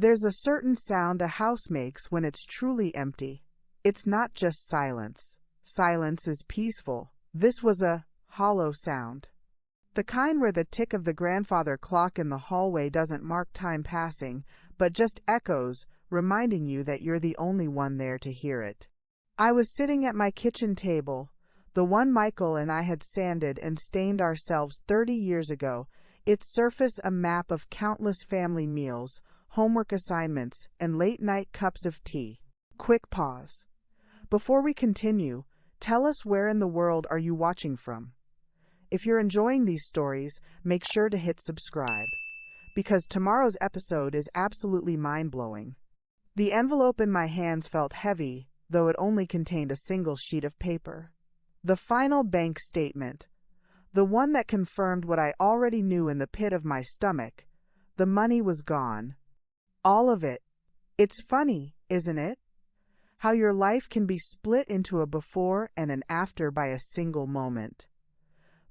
There's a certain sound a house makes when it's truly empty. It's not just silence. Silence is peaceful. This was a hollow sound. The kind where the tick of the grandfather clock in the hallway doesn't mark time passing, but just echoes, reminding you that you're the only one there to hear it. I was sitting at my kitchen table, the one Michael and I had sanded and stained ourselves 30 years ago, its surface a map of countless family meals, homework assignments, and late-night cups of tea. Quick pause. Before we continue, tell us where in the world are you watching from? If you're enjoying these stories, make sure to hit subscribe, because tomorrow's episode is absolutely mind-blowing. The envelope in my hands felt heavy, though it only contained a single sheet of paper. The final bank statement, the one that confirmed what I already knew in the pit of my stomach. The money was gone. All of it. It's funny, isn't it? How your life can be split into a before and an after by a single moment.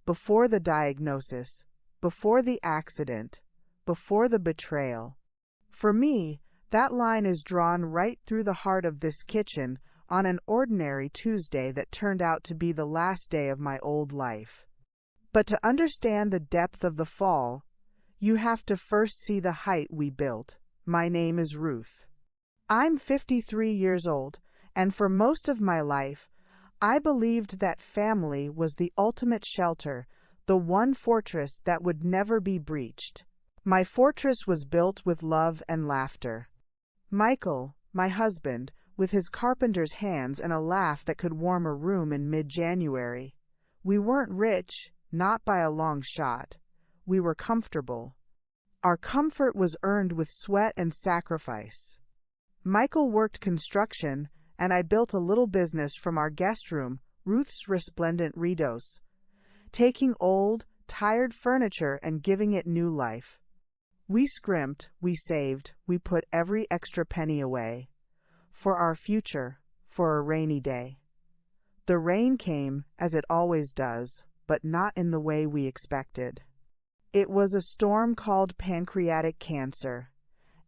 Before the diagnosis, before the accident, before the betrayal. For me, that line is drawn right through the heart of this kitchen on an ordinary Tuesday that turned out to be the last day of my old life. But to understand the depth of the fall, you have to first see the height we built. My name is Ruth. I'm 53 years old, and for most of my life, I believed that family was the ultimate shelter, the one fortress that would never be breached. My fortress was built with love and laughter. Michael, my husband, with his carpenter's hands and a laugh that could warm a room in mid-January. We weren't rich, not by a long shot. We were comfortable. Our comfort was earned with sweat and sacrifice. Michael worked construction, and I built a little business from our guest room, Ruth's Resplendent Redos, taking old, tired furniture and giving it new life. We scrimped, we saved, we put every extra penny away. For our future, for a rainy day. The rain came, as it always does, but not in the way we expected. It was a storm called pancreatic cancer,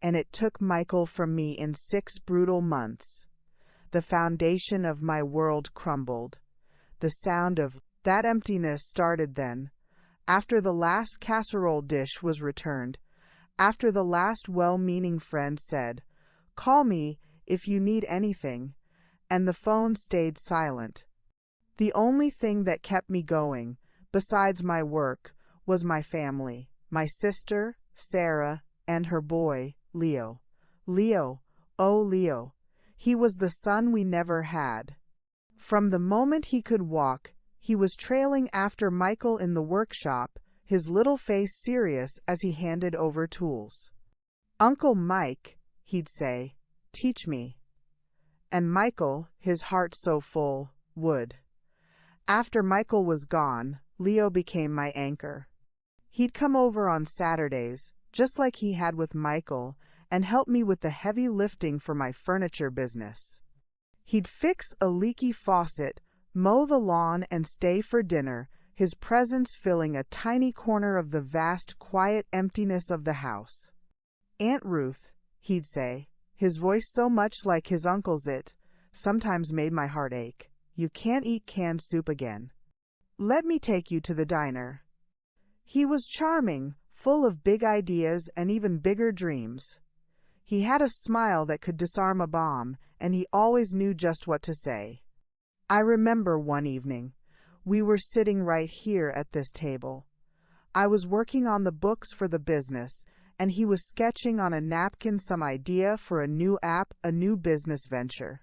and it took Michael from me in 6 brutal months. The foundation of my world crumbled. The sound of that emptiness started then, after the last casserole dish was returned, after the last well-meaning friend said, "Call me if you need anything," and the phone stayed silent. The only thing that kept me going, besides my work, was my family, my sister, Sarah, and her boy, Leo. Leo, oh Leo, he was the son we never had. From the moment he could walk, he was trailing after Michael in the workshop, his little face serious as he handed over tools. "Uncle Mike," he'd say, "teach me." And Michael, his heart so full, would. After Michael was gone, Leo became my anchor. He'd come over on Saturdays, just like he had with Michael, and help me with the heavy lifting for my furniture business. He'd fix a leaky faucet, mow the lawn, and stay for dinner, his presence filling a tiny corner of the vast, quiet emptiness of the house. "Aunt Ruth," he'd say, his voice so much like his uncle's it sometimes made my heart ache, "you can't eat canned soup again. Let me take you to the diner." He was charming, full of big ideas and even bigger dreams. He had a smile that could disarm a bomb, and he always knew just what to say. I remember one evening, we were sitting right here at this table. I was working on the books for the business, and he was sketching on a napkin some idea for a new app, a new business venture.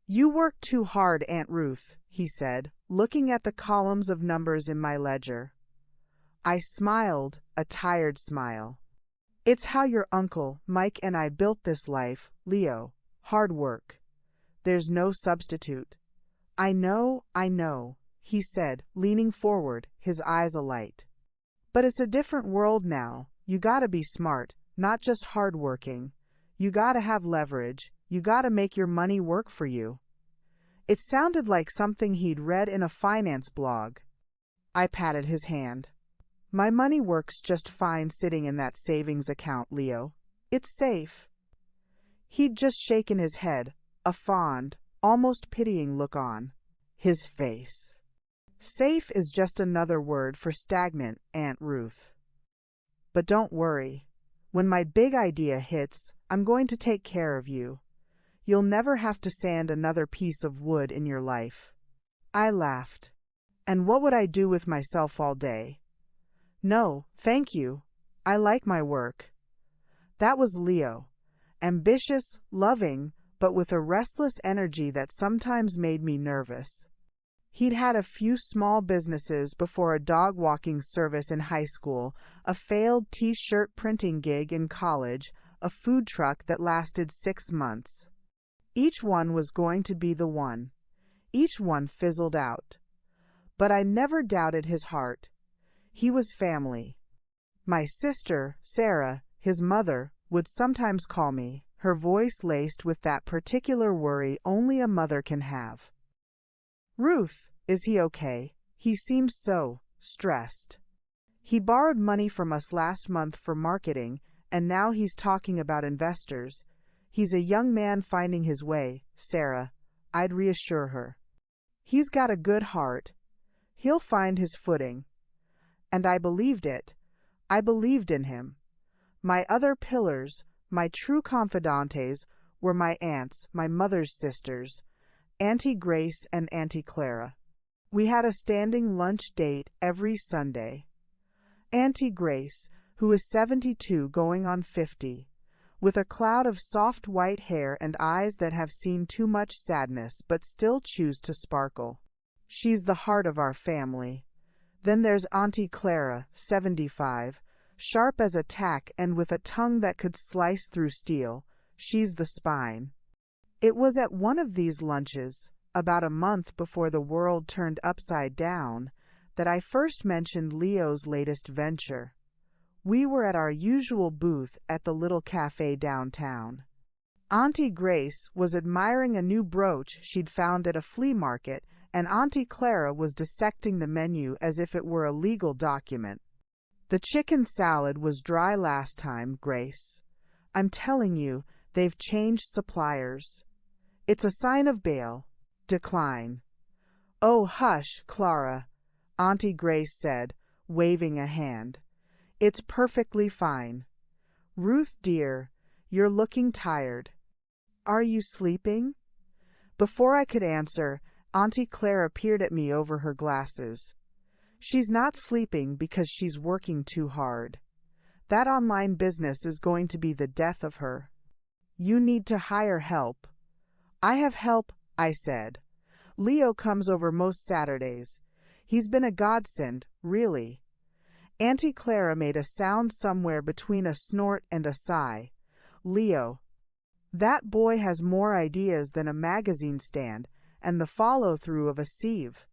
"You work too hard, Aunt Ruth," he said, looking at the columns of numbers in my ledger. I smiled, a tired smile. "It's how your uncle, Mike, and I built this life, Leo. Hard work. There's no substitute." I know," he said, leaning forward, his eyes alight. "But it's a different world now. You gotta be smart, not just hardworking. You gotta have leverage. You gotta make your money work for you." It sounded like something he'd read in a finance blog. I patted his hand. "My money works just fine sitting in that savings account, Leo. It's safe. He'd just shaken his head, a fond, almost pitying look on his face. Safe is just another word for stagnant, Aunt Ruth. But don't worry. When my big idea hits, I'm going to take care of you. You'll never have to sand another piece of wood in your life. I laughed. And what would I do with myself all day? No, thank you. I like my work. That was Leo. Ambitious, loving, but with a restless energy that sometimes made me nervous. He'd had a few small businesses before a dog walking service in high school, a failed t-shirt printing gig in college, a food truck that lasted 6 months. Each one was going to be the one. Each one fizzled out. But I never doubted his heart. He was family. My sister, Sarah, his mother, would sometimes call me, her voice laced with that particular worry only a mother can have. Ruth, is he okay? He seems so stressed. He borrowed money from us last month for marketing, and now he's talking about investors. He's a young man finding his way, Sarah. I'd reassure her. He's got a good heart. He'll find his footing. And I believed it. I believed in him. My other pillars, my true confidantes, were my aunts, my mother's sisters, Auntie Grace and Auntie Clara. We had a standing lunch date every Sunday. Auntie Grace, who is 72 going on 50, with a cloud of soft white hair and eyes that have seen too much sadness but still choose to sparkle. She's the heart of our family. Then there's Auntie Clara, 75, sharp as a tack and with a tongue that could slice through steel. She's the spine. It was at one of these lunches, about a month before the world turned upside down, that I first mentioned Leo's latest venture. We were at our usual booth at the little cafe downtown. Auntie Grace was admiring a new brooch she'd found at a flea market, and Auntie Clara was dissecting the menu as if it were a legal document. The chicken salad was dry last time, Grace. I'm telling you, they've changed suppliers. It's a sign of bail. Decline. Oh, hush, Clara, Auntie Grace said, waving a hand. It's perfectly fine. Ruth, dear, you're looking tired. Are you sleeping? Before I could answer, Auntie Clara peered at me over her glasses. She's not sleeping because she's working too hard. That online business is going to be the death of her. You need to hire help. I have help, I said. Leo comes over most Saturdays. He's been a godsend, really. Auntie Clara made a sound somewhere between a snort and a sigh. Leo. That boy has more ideas than a magazine stand, and the follow-through of a sieve.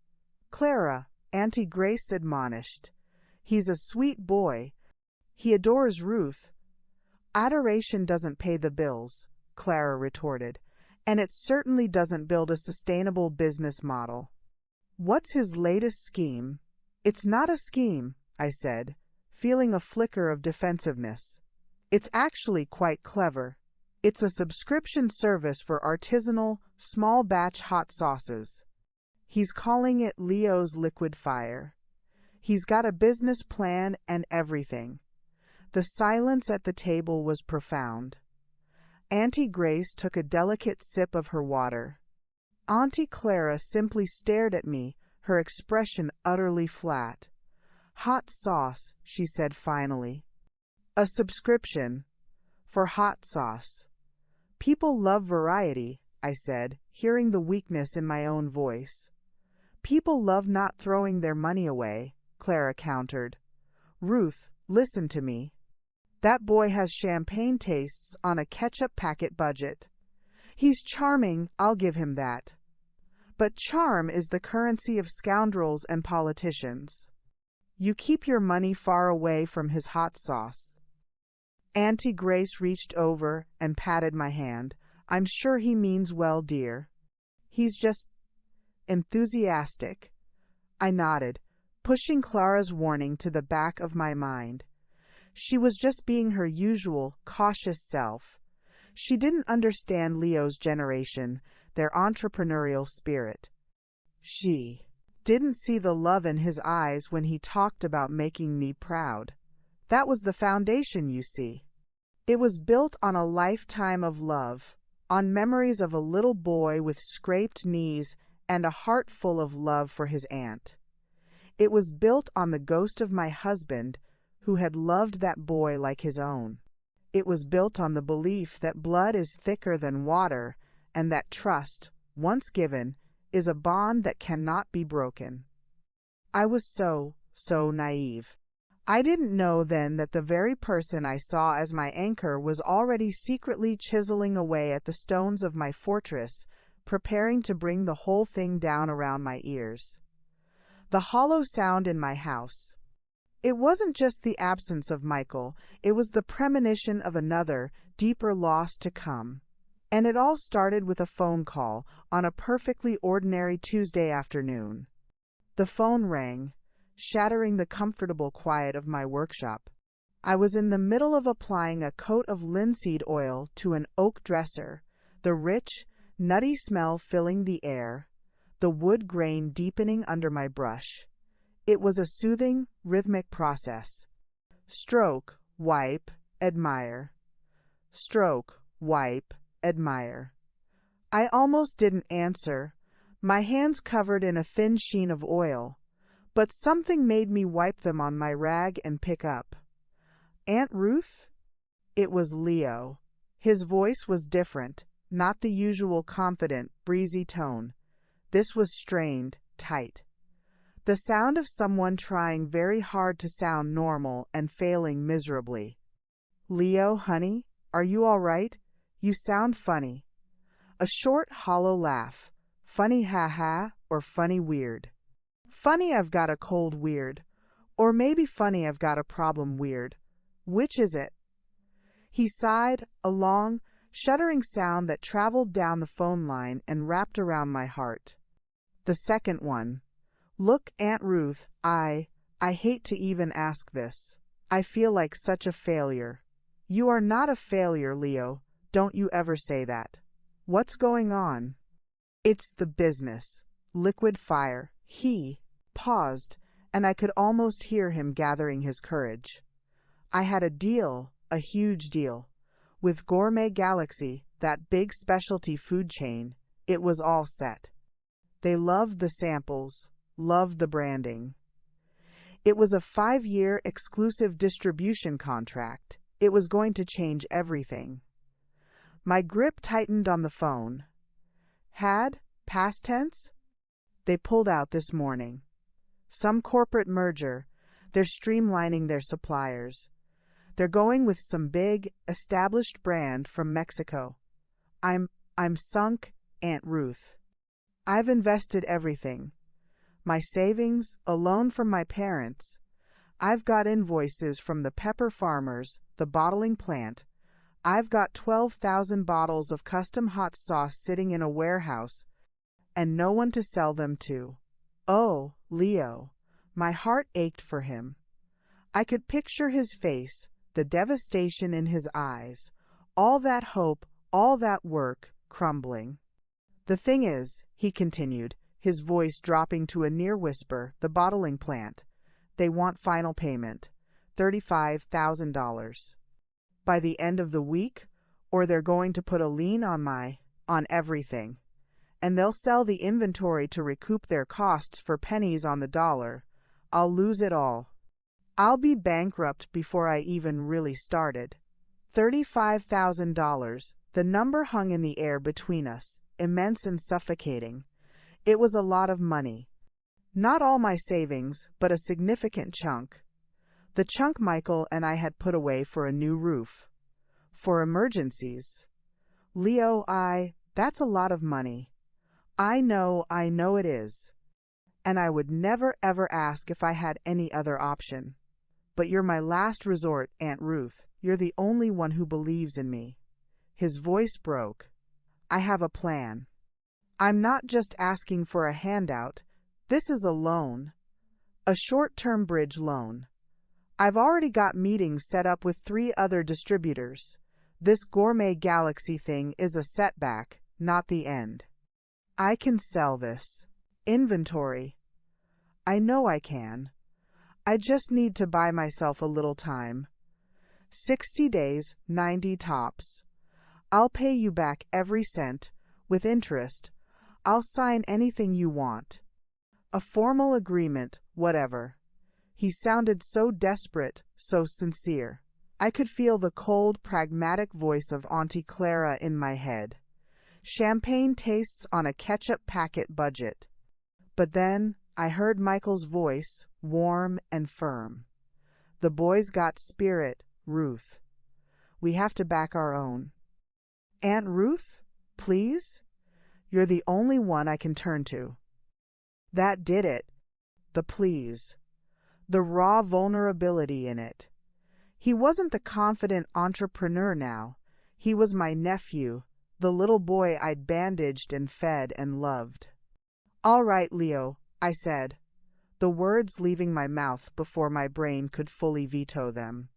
Clara, Auntie Grace admonished. He's a sweet boy. He adores Ruth. Adoration doesn't pay the bills, Clara retorted, and it certainly doesn't build a sustainable business model. What's his latest scheme? It's not a scheme, I said, feeling a flicker of defensiveness. It's actually quite clever. It's a subscription service for artisanal, small-batch hot sauces. He's calling it Leo's Liquid Fire. He's got a business plan and everything. The silence at the table was profound. Auntie Grace took a delicate sip of her water. Auntie Clara simply stared at me, her expression utterly flat. Hot sauce, she said finally. A subscription for hot sauce. People love variety, I said, hearing the weakness in my own voice. People love not throwing their money away, Clara countered. Ruth, listen to me. That boy has champagne tastes on a ketchup packet budget. He's charming, I'll give him that. But charm is the currency of scoundrels and politicians. You keep your money far away from his hot sauce. Auntie Grace reached over and patted my hand. I'm sure he means well, dear. He's just enthusiastic. I nodded, pushing Clara's warning to the back of my mind. She was just being her usual, cautious self. She didn't understand Leo's generation, their entrepreneurial spirit. She didn't see the love in his eyes when he talked about making me proud. That was the foundation, you see. It was built on a lifetime of love, on memories of a little boy with scraped knees and a heart full of love for his aunt. It was built on the ghost of my husband, who had loved that boy like his own. It was built on the belief that blood is thicker than water, and that trust, once given, is a bond that cannot be broken. I was so naive. I didn't know then that the very person I saw as my anchor was already secretly chiseling away at the stones of my fortress, preparing to bring the whole thing down around my ears. The hollow sound in my house. It wasn't just the absence of Michael, it was the premonition of another, deeper loss to come. And it all started with a phone call on a perfectly ordinary Tuesday afternoon. The phone rang, shattering the comfortable quiet of my workshop. I was in the middle of applying a coat of linseed oil to an oak dresser, the rich, nutty smell filling the air, the wood grain deepening under my brush. It was a soothing, rhythmic process. Stroke, wipe, admire. Stroke, wipe, admire. I almost didn't answer, my hands covered in a thin sheen of oil, but something made me wipe them on my rag and pick up. Aunt Ruth? It was Leo. His voice was different, not the usual confident, breezy tone. This was strained, tight. The sound of someone trying very hard to sound normal and failing miserably. Leo, honey, are you all right? You sound funny. A short, hollow laugh. Funny ha-ha, or funny weird. Funny I've got a cold weird. Or maybe funny I've got a problem weird. Which is it? He sighed, a long, shuddering sound that traveled down the phone line and wrapped around my heart. The second one. Look, Aunt Ruth, I hate to even ask this. I feel like such a failure. You are not a failure, Leo. Don't you ever say that. What's going on? It's the business. Liquid fire. He paused, and I could almost hear him gathering his courage. I had a deal, a huge deal. With Gourmet Galaxy, that big specialty food chain, it was all set. They loved the samples, loved the branding. It was a 5-year exclusive distribution contract. It was going to change everything. My grip tightened on the phone. Had? Past tense? They pulled out this morning. Some corporate merger. They're streamlining their suppliers. They're going with some big, established brand from Mexico. I'm sunk, Aunt Ruth. I've invested everything. My savings, a loan from my parents. I've got invoices from the pepper farmers, the bottling plant. I've got 12,000 bottles of custom hot sauce sitting in a warehouse, and no one to sell them to. Oh, Leo, my heart ached for him. I could picture his face, the devastation in his eyes, all that hope, all that work, crumbling. The thing is, he continued, his voice dropping to a near whisper, the bottling plant. They want final payment, $35,000. By the end of the week, or they're going to put a lien on everything. And they'll sell the inventory to recoup their costs for pennies on the dollar. I'll lose it all. I'll be bankrupt before I even really started. $35,000, the number hung in the air between us, immense and suffocating. It was a lot of money. Not all my savings, but a significant chunk. The chunk Michael and I had put away for a new roof. For emergencies. Leo, that's a lot of money. I know it is. And I would never ever ask if I had any other option. But you're my last resort, Aunt Ruth. You're the only one who believes in me. His voice broke. I have a plan. I'm not just asking for a handout. This is a loan. A short-term bridge loan. I've already got meetings set up with 3 other distributors. This gourmet galaxy thing is a setback, not the end. I can sell this. Inventory. I know I can. I just need to buy myself a little time. 60 days, 90 tops. I'll pay you back every cent, with interest. I'll sign anything you want. A formal agreement, whatever. He sounded so desperate, so sincere. I could feel the cold, pragmatic voice of Auntie Clara in my head. Champagne tastes on a ketchup packet budget. But then I heard Michael's voice, warm and firm. The boy's got spirit, Ruth. We have to back our own. Aunt Ruth, please? You're the only one I can turn to. That did it. The please. The raw vulnerability in it. He wasn't the confident entrepreneur now. He was my nephew, the little boy I'd bandaged and fed and loved. All right, Leo, I said, the words leaving my mouth before my brain could fully veto them.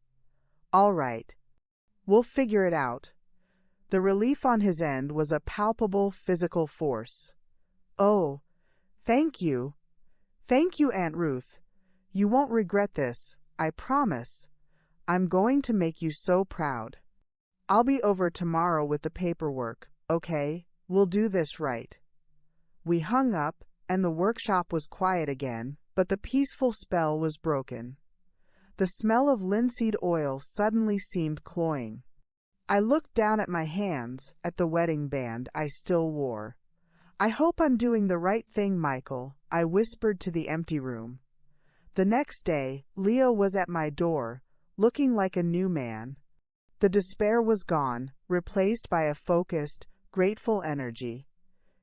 All right. We'll figure it out. The relief on his end was a palpable physical force. Oh, thank you. Thank you, Aunt Ruth. You won't regret this, I promise. I'm going to make you so proud. I'll be over tomorrow with the paperwork, okay? We'll do this right. We hung up, and the workshop was quiet again, but the peaceful spell was broken. The smell of linseed oil suddenly seemed cloying. I looked down at my hands, at the wedding band I still wore. I hope I'm doing the right thing, Michael, I whispered to the empty room. The next day, Leo was at my door, looking like a new man. The despair was gone, replaced by a focused, grateful energy.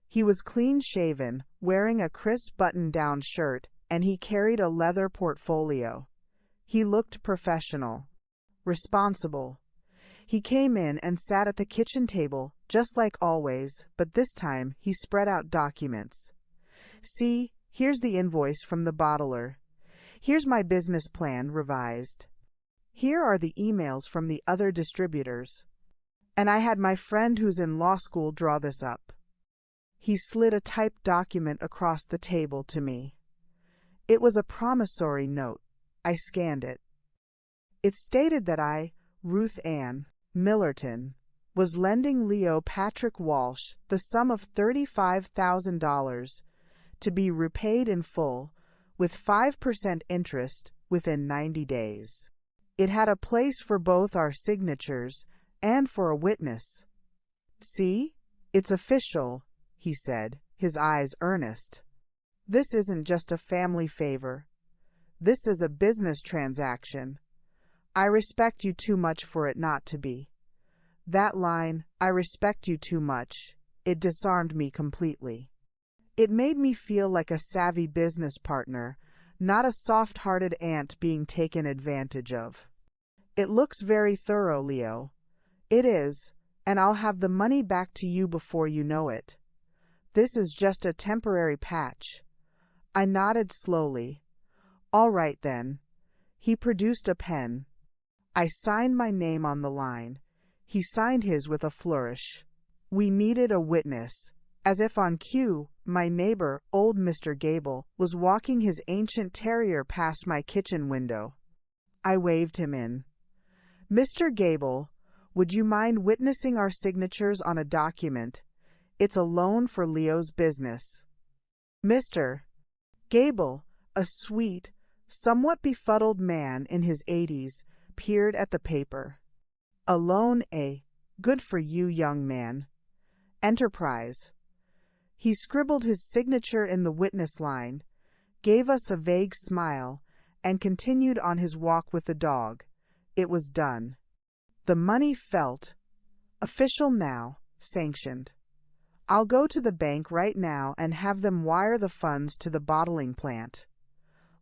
He was clean-shaven, wearing a crisp button-down shirt, and he carried a leather portfolio. He looked professional, responsible. He came in and sat at the kitchen table, just like always, but this time he spread out documents. See, here's the invoice from the bottler. Here's my business plan revised. Here are the emails from the other distributors. And I had my friend who's in law school draw this up. He slid a typed document across the table to me. It was a promissory note. I scanned it. It stated that I, Ruth Ann Millerton, was lending Leo Patrick Walsh the sum of $35,000 to be repaid in full with 5% interest within 90 days. It had a place for both our signatures and for a witness. See? It's official, he said, his eyes earnest. This isn't just a family favor. This is a business transaction. I respect you too much for it not to be. That line, I respect you too much, it disarmed me completely. It made me feel like a savvy business partner, not a soft-hearted aunt being taken advantage of. It looks very thorough, Leo. It is, and I'll have the money back to you before you know it. This is just a temporary patch. I nodded slowly. All right, then. He produced a pen. I signed my name on the line. He signed his with a flourish. We needed a witness. As if on cue, my neighbor, old Mr. Gable, was walking his ancient terrier past my kitchen window. I waved him in. Mr. Gable, would you mind witnessing our signatures on a document? It's a loan for Leo's business. Mr. Gable, a sweet, somewhat befuddled man in his 80s, peered at the paper. A loan, eh? Good for you, young man. Enterprise. He scribbled his signature in the witness line, gave us a vague smile, and continued on his walk with the dog. It was done. The money felt official now, sanctioned. I'll go to the bank right now and have them wire the funds to the bottling plant,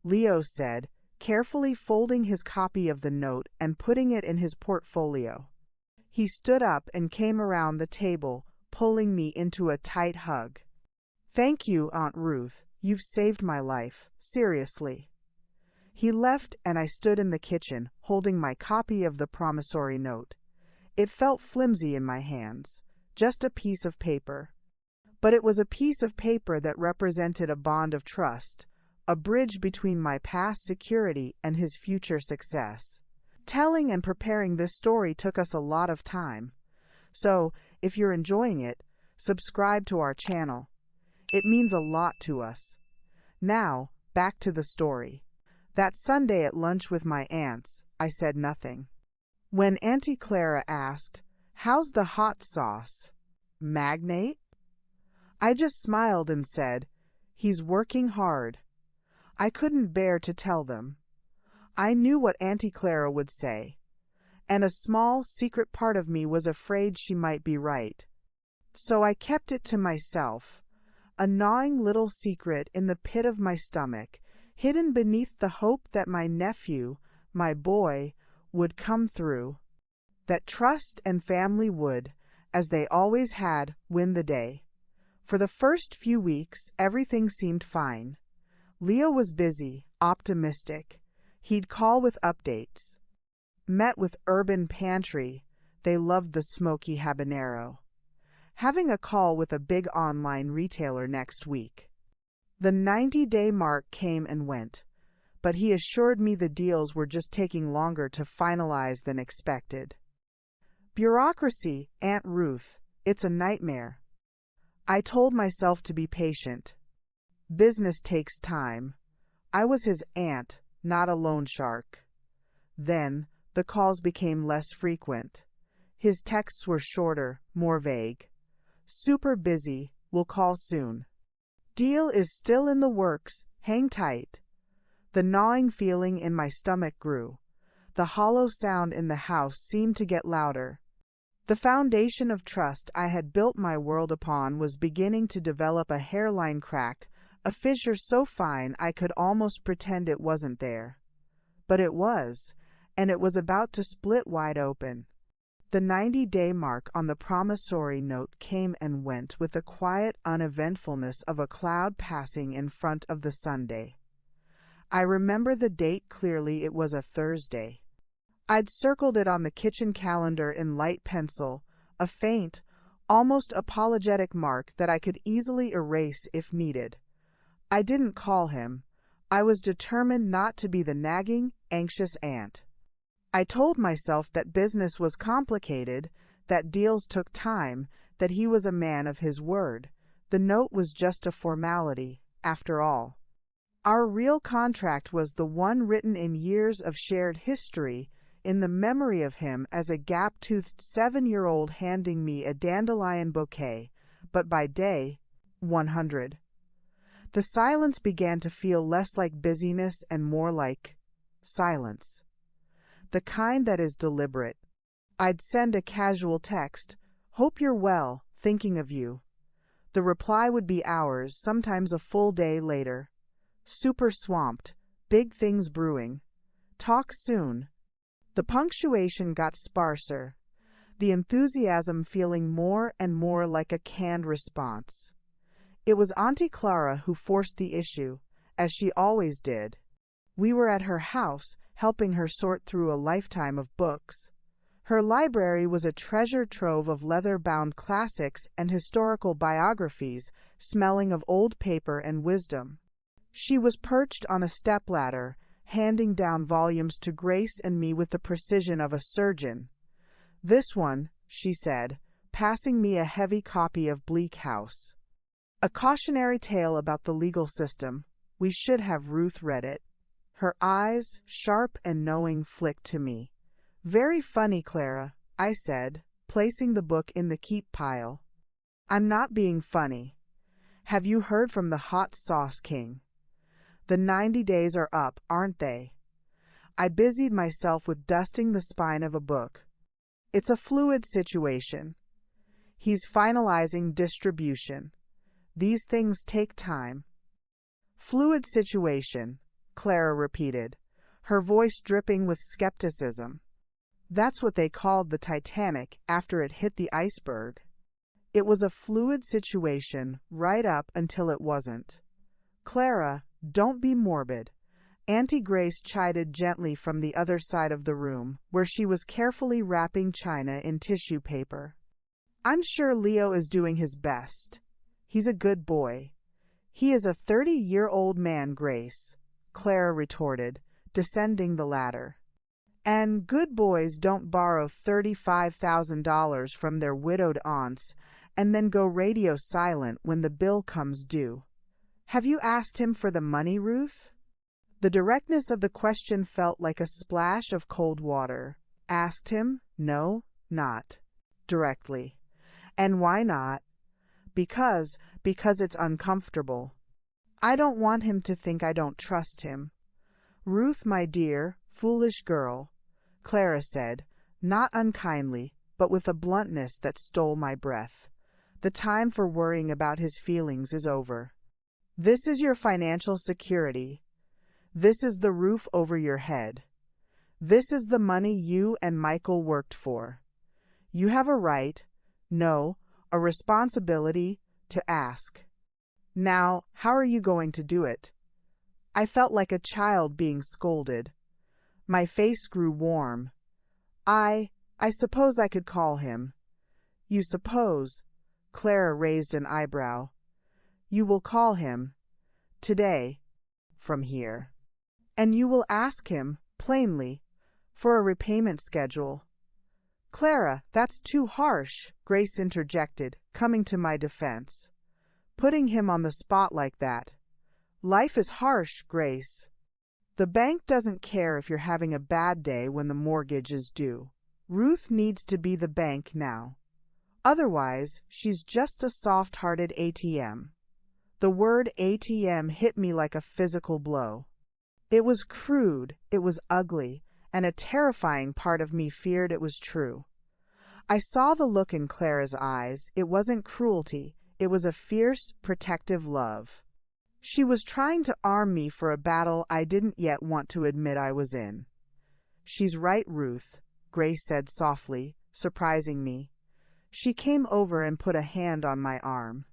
Leo said, carefully folding his copy of the note and putting it in his portfolio. He stood up and came around the table, pulling me into a tight hug. Thank you, Aunt Ruth. You've saved my life. Seriously. He left and I stood in the kitchen, holding my copy of the promissory note. It felt flimsy in my hands, just a piece of paper. But it was a piece of paper that represented a bond of trust, a bridge between my past security and his future success. Telling and preparing this story took us a lot of time. So, if you're enjoying it, subscribe to our channel. It means a lot to us. Now, back to the story. That Sunday at lunch with my aunts, I said nothing. When Auntie Clara asked, "How's the hot sauce? Magnate?" I just smiled and said, "He's working hard." I couldn't bear to tell them. I knew what Auntie Clara would say, and a small, secret part of me was afraid she might be right. So I kept it to myself, a gnawing little secret in the pit of my stomach, hidden beneath the hope that my nephew, my boy, would come through, that trust and family would, as they always had, win the day. For the first few weeks, everything seemed fine. Leo was busy, optimistic. He'd call with updates. Met with Urban Pantry. They loved the smoky habanero. Having a call with a big online retailer next week. The 90-day mark came and went, but he assured me the deals were just taking longer to finalize than expected. Bureaucracy, Aunt Ruth, it's a nightmare. I told myself to be patient. Business takes time. I was his aunt, not a loan shark. Then, the calls became less frequent. His texts were shorter, more vague. Super busy, will call soon. Deal is still in the works, hang tight. The gnawing feeling in my stomach grew. The hollow sound in the house seemed to get louder. The foundation of trust I had built my world upon was beginning to develop a hairline crack, a fissure so fine I could almost pretend it wasn't there. But it was, and it was about to split wide open. The 90-day mark on the promissory note came and went with the quiet uneventfulness of a cloud passing in front of the Sunday. I remember the date clearly. It was a Thursday. I'd circled it on the kitchen calendar in light pencil, a faint, almost apologetic mark that I could easily erase if needed. I didn't call him. I was determined not to be the nagging, anxious aunt. I told myself that business was complicated, that deals took time, that he was a man of his word. The note was just a formality, after all. Our real contract was the one written in years of shared history, in the memory of him as a gap-toothed 7-year-old handing me a dandelion bouquet, but by day, 100. The silence began to feel less like busyness and more like silence. The kind that is deliberate. I'd send a casual text, "Hope you're well, thinking of you." The reply would be hours, sometimes a full day later. "Super swamped, big things brewing. Talk soon." The punctuation got sparser, the enthusiasm feeling more and more like a canned response. It was Auntie Clara who forced the issue, as she always did. We were at her house, helping her sort through a lifetime of books. Her library was a treasure trove of leather-bound classics and historical biographies, smelling of old paper and wisdom. She was perched on a stepladder, handing down volumes to Grace and me with the precision of a surgeon. "This one," she said, passing me a heavy copy of Bleak House. A cautionary tale about the legal system. We should have Ruth read it. Her eyes, sharp and knowing, flicked to me. "Very funny, Clara," I said, placing the book in the keep pile. "I'm not being funny. Have you heard from the hot sauce king? The 90 days are up, aren't they?" I busied myself with dusting the spine of a book. "It's a fluid situation. He's finalizing distribution. These things take time." "Fluid situation," Clara repeated, her voice dripping with skepticism. "That's what they called the Titanic after it hit the iceberg. It was a fluid situation right up until it wasn't." "Clara, don't be morbid. Auntie Grace chided gently from the other side of the room, where she was carefully wrapping china in tissue paper. I'm sure Leo is doing his best. He's a good boy. He is a 30-year-old man, Grace, Clara retorted, descending the ladder. And good boys don't borrow $35,000 from their widowed aunts and then go radio silent when the bill comes due. Have you asked him for the money, Ruth? The directness of the question felt like a splash of cold water. Asked him? No, not directly. And why not? Because it's uncomfortable. I don't want him to think I don't trust him. Ruth, my dear, foolish girl, Clara said, not unkindly, but with a bluntness that stole my breath. The time for worrying about his feelings is over. This is your financial security. This is the roof over your head. This is the money you and Michael worked for. You have a right, no, a responsibility, to ask. Now, how are you going to do it? I felt like a child being scolded. My face grew warm. I suppose I could call him. You suppose? Clara raised an eyebrow. You will call him. Today. From here. And you will ask him, plainly, for a repayment schedule. Clara, that's too harsh, Grace interjected, coming to my defense. Putting him on the spot like that. Life is harsh, Grace. The bank doesn't care if you're having a bad day when the mortgage is due. Ruth needs to be the bank now. Otherwise, she's just a soft-hearted ATM. The word ATM hit me like a physical blow. It was crude, it was ugly, and a terrifying part of me feared it was true. I saw the look in Clara's eyes. It wasn't cruelty, it was a fierce, protective love. She was trying to arm me for a battle I didn't yet want to admit I was in. She's right, Ruth, Grace said softly, surprising me. She came over and put a hand on my arm.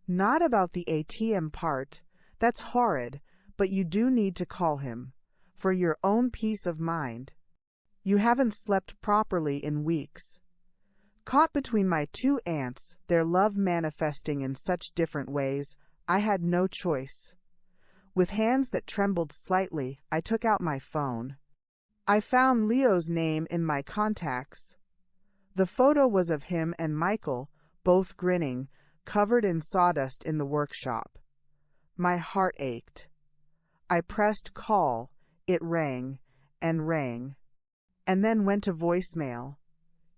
Not about the ATM part. That's horrid, but you do need to call him. For your own peace of mind. You haven't slept properly in weeks. Caught between my two aunts, their love manifesting in such different ways, I had no choice. With hands that trembled slightly, I took out my phone. I found Leo's name in my contacts. The photo was of him and Michael, both grinning, covered in sawdust in the workshop. My heart ached. I pressed call. It rang, and rang, and then went to voicemail.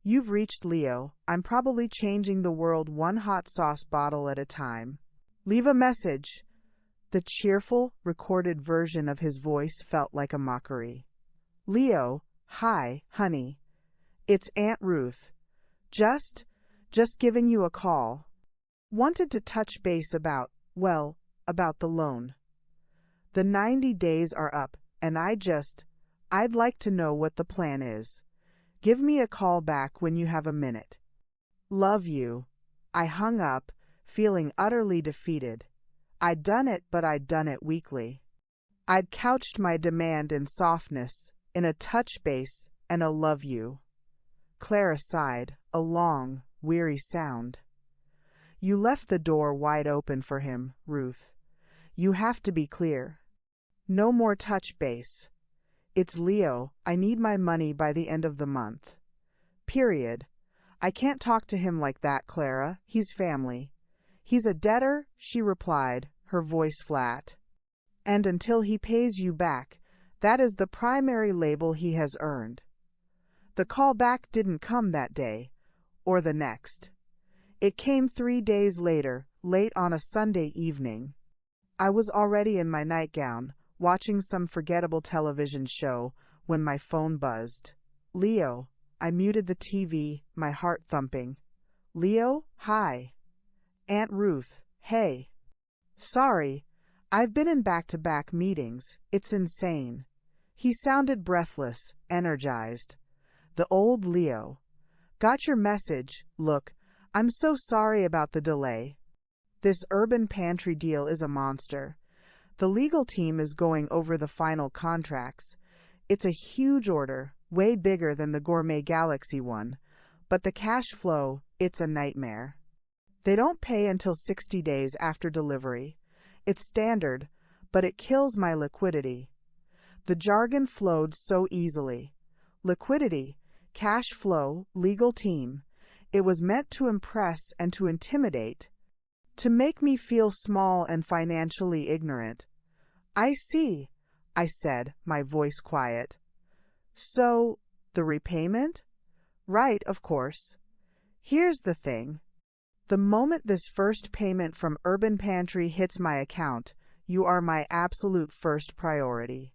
You've reached Leo. I'm probably changing the world one hot sauce bottle at a time. Leave a message. The cheerful, recorded version of his voice felt like a mockery. Leo, hi, honey. It's Aunt Ruth. Just giving you a call. Wanted to touch base about the loan. The 90 days are up. And I'd like to know what the plan is. Give me a call back when you have a minute. Love you. I hung up, feeling utterly defeated. I'd done it, but I'd done it weakly. I'd couched my demand in softness, in a touch base, and a love you. Clara sighed, a long, weary sound. You left the door wide open for him, Ruth. You have to be clear. No more touch base. It's Leo. I need my money by the end of the month. Period. I can't talk to him like that, Clara. He's family. He's a debtor, she replied, her voice flat. And until he pays you back, that is the primary label he has earned. The call back didn't come that day, or the next. It came 3 days later, late on a Sunday evening. I was already in my nightgown, watching some forgettable television show, when my phone buzzed. Leo. I muted the TV, my heart thumping. Leo, hi. Aunt Ruth, hey. Sorry, I've been in back-to-back meetings. It's insane. He sounded breathless, energized. The old Leo. Got your message. Look, I'm so sorry about the delay. This urban pantry deal is a monster. The legal team is going over the final contracts. It's a huge order, way bigger than the Gourmet Galaxy one, but the cash flow, it's a nightmare. They don't pay until 60 days after delivery. It's standard, but it kills my liquidity. The jargon flowed so easily. Liquidity, cash flow, legal team. It was meant to impress and to intimidate, to make me feel small and financially ignorant. I see, I said, my voice quiet. So, the repayment? Right, of course. Here's the thing. The moment this first payment from Urban Pantry hits my account, you are my absolute first priority.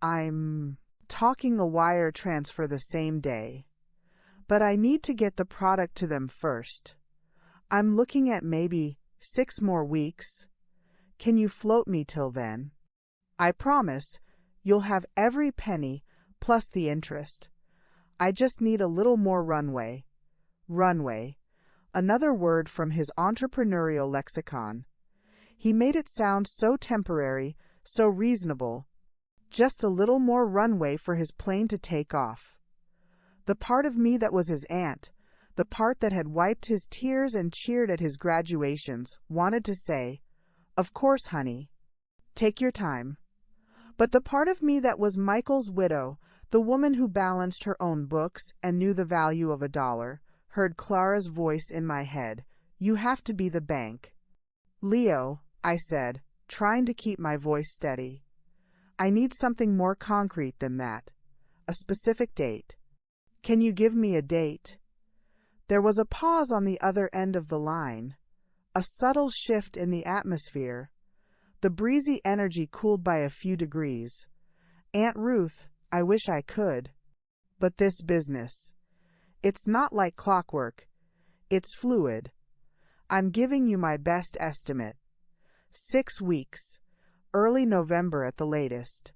I'm talking a wire transfer the same day, but I need to get the product to them first. I'm looking at maybe 6 more weeks. Can you float me till then? I promise you'll have every penny plus the interest. I just need a little more runway. Runway. Another word from his entrepreneurial lexicon. He made it sound so temporary, so reasonable. Just a little more runway for his plane to take off. The part of me that was his aunt, the part that had wiped his tears and cheered at his graduations, wanted to say, "Of course, honey. Take your time." But the part of me that was Michael's widow, the woman who balanced her own books and knew the value of $1, heard Clara's voice in my head. "You have to be the bank." "Leo," I said, trying to keep my voice steady. "I need something more concrete than that. A specific date. Can you give me a date?" There was a pause on the other end of the line. A subtle shift in the atmosphere. The breezy energy cooled by a few degrees. "Aunt Ruth, I wish I could. But this business. It's not like clockwork. It's fluid. I'm giving you my best estimate. 6 weeks. Early November at the latest.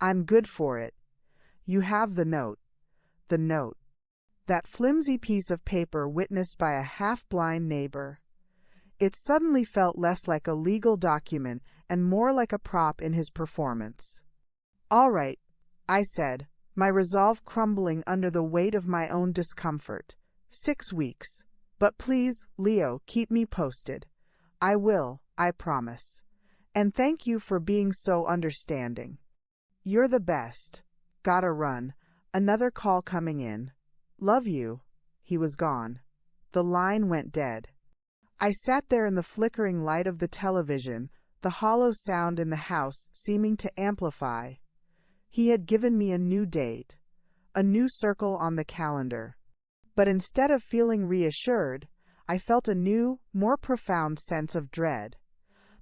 I'm good for it. You have the note." The note. That flimsy piece of paper witnessed by a half-blind neighbor. It suddenly felt less like a legal document and more like a prop in his performance. "All right," I said, my resolve crumbling under the weight of my own discomfort. 6 weeks. But please, Leo, keep me posted. I will, I promise. And thank you for being so understanding. You're the best. Gotta run. Another call coming in. Love you." He was gone. The line went dead. I sat there in the flickering light of the television, the hollow sound in the house seeming to amplify. He had given me a new date, a new circle on the calendar. But instead of feeling reassured, I felt a new, more profound sense of dread.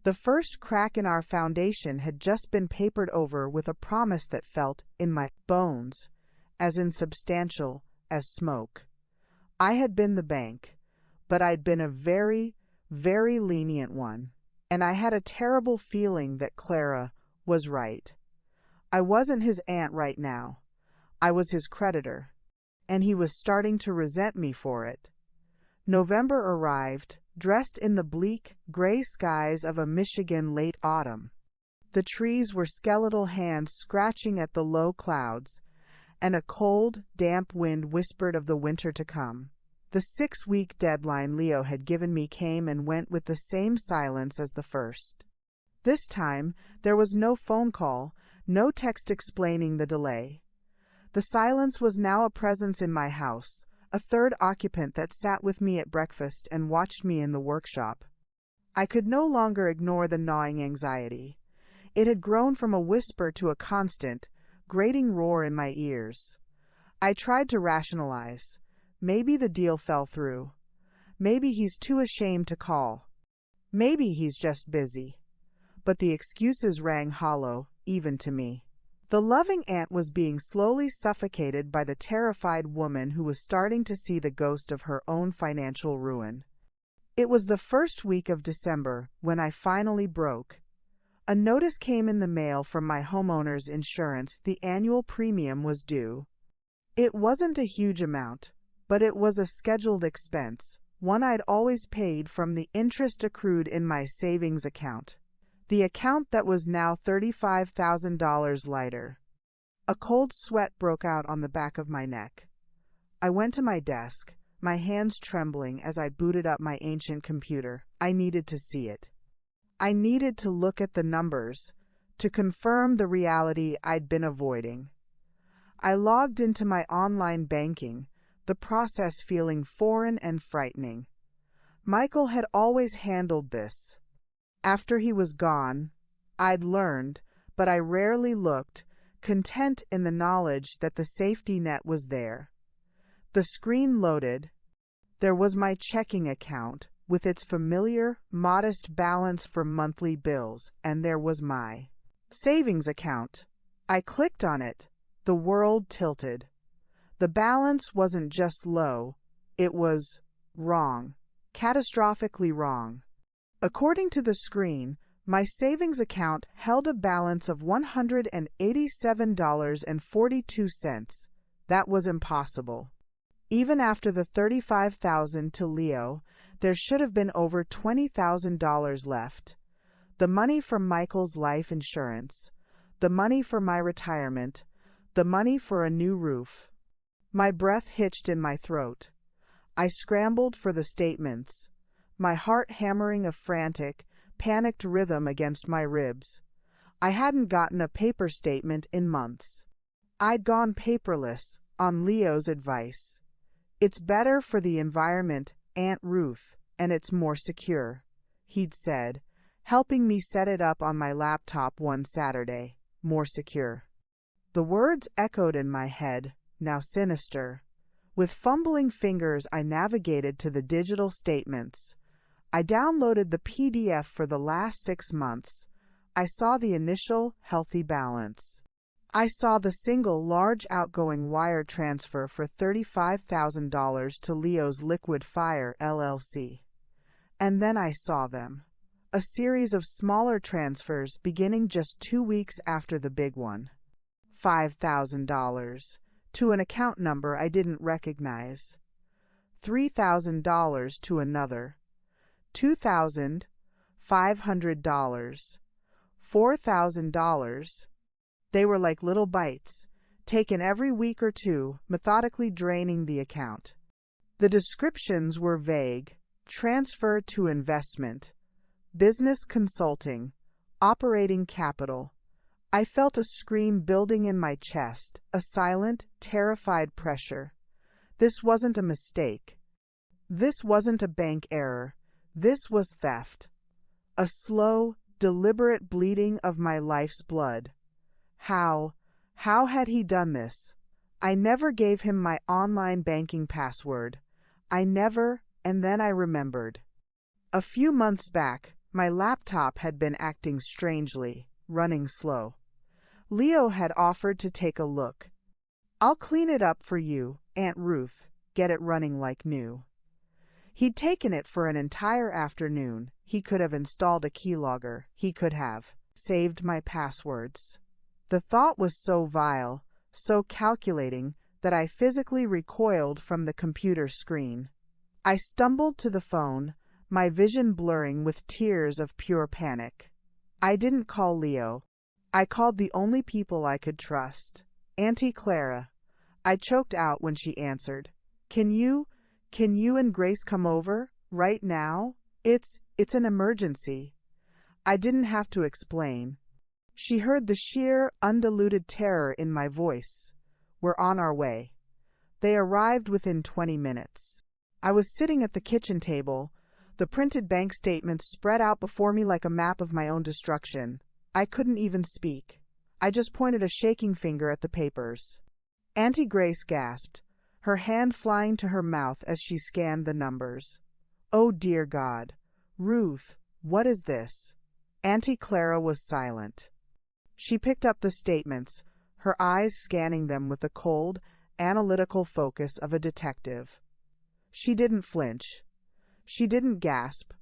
The first crack in our foundation had just been papered over with a promise that felt, in my bones, as insubstantial as smoke. I had been the bank, but I'd been a very, very lenient one, and I had a terrible feeling that Clara was right. I wasn't his aunt right now. I was his creditor, and he was starting to resent me for it. November arrived, dressed in the bleak, gray skies of a Michigan late autumn. The trees were skeletal hands scratching at the low clouds, and a cold, damp wind whispered of the winter to come. The 6-week deadline Leo had given me came and went with the same silence as the first. This time, there was no phone call, no text explaining the delay. The silence was now a presence in my house, a third occupant that sat with me at breakfast and watched me in the workshop. I could no longer ignore the gnawing anxiety. It had grown from a whisper to a constant, grating roar in my ears. I tried to rationalize. Maybe the deal fell through. Maybe he's too ashamed to call. Maybe he's just busy. But the excuses rang hollow, even to me. The loving aunt was being slowly suffocated by the terrified woman who was starting to see the ghost of her own financial ruin. It was the first week of December when I finally broke. A notice came in the mail from my homeowner's insurance. The annual premium was due. It wasn't a huge amount, but it was a scheduled expense, one I'd always paid from the interest accrued in my savings account. The account that was now $35,000 lighter. A cold sweat broke out on the back of my neck. I went to my desk, my hands trembling as I booted up my ancient computer. I needed to see it. I needed to look at the numbers, to confirm the reality I'd been avoiding. I logged into my online banking, the process feeling foreign and frightening. Michael had always handled this. After he was gone, I'd learned, but I rarely looked, content in the knowledge that the safety net was there. The screen loaded. There was my checking account, with its familiar, modest balance for monthly bills, and there was my savings account. I clicked on it. The world tilted. The balance wasn't just low, it was wrong, catastrophically wrong. According to the screen, my savings account held a balance of $187.42. That was impossible. Even after the $35,000 to Leo, there should have been over $20,000 left. The money from Michael's life insurance, the money for my retirement, the money for a new roof. My breath hitched in my throat. I scrambled for the statements, my heart hammering a frantic, panicked rhythm against my ribs. I hadn't gotten a paper statement in months. I'd gone paperless, on Leo's advice. It's better for the environment, Aunt Ruth, and it's more secure, he'd said, helping me set it up on my laptop one Saturday. More secure. The words echoed in my head, now sinister. With fumbling fingers, I navigated to the digital statements. I downloaded the PDF for the last 6 months. I saw the initial healthy balance. I saw the single large outgoing wire transfer for $35,000 to Leo's Liquid Fire LLC. And then I saw them. A series of smaller transfers beginning just 2 weeks after the big one. $5,000 to an account number I didn't recognize. $3,000 to another. $2,500. $4,000. They were like little bites, taken every week or two, methodically draining the account. The descriptions were vague: transfer to investment, business consulting, operating capital. I felt a scream building in my chest, a silent, terrified pressure. This wasn't a mistake. This wasn't a bank error. This was theft. A slow, deliberate bleeding of my life's blood. How had he done this? I never gave him my online banking password. I never, and then I remembered. A few months back, my laptop had been acting strangely, running slow. Leo had offered to take a look. "I'll clean it up for you, Aunt Ruth, get it running like new." He'd taken it for an entire afternoon. He could have installed a keylogger. He could have saved my passwords. The thought was so vile, so calculating, that I physically recoiled from the computer screen. I stumbled to the phone, my vision blurring with tears of pure panic. I didn't call Leo. I called the only people I could trust. Auntie Clara. I choked out when she answered. Can you and Grace come over? Right now? It's an emergency." I didn't have to explain. She heard the sheer, undiluted terror in my voice. "We're on our way." They arrived within 20 minutes. I was sitting at the kitchen table, the printed bank statements spread out before me like a map of my own destruction. I couldn't even speak. I just pointed a shaking finger at the papers. Auntie Grace gasped, her hand flying to her mouth as she scanned the numbers. "Oh dear God. Ruth, what is this?" Auntie Clara was silent. She picked up the statements, her eyes scanning them with the cold, analytical focus of a detective. She didn't flinch. She didn't gasp.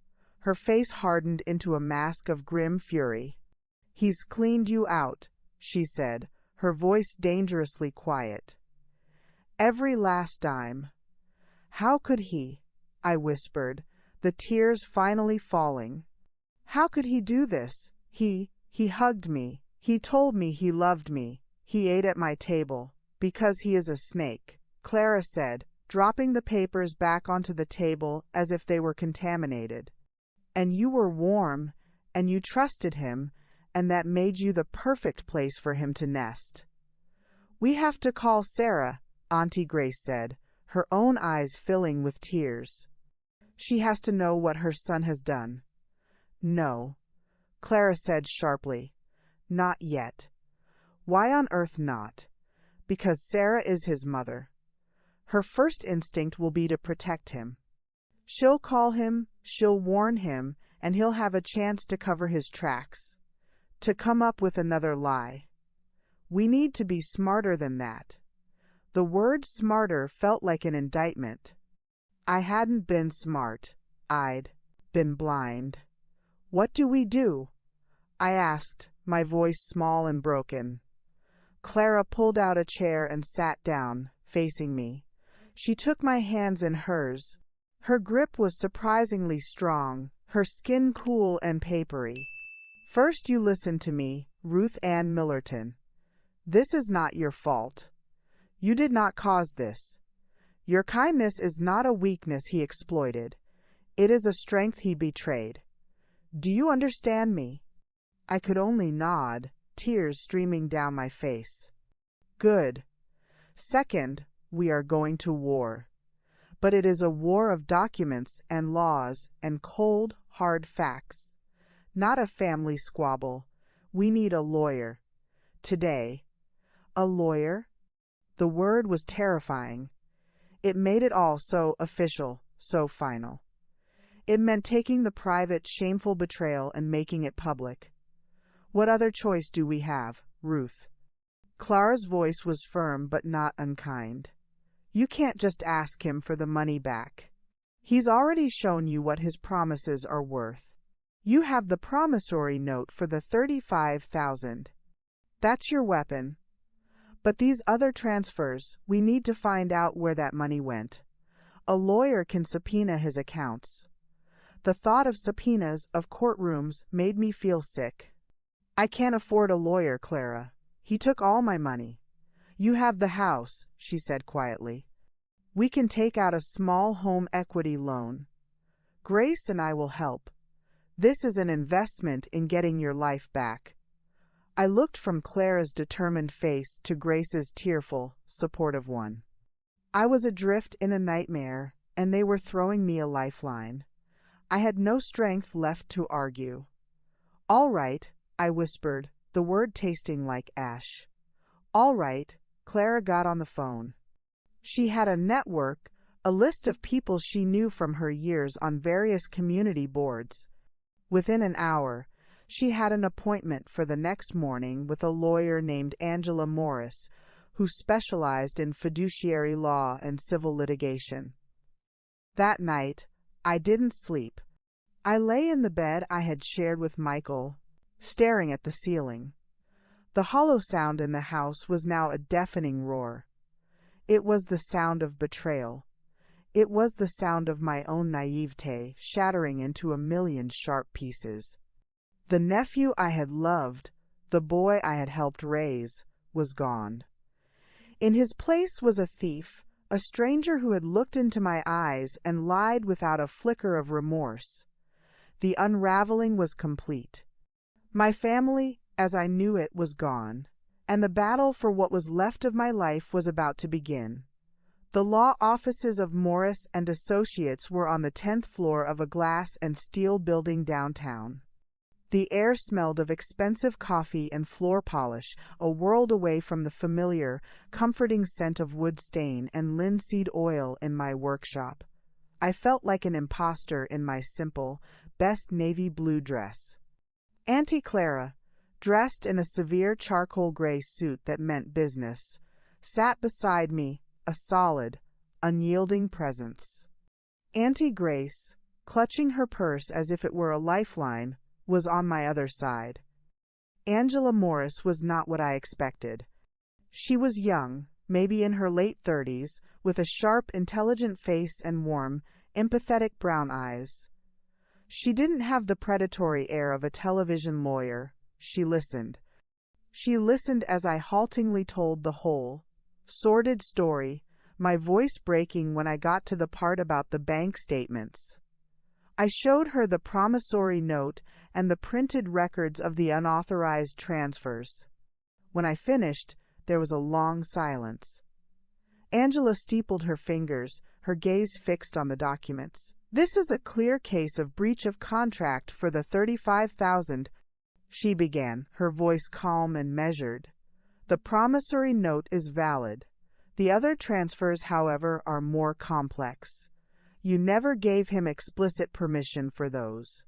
Her face hardened into a mask of grim fury. "He's cleaned you out," she said, her voice dangerously quiet. "Every last dime." "How could he?" I whispered, the tears finally falling. "How could he do this? He hugged me. He told me he loved me. He ate at my table. Because he is a snake, Clara said, dropping the papers back onto the table as if they were contaminated. And you were warm, and you trusted him, and that made you the perfect place for him to nest. We have to call Sarah, Auntie Grace said, her own eyes filling with tears. She has to know what her son has done. No, Clara said sharply. Not yet. Why on earth not? Because Sarah is his mother. Her first instinct will be to protect him. She'll call him, she'll warn him, and he'll have a chance to cover his tracks, to come up with another lie. We need to be smarter than that. The word smarter felt like an indictment. I hadn't been smart. I'd been blind. What do we do? I asked, my voice small and broken. Clara pulled out a chair and sat down, facing me. She took my hands in hers. Her grip was surprisingly strong, her skin cool and papery. First you listen to me, Ruth Ann Millerton. This is not your fault. You did not cause this. Your kindness is not a weakness he exploited. It is a strength he betrayed. Do you understand me? I could only nod, tears streaming down my face. Good. Second, we are going to war. But it is a war of documents and laws and cold, hard facts. Not a family squabble. We need a lawyer. Today. A lawyer? The word was terrifying. It made it all so official, so final. It meant taking the private, shameful betrayal and making it public. What other choice do we have, Ruth? Clara's voice was firm but not unkind. You can't just ask him for the money back. He's already shown you what his promises are worth. You have the promissory note for the $35,000. That's your weapon. But these other transfers, we need to find out where that money went. A lawyer can subpoena his accounts. The thought of subpoenas, of courtrooms, made me feel sick. I can't afford a lawyer, Clara. He took all my money. You have the house, she said quietly. We can take out a small home equity loan. Grace and I will help. This is an investment in getting your life back. I looked from Clara's determined face to Grace's tearful, supportive one. I was adrift in a nightmare, and they were throwing me a lifeline. I had no strength left to argue. All right, I whispered, the word tasting like ash. All right, Clara got on the phone. She had a network, a list of people she knew from her years on various community boards. Within an hour, she had an appointment for the next morning with a lawyer named Angela Morris, who specialized in fiduciary law and civil litigation. That night, I didn't sleep. I lay in the bed I had shared with Michael, staring at the ceiling. The hollow sound in the house was now a deafening roar. It was the sound of betrayal. It was the sound of my own naivete shattering into a million sharp pieces. The nephew I had loved, the boy I had helped raise, was gone. In his place was a thief, a stranger who had looked into my eyes and lied without a flicker of remorse. The unraveling was complete. My family, as I knew it, was gone, and the battle for what was left of my life was about to begin. The law offices of Morris and Associates were on the 10th floor of a glass and steel building downtown. The air smelled of expensive coffee and floor polish, a world away from the familiar, comforting scent of wood stain and linseed oil in my workshop. I felt like an imposter in my simple, best navy blue dress. Auntie Clara, dressed in a severe charcoal gray suit that meant business, sat beside me, a solid, unyielding presence. Auntie Grace, clutching her purse as if it were a lifeline, was on my other side. Angela Morris was not what I expected. She was young, maybe in her late 30s, with a sharp, intelligent face and warm, empathetic brown eyes. She didn't have the predatory air of a television lawyer. She listened. She listened as I haltingly told the whole sordid story, my voice breaking when I got to the part about the bank statements. I showed her the promissory note and the printed records of the unauthorized transfers. When I finished, there was a long silence. Angela steepled her fingers, her gaze fixed on the documents. "This is a clear case of breach of contract for the $35,000, she began, her voice calm and measured. "The promissory note is valid. The other transfers, however, are more complex. You never gave him explicit permission for those."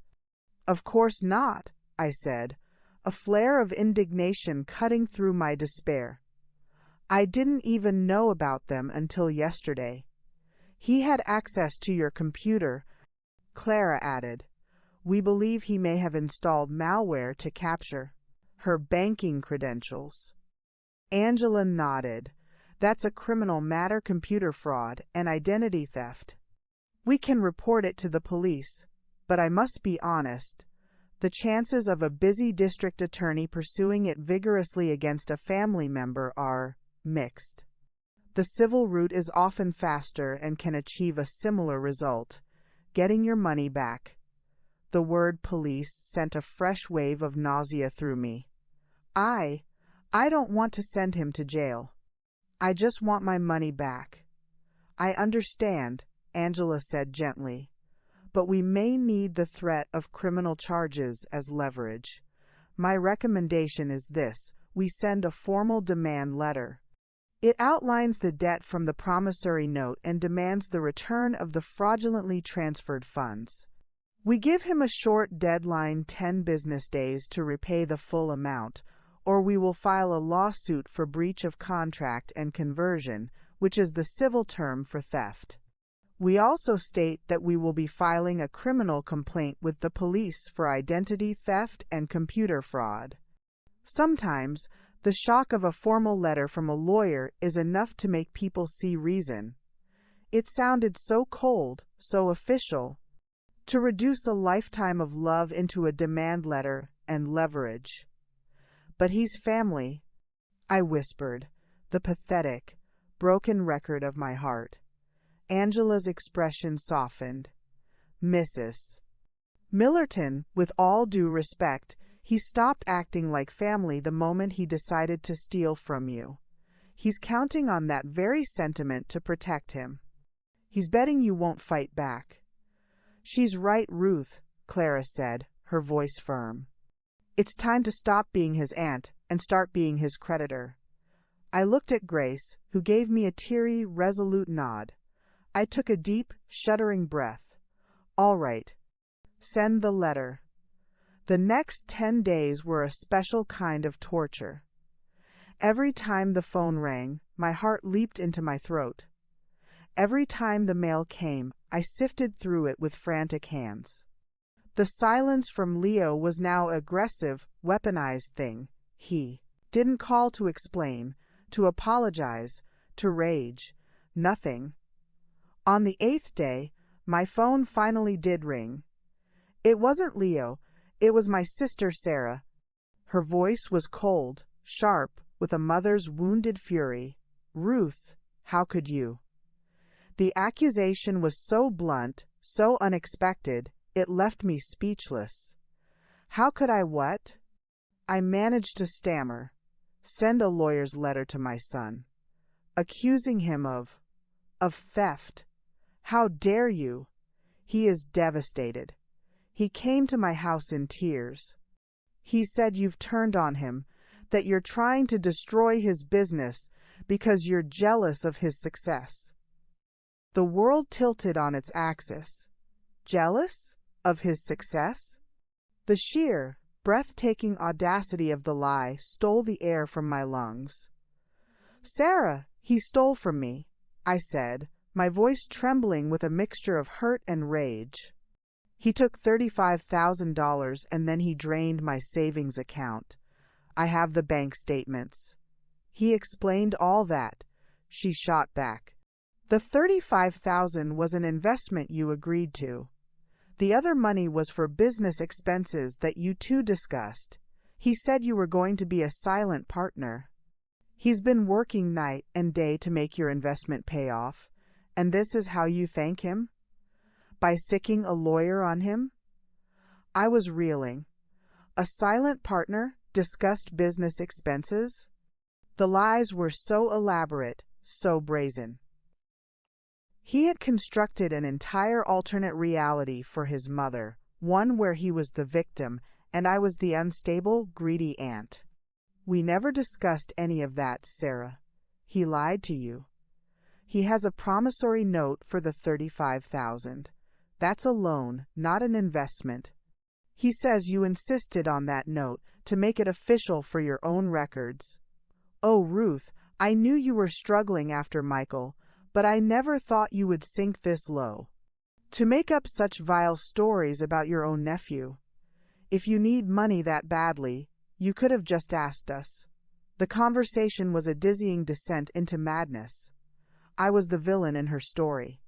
"Of course not," I said, a flare of indignation cutting through my despair. "I didn't even know about them until yesterday." "He had access to your computer," Clara added. "We believe he may have installed malware to capture her banking credentials." Angela nodded. "That's a criminal matter, computer fraud and identity theft. We can report it to the police, but I must be honest. The chances of a busy district attorney pursuing it vigorously against a family member are mixed. The civil route is often faster and can achieve a similar result, getting your money back." The word police sent a fresh wave of nausea through me. I don't want to send him to jail. I just want my money back." "I understand," Angela said gently, "but we may need the threat of criminal charges as leverage. My recommendation is this: we send a formal demand letter. It outlines the debt from the promissory note and demands the return of the fraudulently transferred funds. We give him a short deadline, 10 business days, to repay the full amount, or we will file a lawsuit for breach of contract and conversion, which is the civil term for theft. We also state that we will be filing a criminal complaint with the police for identity theft and computer fraud." Sometimes, the shock of a formal letter from a lawyer is enough to make people see reason. It sounded so cold, so official. To reduce a lifetime of love into a demand letter and leverage. "But he's family," I whispered, the pathetic, broken record of my heart. Angela's expression softened. "Mrs. Millerton, with all due respect, he stopped acting like family the moment he decided to steal from you. He's counting on that very sentiment to protect him. He's betting you won't fight back." "She's right, Ruth," Clara said, her voice firm. "It's time to stop being his aunt and start being his creditor." I looked at Grace, who gave me a teary, resolute nod. I took a deep, shuddering breath. "All right. Send the letter." The next 10 days were a special kind of torture. Every time the phone rang, my heart leaped into my throat. Every time the mail came, I sifted through it with frantic hands. The silence from Leo was now an aggressive, weaponized thing. He didn't call to explain, to apologize, to rage. Nothing. On the 8th day, my phone finally did ring. It wasn't Leo. It was my sister Sarah. Her voice was cold, sharp, with a mother's wounded fury. "Ruth, how could you?" The accusation was so blunt, so unexpected, it left me speechless. "How could I what?" I managed to stammer. "Send a lawyer's letter to my son, accusing him of theft. How dare you? He is devastated. He came to my house in tears. He said you've turned on him, that you're trying to destroy his business because you're jealous of his success." The world tilted on its axis. Jealous of his success? The sheer, breathtaking audacity of the lie stole the air from my lungs. "Sarah, he stole from me," I said, my voice trembling with a mixture of hurt and rage. "He took $35,000 and then he drained my savings account. I have the bank statements." "He explained all that," she shot back. "The $35,000 was an investment you agreed to. The other money was for business expenses that you two discussed. He said you were going to be a silent partner. He's been working night and day to make your investment pay off, and this is how you thank him? By sicking a lawyer on him? I was reeling. A silent partner discussed business expenses? The lies were so elaborate, so brazen. He had constructed an entire alternate reality for his mother, one where he was the victim and I was the unstable, greedy aunt. We never discussed any of that, Sarah. He lied to you. He has a promissory note for the $35,000. That's a loan, not an investment. He says you insisted on that note to make it official for your own records. Oh, Ruth, I knew you were struggling after Michael, but I never thought you would sink this low. To make up such vile stories about your own nephew. If you need money that badly, you could have just asked us. The conversation was a dizzying descent into madness. I was the villain in her story.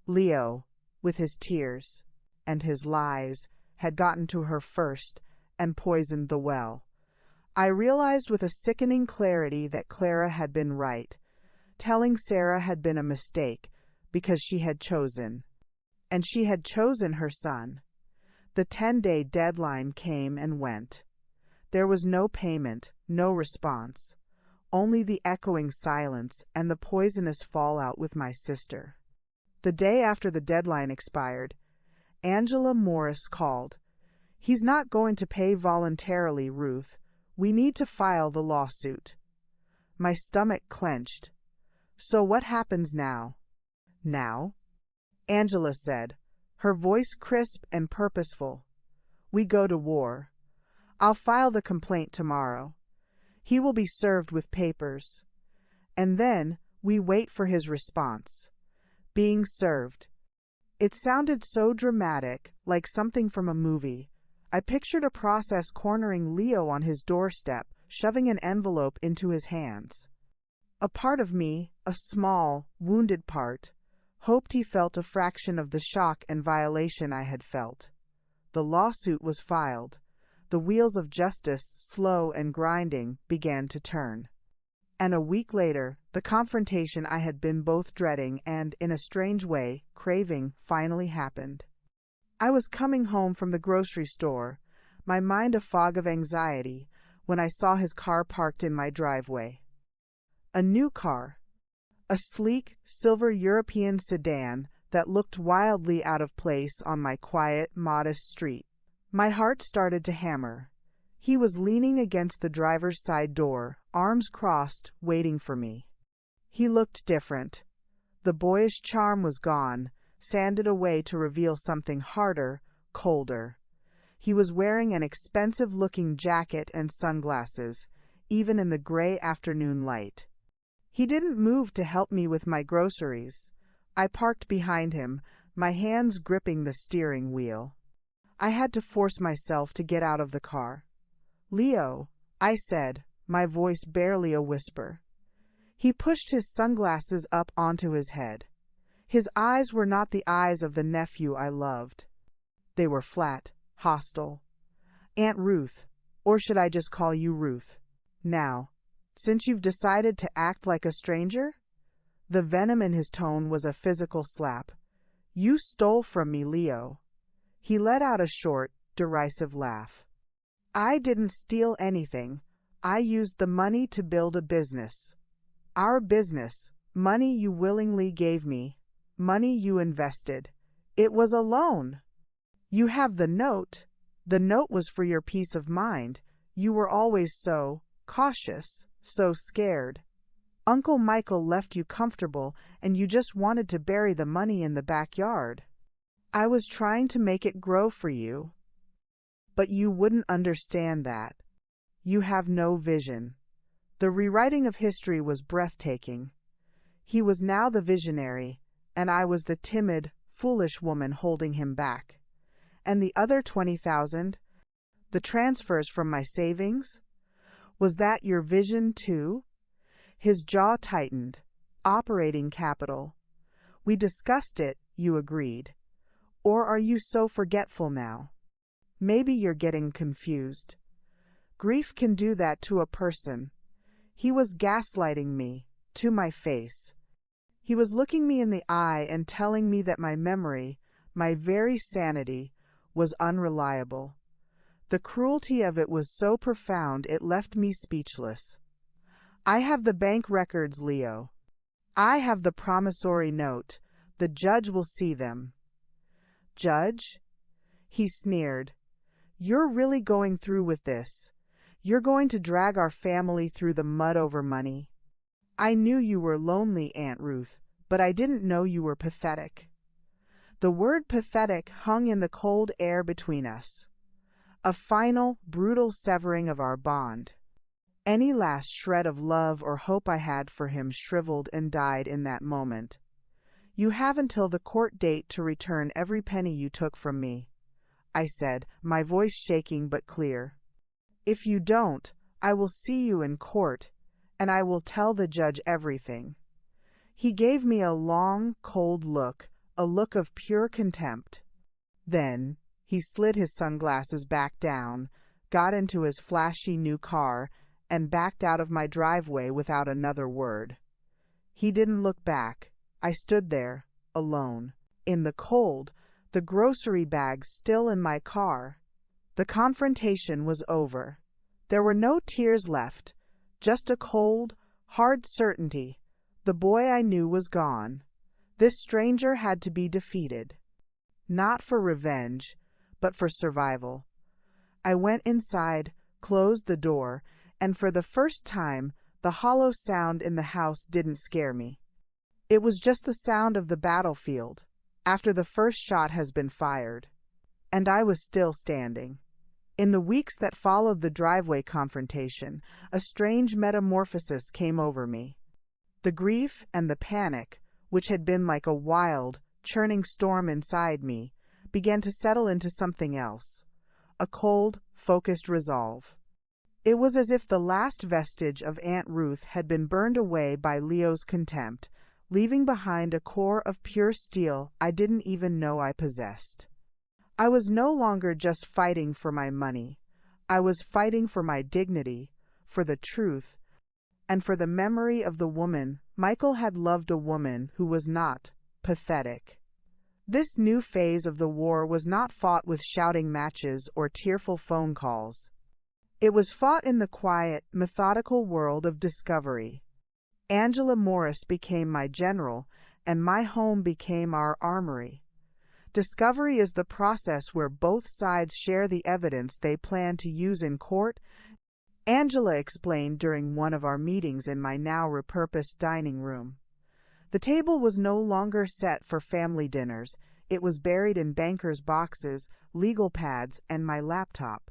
Leo, with his tears and his lies, had gotten to her first and poisoned the well. I realized with a sickening clarity that Clara had been right. Telling Sarah had been a mistake because she had chosen. And she had chosen her son. The 10-day deadline came and went. There was no payment, no response, only the echoing silence and the poisonous fallout with my sister. The day after the deadline expired, Angela Morris called. He's not going to pay voluntarily, Ruth. We need to file the lawsuit. My stomach clenched. So what happens now? Now? Angela said, her voice crisp and purposeful. We go to war. I'll file the complaint tomorrow. He will be served with papers. And then we wait for his response. Being served. It sounded so dramatic, like something from a movie. I pictured a process cornering Leo on his doorstep, shoving an envelope into his hands. A part of me, a small, wounded part, hoped he felt a fraction of the shock and violation I had felt. The lawsuit was filed. The wheels of justice, slow and grinding, began to turn. And a week later, the confrontation I had been both dreading and, in a strange way, craving, finally happened. I was coming home from the grocery store, my mind a fog of anxiety, when I saw his car parked in my driveway. A new car. A sleek, silver European sedan that looked wildly out of place on my quiet, modest street. My heart started to hammer. He was leaning against the driver's side door, arms crossed, waiting for me. He looked different. The boyish charm was gone, sanded away to reveal something harder, colder. He was wearing an expensive-looking jacket and sunglasses, even in the gray afternoon light. He didn't move to help me with my groceries. I parked behind him, my hands gripping the steering wheel. I had to force myself to get out of the car. "Leo," I said, my voice barely a whisper. He pushed his sunglasses up onto his head. His eyes were not the eyes of the nephew I loved. They were flat, hostile. "Aunt Ruth, or should I just call you Ruth? Now, since you've decided to act like a stranger?" The venom in his tone was a physical slap. "You stole from me, Leo." He let out a short, derisive laugh. "I didn't steal anything. I used the money to build a business. Our business, money you willingly gave me, money you invested. It was a loan. You have the note. The note was for your peace of mind. You were always so cautious, so scared. Uncle Michael left you comfortable, and you just wanted to bury the money in the backyard. I was trying to make it grow for you. But you wouldn't understand that. You have no vision." The rewriting of history was breathtaking. He was now the visionary, and I was the timid, foolish woman holding him back. And the other 20,000? The transfers from my savings? Was that your vision, too? His jaw tightened. Operating capital. We discussed it, you agreed. Or are you so forgetful now? Maybe you're getting confused. Grief can do that to a person. He was gaslighting me, to my face. He was looking me in the eye and telling me that my memory, my very sanity, was unreliable. The cruelty of it was so profound it left me speechless. I have the bank records, Leo. I have the promissory note. The judge will see them. Judge? He sneered. You're really going through with this. You're going to drag our family through the mud over money. I knew you were lonely, Aunt Ruth, but I didn't know you were pathetic. The word pathetic hung in the cold air between us. A final, brutal severing of our bond. Any last shred of love or hope I had for him shriveled and died in that moment. You have until the court date to return every penny you took from me, I said, my voice shaking but clear. If you don't, I will see you in court, and I will tell the judge everything. He gave me a long, cold look, a look of pure contempt. Then he slid his sunglasses back down, got into his flashy new car, and backed out of my driveway without another word. He didn't look back. I stood there, alone, in the cold, the grocery bags still in my car. The confrontation was over. There were no tears left, just a cold, hard certainty. The boy I knew was gone. This stranger had to be defeated. Not for revenge, but for survival. I went inside, closed the door, and for the first time, the hollow sound in the house didn't scare me. It was just the sound of the battlefield, after the first shot has been fired. And I was still standing. In the weeks that followed the driveway confrontation, a strange metamorphosis came over me. The grief and the panic, which had been like a wild, churning storm inside me, began to settle into something else. A cold, focused resolve. It was as if the last vestige of Aunt Ruth had been burned away by Leo's contempt, leaving behind a core of pure steel I didn't even know I possessed. I was no longer just fighting for my money. I was fighting for my dignity, for the truth, and for the memory of the woman Michael had loved, a woman who was not pathetic. This new phase of the war was not fought with shouting matches or tearful phone calls. It was fought in the quiet, methodical world of discovery. Angela Morris became my general, and my home became our armory. Discovery is the process where both sides share the evidence they plan to use in court, Angela explained during one of our meetings in my now repurposed dining room. The table was no longer set for family dinners. It was buried in bankers' boxes, legal pads, and my laptop.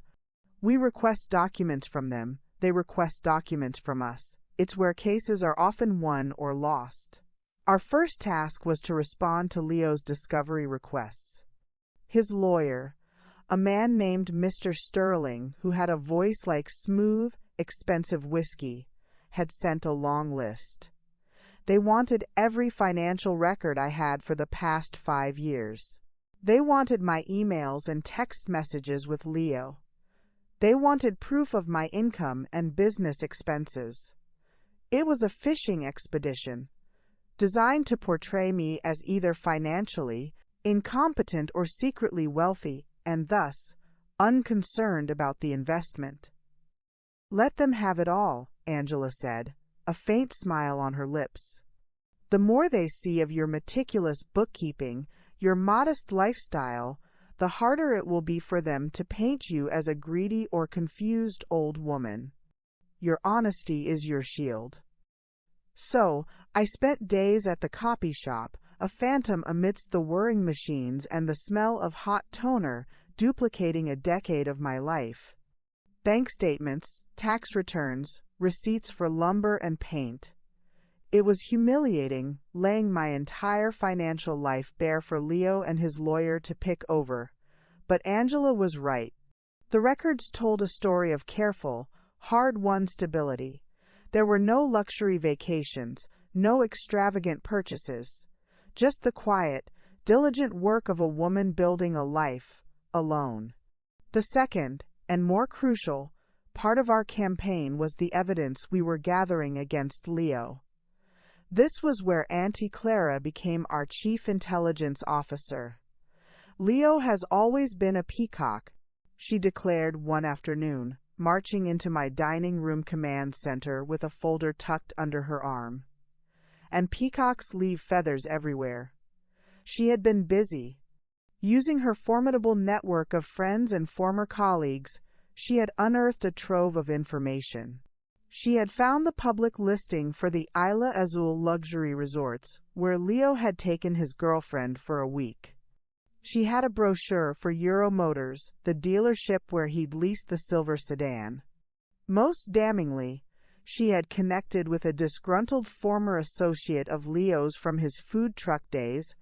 We request documents from them. They request documents from us. It's where cases are often won or lost. Our first task was to respond to Leo's discovery requests. His lawyer, a man named Mr. Sterling, who had a voice like smooth, expensive whiskey, had sent a long list. They wanted every financial record I had for the past 5 years. They wanted my emails and text messages with Leo. They wanted proof of my income and business expenses. It was a fishing expedition, designed to portray me as either financially incompetent or secretly wealthy, and thus unconcerned about the investment. Let them have it all, Angela said, a faint smile on her lips. The more they see of your meticulous bookkeeping, your modest lifestyle, the harder it will be for them to paint you as a greedy or confused old woman. Your honesty is your shield. So, I spent days at the copy shop, a phantom amidst the whirring machines and the smell of hot toner, duplicating a decade of my life. Bank statements, tax returns, receipts for lumber and paint. It was humiliating, laying my entire financial life bare for Leo and his lawyer to pick over. But Angela was right. The records told a story of careful, hard-won stability. There were no luxury vacations, no extravagant purchases. Just the quiet, diligent work of a woman building a life, alone. The second, and more crucial, part of our campaign was the evidence we were gathering against Leo. This was where Auntie Clara became our chief intelligence officer. "Leo has always been a peacock," she declared one afternoon, marching into my dining room command center with a folder tucked under her arm. "And peacocks leave feathers everywhere." She had been busy. Using her formidable network of friends and former colleagues, she had unearthed a trove of information. She had found the public listing for the Isla Azul luxury resorts, where Leo had taken his girlfriend for a week. She had a brochure for Euro Motors, the dealership where he'd leased the silver sedan. Most damningly, she had connected with a disgruntled former associate of Leo's from his food truck days,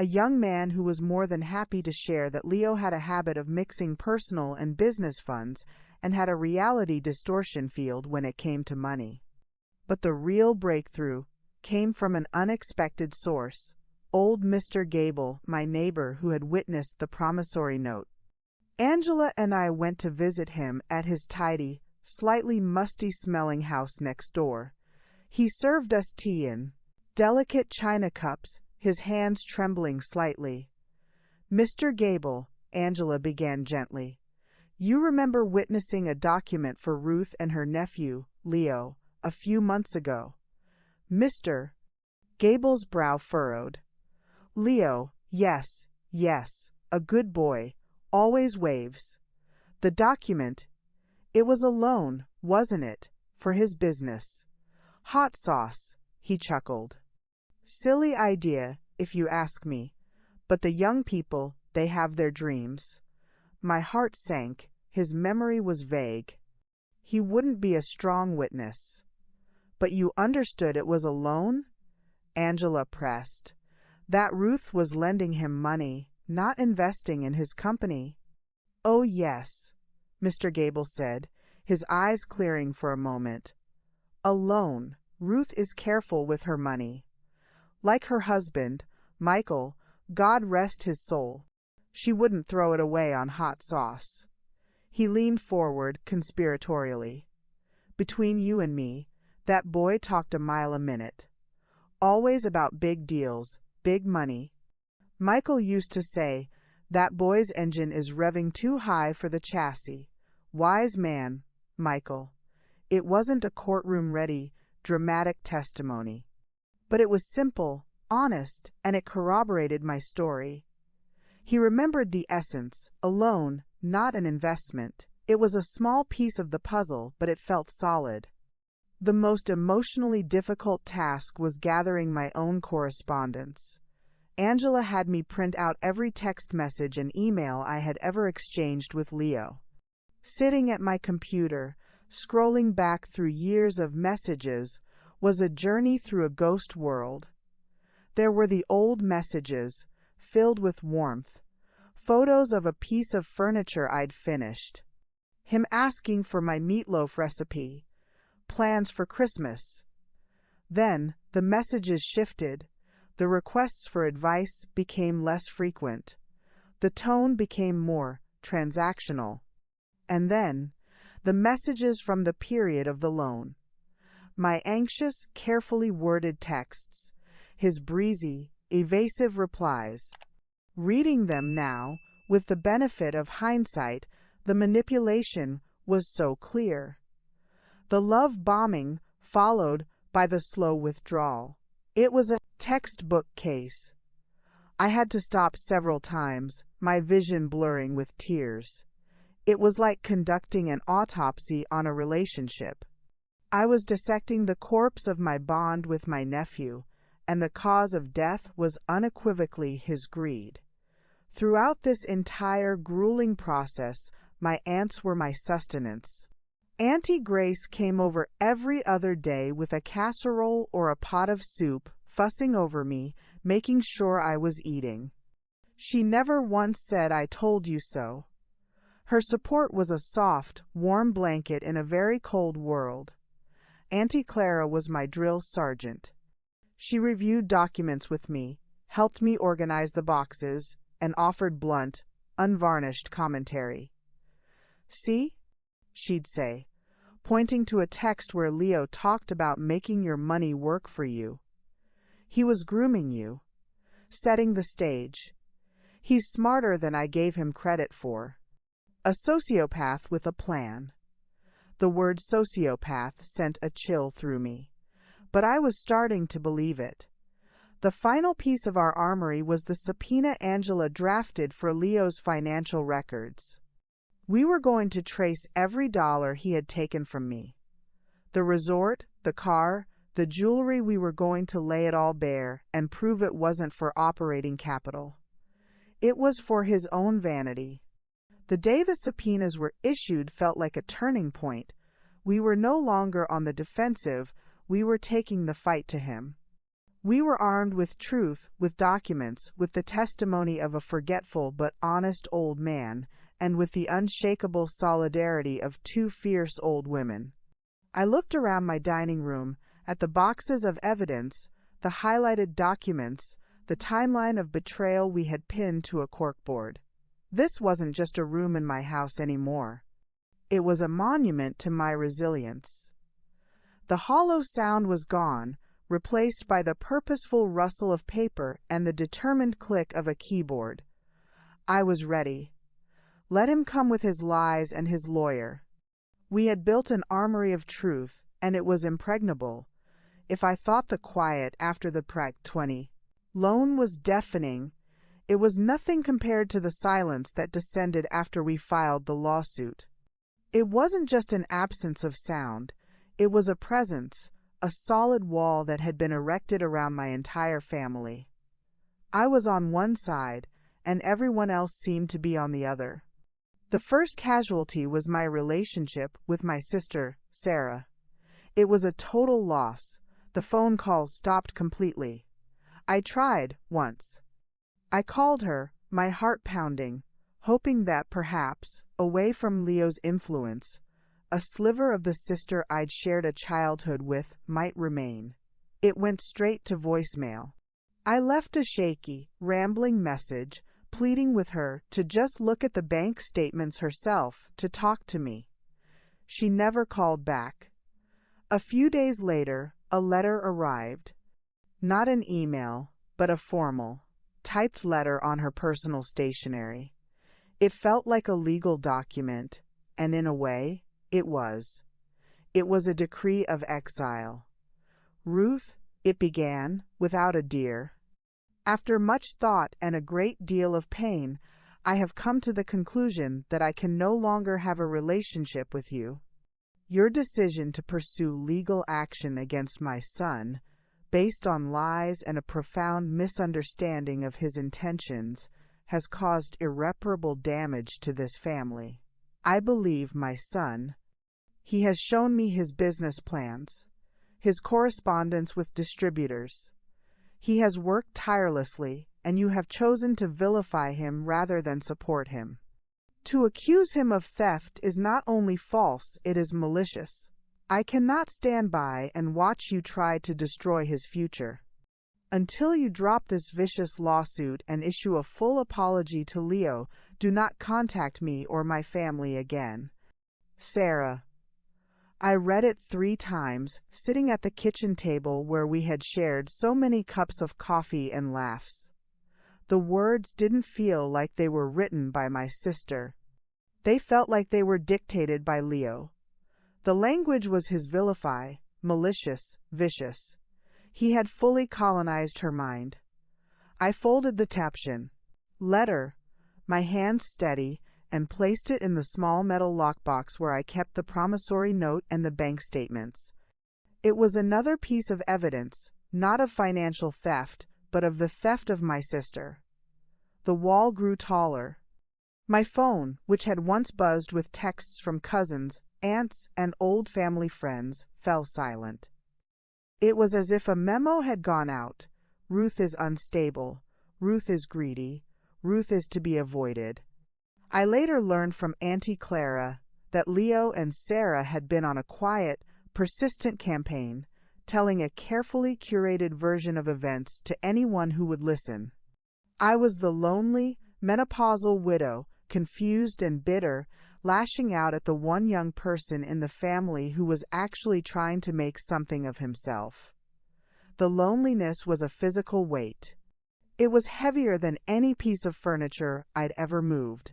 a young man who was more than happy to share that Leo had a habit of mixing personal and business funds and had a reality distortion field when it came to money. But the real breakthrough came from an unexpected source: old Mr. Gable, my neighbor who had witnessed the promissory note. Angela and I went to visit him at his tidy, slightly musty-smelling house next door. He served us tea in delicate china cups, his hands trembling slightly. "Mr. Gable," Angela began gently, "you remember witnessing a document for Ruth and her nephew, Leo, a few months ago." Mr. Gable's brow furrowed. "Leo, yes, a good boy, always waves. The document, it was a loan, wasn't it, for his business?" "Hot sauce," he chuckled. "Silly idea, if you ask me, but the young people, they have their dreams." My heart sank. His memory was vague. He wouldn't be a strong witness. "But you understood it was a loan?" Angela pressed. "That Ruth was lending him money, not investing in his company." "Oh yes," Mr. Gable said, his eyes clearing for a moment. "A loan. Ruth is careful with her money. Like her husband, Michael, God rest his soul. She wouldn't throw it away on hot sauce." He leaned forward conspiratorially. "Between you and me, that boy talked a mile a minute. Always about big deals, big money. Michael used to say, 'That boy's engine is revving too high for the chassis.' Wise man, Michael. It wasn't a courtroom-ready, dramatic testimony. But it was simple, honest, and it corroborated my story." He remembered the essence: a loan, not an investment. It was a small piece of the puzzle, but it felt solid. The most emotionally difficult task was gathering my own correspondence. Angela had me print out every text message and email I had ever exchanged with Leo. Sitting at my computer, scrolling back through years of messages, was a journey through a ghost world. There were the old messages, filled with warmth, photos of a piece of furniture I'd finished, him asking for my meatloaf recipe, plans for Christmas. Then the messages shifted. The requests for advice became less frequent. The tone became more transactional. And then the messages from the period of the loan. My anxious, carefully worded texts, his breezy, evasive replies. Reading them now, with the benefit of hindsight, the manipulation was so clear. The love bombing followed by the slow withdrawal. It was a textbook case. I had to stop several times, my vision blurring with tears. It was like conducting an autopsy on a relationship. I was dissecting the corpse of my bond with my nephew, and the cause of death was unequivocally his greed. Throughout this entire grueling process, my aunts were my sustenance. Auntie Grace came over every other day with a casserole or a pot of soup, fussing over me, making sure I was eating. She never once said, "I told you so." Her support was a soft, warm blanket in a very cold world. Auntie Clara was my drill sergeant. She reviewed documents with me, helped me organize the boxes, and offered blunt, unvarnished commentary. "See?" she'd say, pointing to a text where Leo talked about making your money work for you. He was grooming you, setting the stage. He's smarter than I gave him credit for. A sociopath with a plan. The word sociopath sent a chill through me, but I was starting to believe it. The final piece of our armory was the subpoena Angela drafted for Leo's financial records. We were going to trace every dollar he had taken from me. The resort, the car, the jewelry, we were going to lay it all bare and prove it wasn't for operating capital. It was for his own vanity. The day the subpoenas were issued felt like a turning point. We were no longer on the defensive, we were taking the fight to him. We were armed with truth, with documents, with the testimony of a forgetful but honest old man, and with the unshakable solidarity of two fierce old women. I looked around my dining room, at the boxes of evidence, the highlighted documents, the timeline of betrayal we had pinned to a corkboard. This wasn't just a room in my house anymore. It was a monument to my resilience. The hollow sound was gone, replaced by the purposeful rustle of paper and the determined click of a keyboard. I was ready. Let him come with his lies and his lawyer. We had built an armory of truth, and it was impregnable. If I thought the quiet after the Prague 20 loan was deafening, it was nothing compared to the silence that descended after we filed the lawsuit. It wasn't just an absence of sound, it was a presence, a solid wall that had been erected around my entire family. I was on one side, and everyone else seemed to be on the other. The first casualty was my relationship with my sister, Sarah. It was a total loss. The phone calls stopped completely. I tried, once. I called her, my heart pounding, hoping that perhaps, away from Leo's influence, a sliver of the sister I'd shared a childhood with might remain. It went straight to voicemail. I left a shaky, rambling message, pleading with her to just look at the bank statements herself, to talk to me. She never called back. A few days later, a letter arrived. Not an email, but a formal, typed letter on her personal stationery. It felt like a legal document, and in a way, it was. It was a decree of exile. "Ruth," it began, without a dear. "After much thought and a great deal of pain, I have come to the conclusion that I can no longer have a relationship with you. Your decision to pursue legal action against my son, based on lies and a profound misunderstanding of his intentions, has caused irreparable damage to this family. I believe my son. He has shown me his business plans, his correspondence with distributors. He has worked tirelessly, and you have chosen to vilify him rather than support him. To accuse him of theft is not only false, it is malicious. I cannot stand by and watch you try to destroy his future. Until you drop this vicious lawsuit and issue a full apology to Leo, do not contact me or my family again. Sarah." I read it 3 times, sitting at the kitchen table where we had shared so many cups of coffee and laughs. The words didn't feel like they were written by my sister. They felt like they were dictated by Leo. The language was his: vilify, malicious, vicious. He had fully colonized her mind. I folded the caption, "Letter," my hands steady, and placed it in the small metal lockbox where I kept the promissory note and the bank statements. It was another piece of evidence, not of financial theft, but of the theft of my sister. The wall grew taller. My phone, which had once buzzed with texts from cousins, aunts, and old family friends, fell silent. It was as if a memo had gone out. Ruth is unstable. Ruth is greedy. Ruth is to be avoided. I later learned from Auntie Clara that Leo and Sarah had been on a quiet, persistent campaign, telling a carefully curated version of events to anyone who would listen. I was the lonely, menopausal widow, confused and bitter, lashing out at the one young person in the family who was actually trying to make something of himself. The loneliness was a physical weight. It was heavier than any piece of furniture I'd ever moved.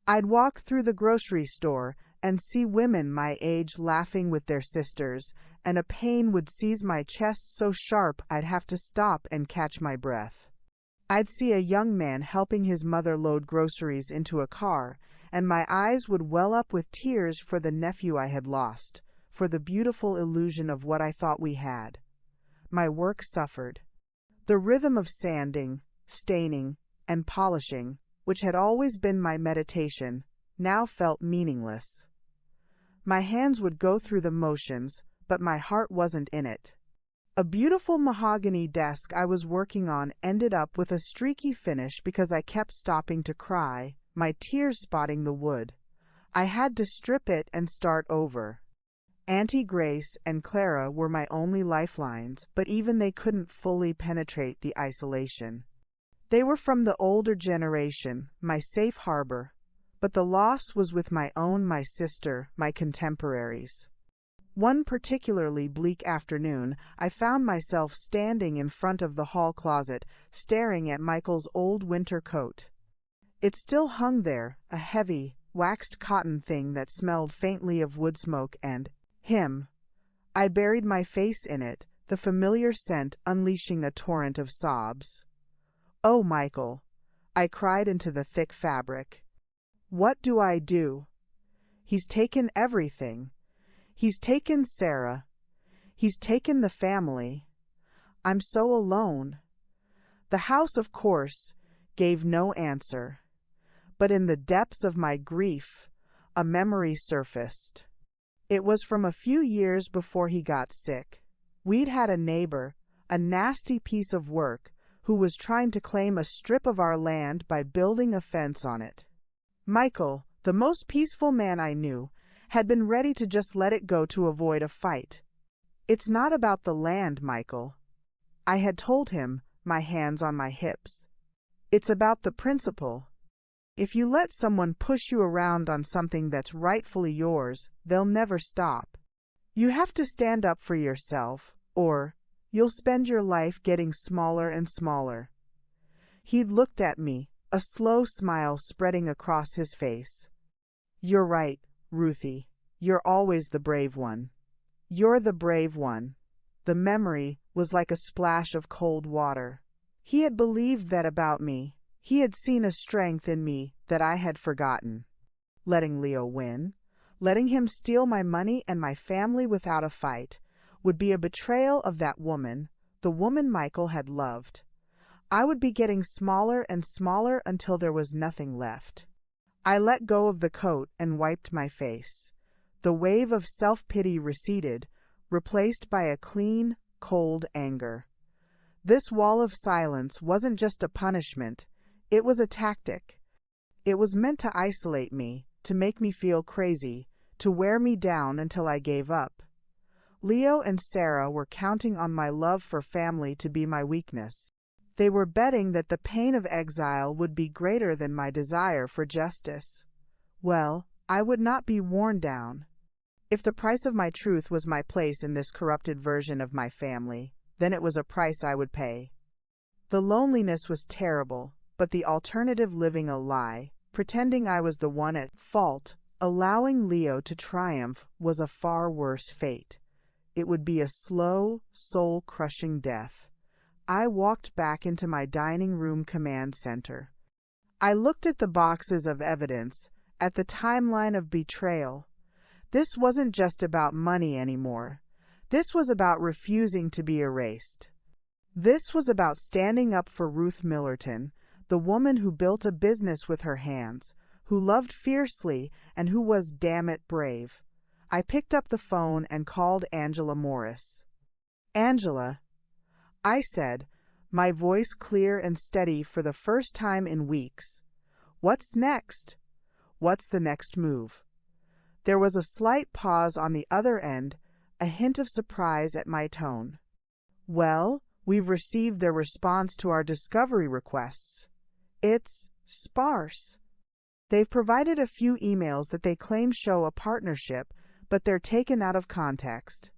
I'd walk through the grocery store and see women my age laughing with their sisters, and a pain would seize my chest so sharp I'd have to stop and catch my breath. I'd see a young man helping his mother load groceries into a car, and my eyes would well up with tears for the nephew I had lost, for the beautiful illusion of what I thought we had. My work suffered. The rhythm of sanding, staining, and polishing, which had always been my meditation, now felt meaningless. My hands would go through the motions, but my heart wasn't in it. A beautiful mahogany desk I was working on ended up with a streaky finish because I kept stopping to cry, my tears spotting the wood. I had to strip it and start over. Auntie Grace and Clara were my only lifelines, but even they couldn't fully penetrate the isolation. They were from the older generation, my safe harbor, but the loss was with my sister, my contemporaries. One particularly bleak afternoon, I found myself standing in front of the hall closet, staring at Michael's old winter coat. It still hung there, a heavy, waxed cotton thing that smelled faintly of wood smoke and him. I buried my face in it, the familiar scent unleashing a torrent of sobs. "Oh, Michael," I cried into the thick fabric. "What do I do? He's taken everything. He's taken Sarah. He's taken the family. I'm so alone." The house, of course, gave no answer. But in the depths of my grief, a memory surfaced. It was from a few years before he got sick. We'd had a neighbor, a nasty piece of work, who was trying to claim a strip of our land by building a fence on it. Michael, the most peaceful man I knew, had been ready to just let it go to avoid a fight. "It's not about the land, Michael," I had told him, my hands on my hips. "It's about the principle. If you let someone push you around on something that's rightfully yours, they'll never stop. You have to stand up for yourself, or you'll spend your life getting smaller and smaller." He'd looked at me, a slow smile spreading across his face. "You're right, Ruthie. You're always the brave one. You're the brave one." The memory was like a splash of cold water. He had believed that about me. He had seen a strength in me that I had forgotten. Letting Leo win, letting him steal my money and my family without a fight, would be a betrayal of that woman, the woman Michael had loved. I would be getting smaller and smaller until there was nothing left. I let go of the coat and wiped my face. The wave of self-pity receded, replaced by a clean, cold anger. This wall of silence wasn't just a punishment, it was a tactic. It was meant to isolate me, to make me feel crazy, to wear me down until I gave up. Leo and Sarah were counting on my love for family to be my weakness. They were betting that the pain of exile would be greater than my desire for justice. Well, I would not be worn down. If the price of my truth was my place in this corrupted version of my family, then it was a price I would pay. The loneliness was terrible, but the alternative living a lie, pretending I was the one at fault, allowing Leo to triumph, was a far worse fate. It would be a slow, soul-crushing death. I walked back into my dining room command center. I looked at the boxes of evidence, at the timeline of betrayal. This wasn't just about money anymore. This was about refusing to be erased. This was about standing up for Ruth Millerton, the woman who built a business with her hands, who loved fiercely, and who was, damn it, brave. I picked up the phone and called Angela Morris. "Angela," I said, my voice clear and steady for the first time in weeks. "What's next? What's the next move?" There was a slight pause on the other end, a hint of surprise at my tone. Well, we've received their response to our discovery requests. It's sparse. They've provided a few emails that they claim show a partnership, but they're taken out of context.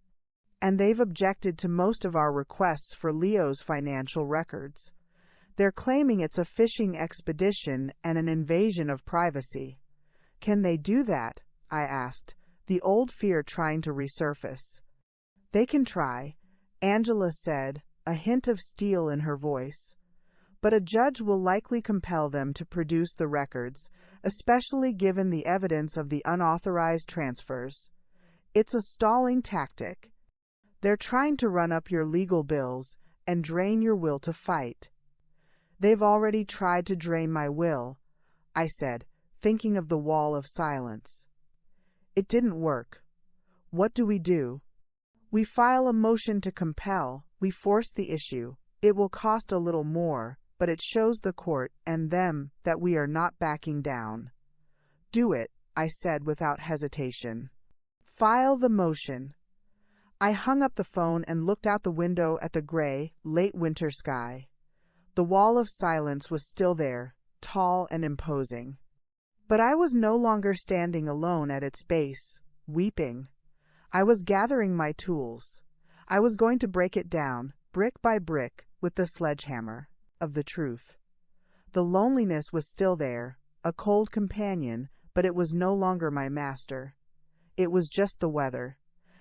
And they've objected to most of our requests for Leo's financial records. They're claiming it's a fishing expedition and an invasion of privacy. Can they do that? I asked, the old fear trying to resurface. They can try, Angela said, a hint of steel in her voice. But a judge will likely compel them to produce the records, especially given the evidence of the unauthorized transfers. It's a stalling tactic. They're trying to run up your legal bills and drain your will to fight. They've already tried to drain my will, I said, thinking of the wall of silence. It didn't work. What do? We file a motion to compel. We force the issue. It will cost a little more, but it shows the court and them that we are not backing down. Do it, I said without hesitation. File the motion. I hung up the phone and looked out the window at the gray, late winter sky. The wall of silence was still there, tall and imposing. But I was no longer standing alone at its base, weeping. I was gathering my tools. I was going to break it down, brick by brick, with the sledgehammer of the truth. The loneliness was still there, a cold companion, but it was no longer my master. It was just the weather,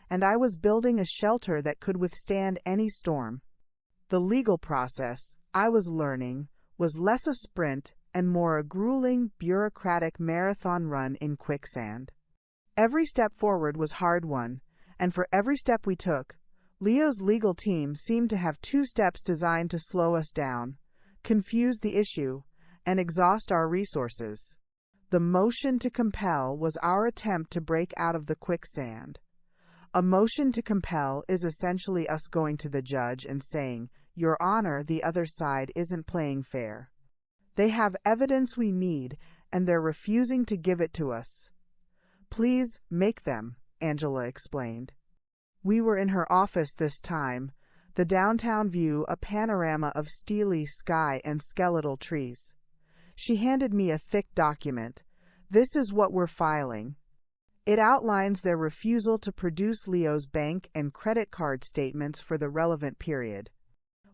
and I was building a shelter that could withstand any storm. The legal process, I was learning, was less a sprint and more a grueling, bureaucratic marathon run in quicksand. Every step forward was hard-won, and for every step we took, Leo's legal team seemed to have 2 steps designed to slow us down, confuse the issue, and exhaust our resources. The motion to compel was our attempt to break out of the quicksand. A motion to compel is essentially us going to the judge and saying, "Your Honor, the other side isn't playing fair. They have evidence we need, and they're refusing to give it to us." "Please make them," Angela explained. We were in her office this time, the downtown view a panorama of steely sky and skeletal trees. She handed me a thick document. "This is what we're filing." It outlines their refusal to produce Leo's bank and credit card statements for the relevant period.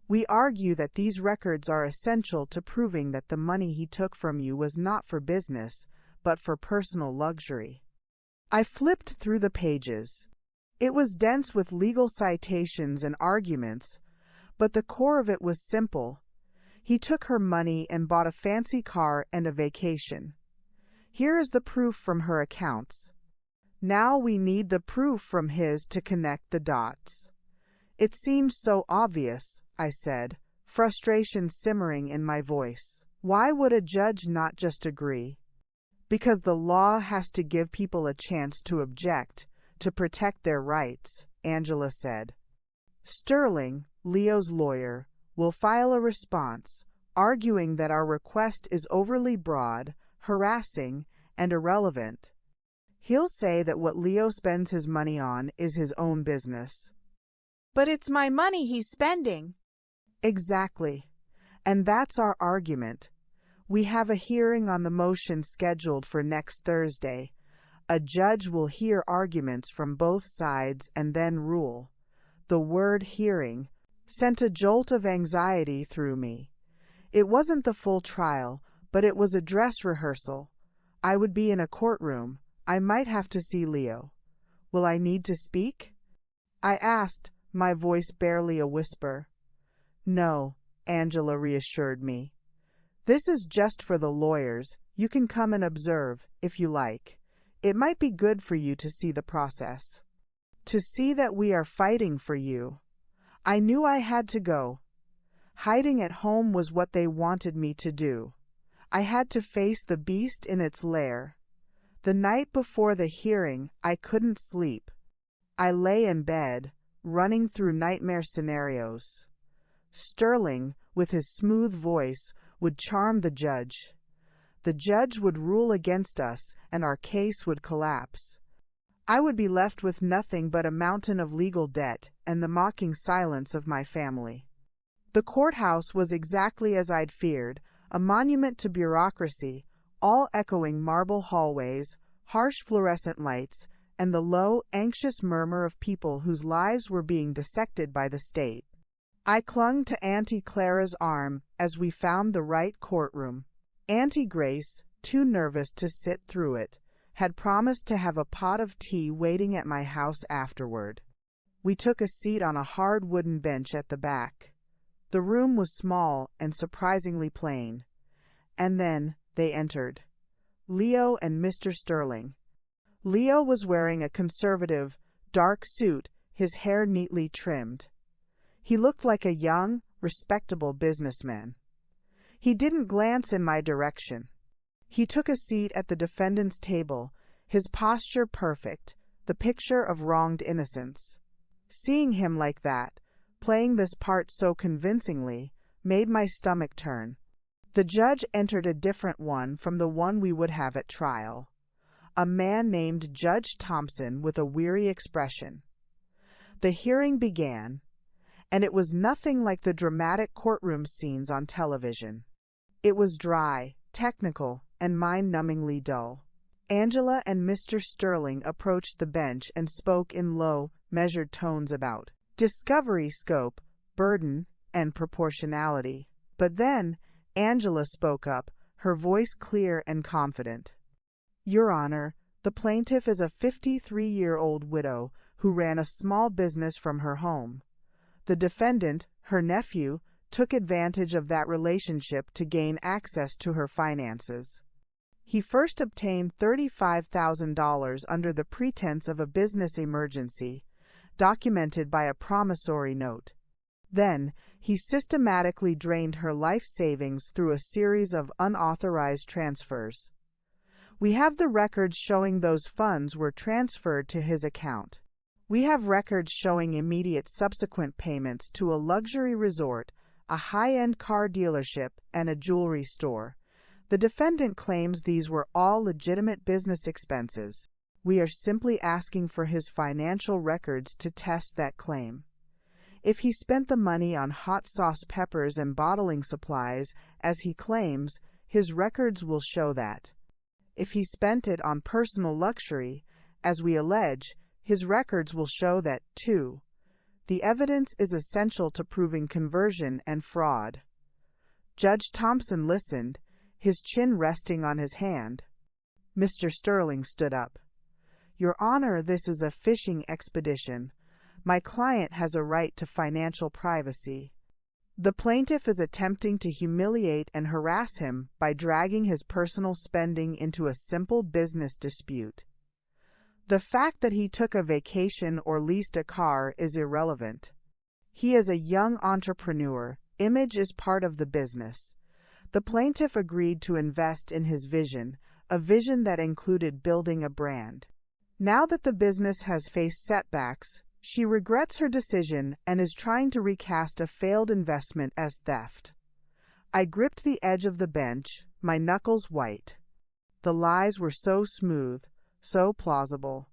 "We argue that these records are essential to proving that the money he took from you was not for business, but for personal luxury." I flipped through the pages. It was dense with legal citations and arguments, but the core of it was simple. He took her money and bought a fancy car and a vacation. Here is the proof from her accounts. Now we need the proof from his to connect the dots. "It seems so obvious," I said, frustration simmering in my voice. "Why would a judge not just agree?" "Because the law has to give people a chance to object, to protect their rights," Angela said. "Sterling, Leo's lawyer, will file a response, arguing that our request is overly broad, harassing, and irrelevant. He'll say that what Leo spends his money on is his own business." "But it's my money he's spending." "Exactly. And that's our argument. We have a hearing on the motion scheduled for next Thursday. A judge will hear arguments from both sides and then rule." The word "hearing" sent a jolt of anxiety through me. It wasn't the full trial, but it was a dress rehearsal. I would be in a courtroom. I might have to see Leo. "Will I need to speak?" I asked, my voice barely a whisper. "No," Angela reassured me. "This is just for the lawyers. You can come and observe, if you like. It might be good for you to see the process. To see that we are fighting for you." I knew I had to go. Hiding at home was what they wanted me to do. I had to face the beast in its lair. The night before the hearing, I couldn't sleep. I lay in bed, running through nightmare scenarios. Sterling, with his smooth voice, would charm the judge. The judge would rule against us, and our case would collapse. I would be left with nothing but a mountain of legal debt and the mocking silence of my family. The courthouse was exactly as I'd feared, a monument to bureaucracy, all echoing marble hallways, harsh fluorescent lights, and the low, anxious murmur of people whose lives were being dissected by the state. I clung to Auntie Clara's arm as we found the right courtroom. Auntie Grace, too nervous to sit through it, had promised to have a pot of tea waiting at my house afterward. We took a seat on a hard wooden bench at the back. The room was small and surprisingly plain. And then they entered. Leo and Mr. Sterling. Leo was wearing a conservative, dark suit, his hair neatly trimmed. He looked like a young, respectable businessman. He didn't glance in my direction. He took a seat at the defendant's table, his posture perfect, the picture of wronged innocence. Seeing him like that, playing this part so convincingly, made my stomach turn. The judge entered a different one from the one we would have at trial. A man named Judge Thompson with a weary expression. The hearing began, and it was nothing like the dramatic courtroom scenes on television. It was dry, technical, and mind-numbingly dull. Angela and Mr. Sterling approached the bench and spoke in low, measured tones about discovery scope, burden, and proportionality. But then Angela spoke up, her voice clear and confident. Your Honor, the plaintiff is a 53-year-old widow who ran a small business from her home. The defendant, her nephew, took advantage of that relationship to gain access to her finances. He first obtained $35,000 under the pretense of a business emergency, documented by a promissory note. Then, he systematically drained her life savings through a series of unauthorized transfers. We have the records showing those funds were transferred to his account. We have records showing immediate subsequent payments to a luxury resort, a high-end car dealership, and a jewelry store. The defendant claims these were all legitimate business expenses. We are simply asking for his financial records to test that claim. If he spent the money on hot sauce peppers and bottling supplies, as he claims, his records will show that. If he spent it on personal luxury, as we allege, his records will show that, too. The evidence is essential to proving conversion and fraud. Judge Thompson listened, his chin resting on his hand. Mr. Sterling stood up. Your Honor, this is a fishing expedition. My client has a right to financial privacy. The plaintiff is attempting to humiliate and harass him by dragging his personal spending into a simple business dispute. The fact that he took a vacation or leased a car is irrelevant. He is a young entrepreneur. Image is part of the business. The plaintiff agreed to invest in his vision, a vision that included building a brand. Now that the business has faced setbacks, she regrets her decision and is trying to recast a failed investment as theft. I gripped the edge of the bench, my knuckles white. The lies were so smooth, so plausible.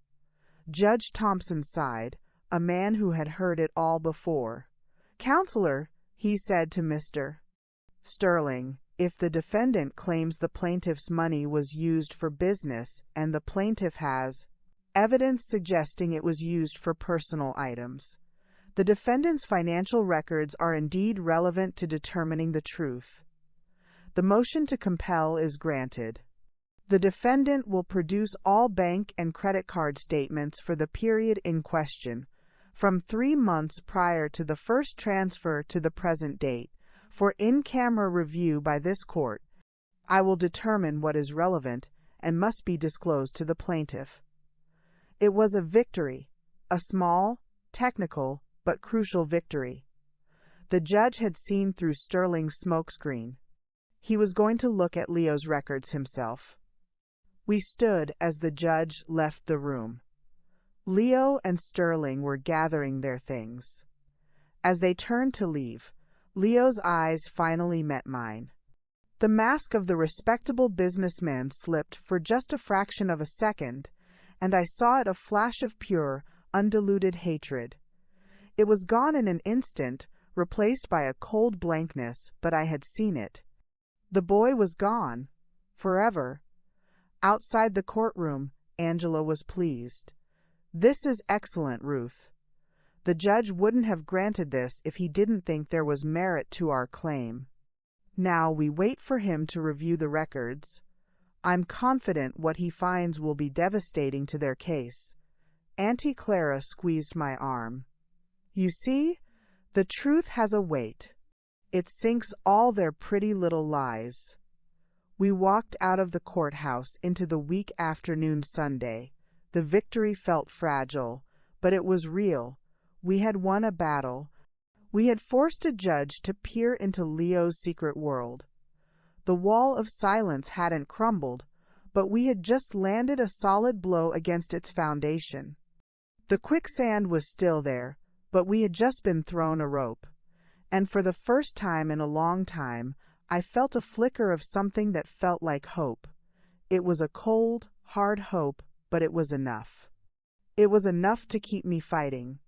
Judge Thompson sighed, a man who had heard it all before. Counselor, he said to Mr. Sterling, if the defendant claims the plaintiff's money was used for business and the plaintiff has evidence suggesting it was used for personal items, the defendant's financial records are indeed relevant to determining the truth. The motion to compel is granted. The defendant will produce all bank and credit card statements for the period in question, from 3 months prior to the first transfer to the present date, for in-camera review by this court. I will determine what is relevant and must be disclosed to the plaintiff. It was a victory, a small, technical, but crucial victory. The judge had seen through Sterling's smokescreen. He was going to look at Leo's records himself. We stood as the judge left the room. Leo and Sterling were gathering their things. As they turned to leave, Leo's eyes finally met mine. The mask of the respectable businessman slipped for just a fraction of a second, and I saw it a flash of pure, undiluted hatred. It was gone in an instant, replaced by a cold blankness, but I had seen it. The boy was gone. Forever. Outside the courtroom, Angela was pleased. "This is excellent, Ruth. The judge wouldn't have granted this if he didn't think there was merit to our claim. Now we wait for him to review the records. I'm confident what he finds will be devastating to their case." Auntie Clara squeezed my arm. "You see, the truth has a weight. It sinks all their pretty little lies." We walked out of the courthouse into the weak afternoon Sunday. The victory felt fragile, but it was real. We had won a battle. We had forced a judge to peer into Leo's secret world. The wall of silence hadn't crumbled, but we had just landed a solid blow against its foundation. The quicksand was still there, but we had just been thrown a rope. And for the first time in a long time, I felt a flicker of something that felt like hope. It was a cold, hard hope, but it was enough. It was enough to keep me fighting.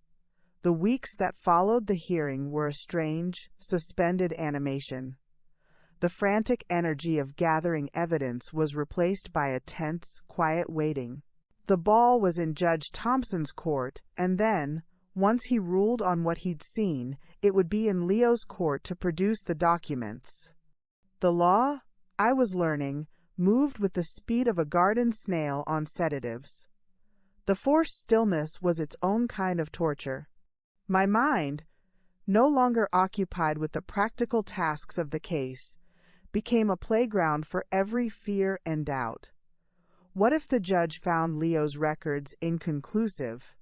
The weeks that followed the hearing were a strange, suspended animation. The frantic energy of gathering evidence was replaced by a tense, quiet waiting. The ball was in Judge Thompson's court, and then, once he ruled on what he'd seen, it would be in Leo's court to produce the documents. The law, I was learning, moved with the speed of a garden snail on sedatives. The forced stillness was its own kind of torture. My mind, no longer occupied with the practical tasks of the case, became a playground for every fear and doubt. What if the judge found Leo's records inconclusive?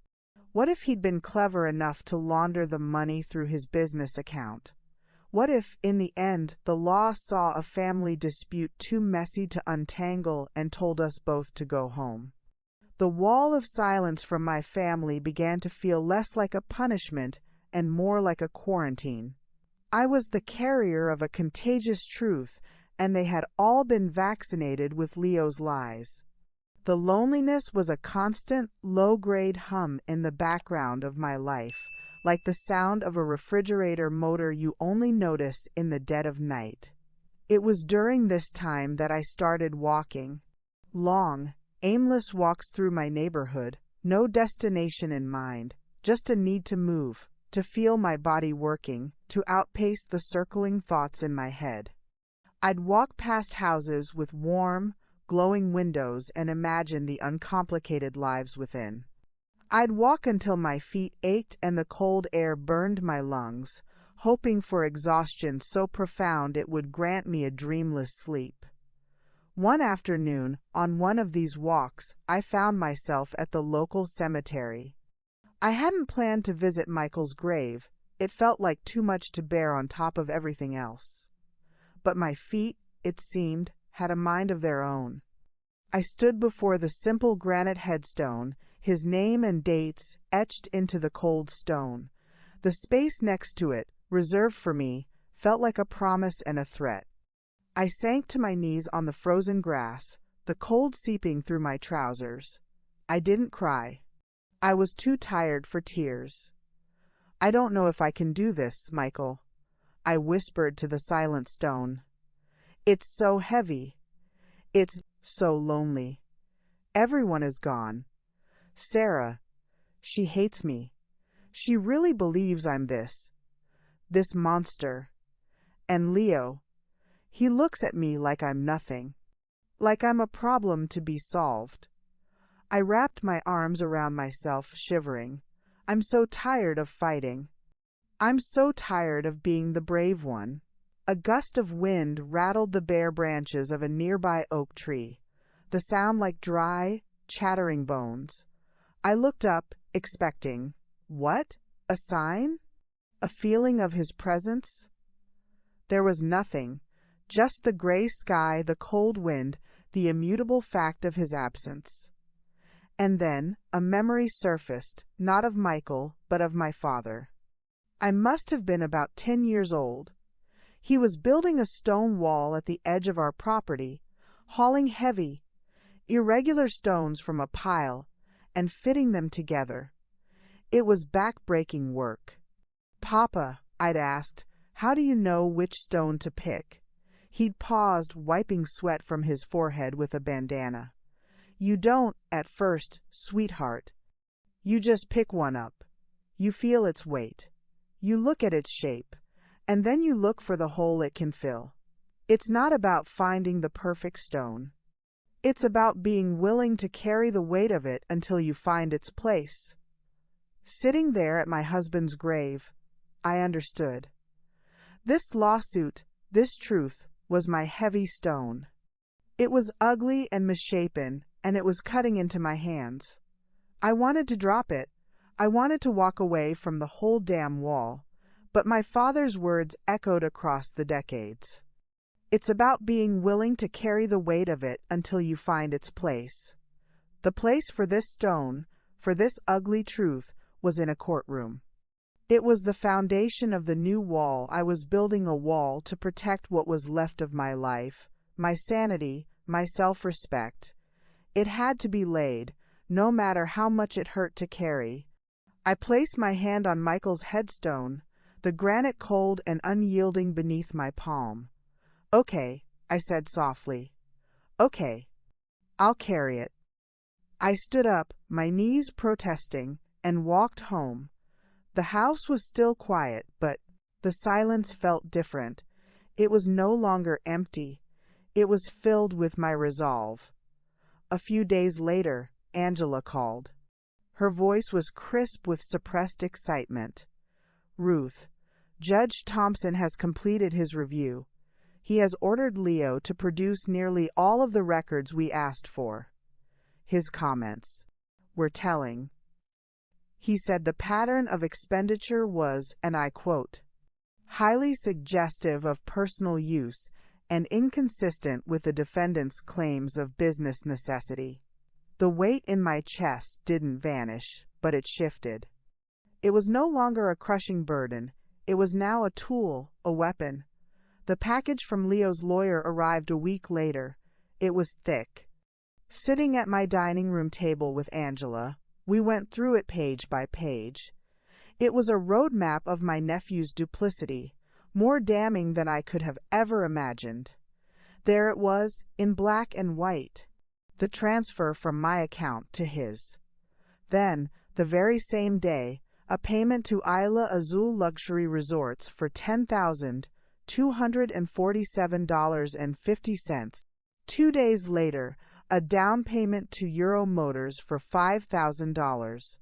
What if he'd been clever enough to launder the money through his business account? What if, in the end, the law saw a family dispute too messy to untangle and told us both to go home? The wall of silence from my family began to feel less like a punishment and more like a quarantine. I was the carrier of a contagious truth, and they had all been vaccinated with Leo's lies. The loneliness was a constant, low-grade hum in the background of my life, like the sound of a refrigerator motor you only notice in the dead of night. It was during this time that I started walking. Long, aimless walks through my neighborhood, no destination in mind, just a need to move, to feel my body working, to outpace the circling thoughts in my head. I'd walk past houses with warm, glowing windows and imagine the uncomplicated lives within. I'd walk until my feet ached and the cold air burned my lungs, hoping for exhaustion so profound it would grant me a dreamless sleep. One afternoon, on one of these walks, I found myself at the local cemetery. I hadn't planned to visit Michael's grave. It felt like too much to bear on top of everything else. But my feet, it seemed, had a mind of their own. I stood before the simple granite headstone, his name and dates etched into the cold stone. The space next to it, reserved for me, felt like a promise and a threat. I sank to my knees on the frozen grass, the cold seeping through my trousers. I didn't cry. I was too tired for tears. "I don't know if I can do this, Michael," I whispered to the silent stone. "It's so heavy. It's so lonely. Everyone is gone. Sarah, she hates me. She really believes I'm this monster. And Leo, he looks at me like I'm nothing, like I'm a problem to be solved." I wrapped my arms around myself, shivering. I'm so tired of fighting. I'm so tired of being the brave one. A gust of wind rattled the bare branches of a nearby oak tree, the sound like dry, chattering bones. I looked up, expecting, what? A sign? A feeling of his presence? There was nothing, just the gray sky, the cold wind, the immutable fact of his absence. And then a memory surfaced, not of Michael, but of my father. I must have been about 10 years old. He was building a stone wall at the edge of our property, hauling heavy, irregular stones from a pile, and fitting them together. It was back-breaking work. "Papa," I'd asked, "how do you know which stone to pick?" He'd paused, wiping sweat from his forehead with a bandana. "You don't, at first, sweetheart. You just pick one up. You feel its weight. You look at its shape. And then you look for the hole it can fill. It's not about finding the perfect stone. It's about being willing to carry the weight of it until you find its place." Sitting there at my husband's grave, I understood. This lawsuit, this truth, was my heavy stone. It was ugly and misshapen, and it was cutting into my hands. I wanted to drop it. I wanted to walk away from the whole damn wall, but my father's words echoed across the decades. It's about being willing to carry the weight of it until you find its place. The place for this stone, for this ugly truth, was in a courtroom. It was the foundation of the new wall. I was building a wall to protect what was left of my life, my sanity, my self-respect. It had to be laid, no matter how much it hurt to carry. I placed my hand on Michael's headstone, the granite cold and unyielding beneath my palm. "Okay," I said softly. "Okay. I'll carry it." I stood up, my knees protesting, and walked home. The house was still quiet, but the silence felt different. It was no longer empty. It was filled with my resolve. A few days later, Angela called. Her voice was crisp with suppressed excitement. "Ruth, Judge Thompson has completed his review. He has ordered Leo to produce nearly all of the records we asked for." His comments were telling. He said the pattern of expenditure was, and I quote, "highly suggestive of personal use and inconsistent with the defendant's claims of business necessity." The weight in my chest didn't vanish, but it shifted. It was no longer a crushing burden. It was now a tool, a weapon. The package from Leo's lawyer arrived a week later. It was thick. Sitting at my dining room table with Angela, we went through it page by page. It was a roadmap of my nephew's duplicity, more damning than I could have ever imagined. There it was, in black and white, the transfer from my account to his. Then, the very same day, a payment to Isla Azul Luxury Resorts for $10,247.50. 2 days later, a down payment to Euro Motors for $5,000.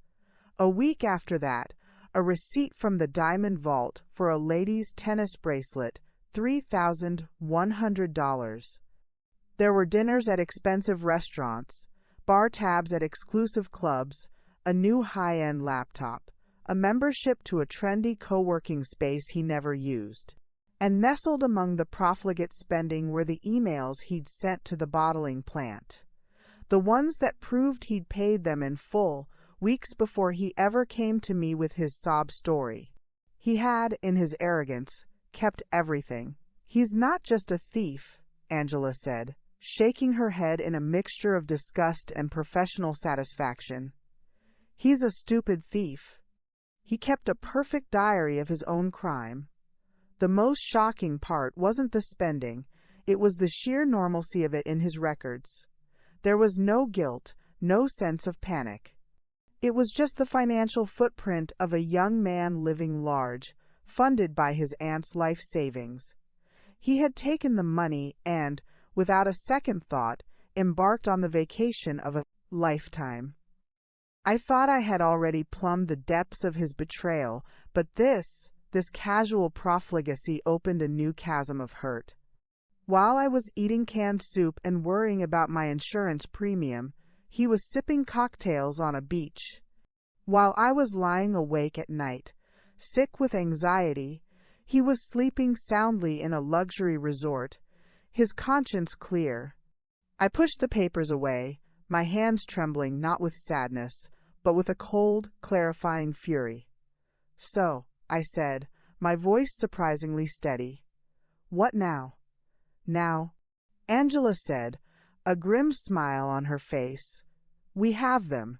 A week after that, a receipt from the Diamond Vault for a lady's tennis bracelet, $3,100. There were dinners at expensive restaurants, bar tabs at exclusive clubs, a new high-end laptop, a membership to a trendy co-working space he never used. And nestled among the profligate spending were the emails he'd sent to the bottling plant. The ones that proved he'd paid them in full, weeks before he ever came to me with his sob story. He had, in his arrogance, kept everything. "He's not just a thief," Angela said, shaking her head in a mixture of disgust and professional satisfaction. "He's a stupid thief. He kept a perfect diary of his own crime." The most shocking part wasn't the spending, it was the sheer normalcy of it in his records. There was no guilt, no sense of panic. It was just the financial footprint of a young man living large, funded by his aunt's life savings. He had taken the money and, without a second thought, embarked on the vacation of a lifetime. I thought I had already plumbed the depths of his betrayal, but this casual profligacy opened a new chasm of hurt. While I was eating canned soup and worrying about my insurance premium, he was sipping cocktails on a beach. While I was lying awake at night, sick with anxiety, he was sleeping soundly in a luxury resort, his conscience clear. I pushed the papers away, my hands trembling not with sadness, but with a cold, clarifying fury. "So," I said, my voice surprisingly steady. "What now?" "Now," Angela said, a grim smile on her face, "we have them.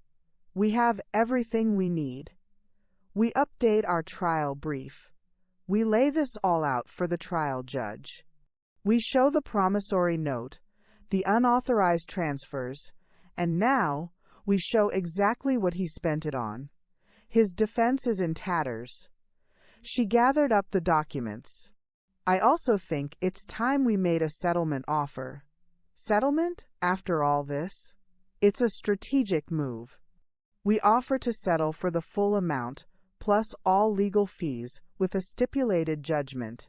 We have everything we need. We update our trial brief. We lay this all out for the trial judge. We show the promissory note, the unauthorized transfers, and now we show exactly what he spent it on. His defense is in tatters. She gathered up the documents. I also think it's time we made a settlement offer. Settlement, after all this? It's a strategic move. We offer to settle for the full amount, plus all legal fees, with a stipulated judgment.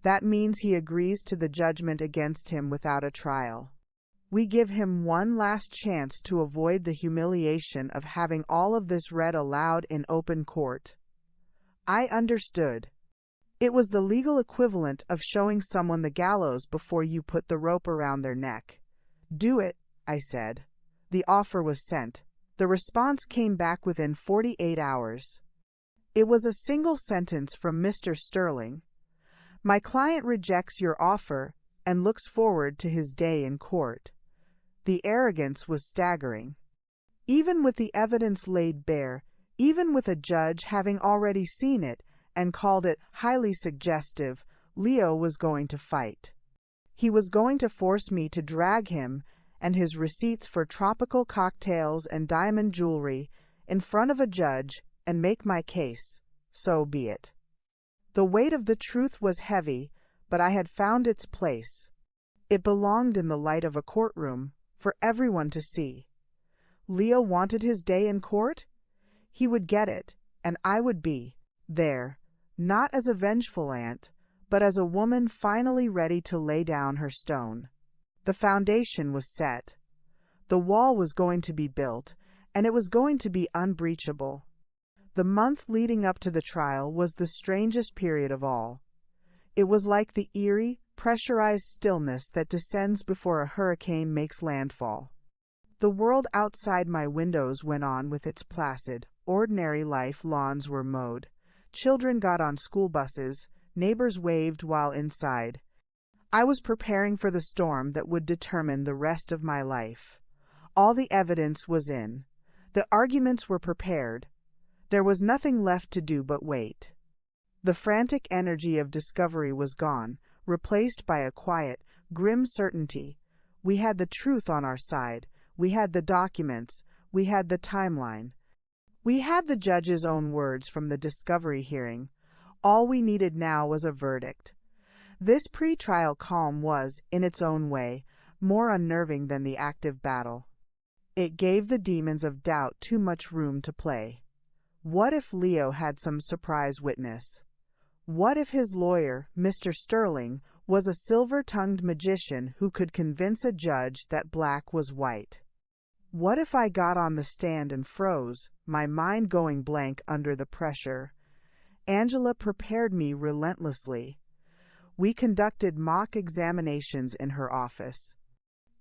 That means he agrees to the judgment against him without a trial. We give him one last chance to avoid the humiliation of having all of this read aloud in open court. I understood. It was the legal equivalent of showing someone the gallows before you put the rope around their neck. Do it, I said. The offer was sent. The response came back within 48 hours. It was a single sentence from Mr. Sterling. My client rejects your offer and looks forward to his day in court. The arrogance was staggering. Even with the evidence laid bare, even with a judge having already seen it and called it highly suggestive, Leo was going to fight. He was going to force me to drag him and his receipts for tropical cocktails and diamond jewelry in front of a judge and make my case. So be it. The weight of the truth was heavy, but I had found its place. It belonged in the light of a courtroom, for everyone to see. Leo wanted his day in court? He would get it, and I would be there, not as a vengeful aunt, but as a woman finally ready to lay down her stone. The foundation was set. The wall was going to be built, and it was going to be unbreachable. The month leading up to the trial was the strangest period of all. It was like the eerie, pressurized stillness that descends before a hurricane makes landfall. The world outside my windows went on with its placid, ordinary life. Lawns were mowed. Children got on school buses. Neighbors waved while inside. I was preparing for the storm that would determine the rest of my life. All the evidence was in. The arguments were prepared. There was nothing left to do but wait. The frantic energy of discovery was gone, replaced by a quiet, grim certainty. We had the truth on our side. We had the documents. We had the timeline. We had the judge's own words from the discovery hearing. All we needed now was a verdict. This pre-trial calm was, in its own way, more unnerving than the active battle. It gave the demons of doubt too much room to play. What if Leo had some surprise witness? What if his lawyer, Mr. Sterling, was a silver-tongued magician who could convince a judge that black was white? What if I got on the stand and froze, my mind going blank under the pressure? Angela prepared me relentlessly. We conducted mock examinations in her office.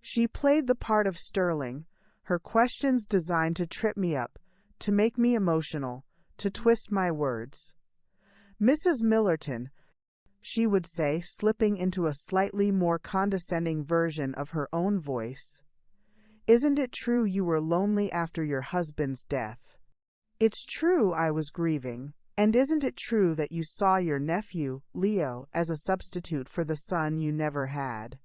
She played the part of Sterling, her questions designed to trip me up, to make me emotional, to twist my words. Mrs. Millerton, she would say, slipping into a slightly more condescending version of her own voice. Isn't it true you were lonely after your husband's death? It's true I was grieving. And isn't it true that you saw your nephew, Leo, as a substitute for the son you never had?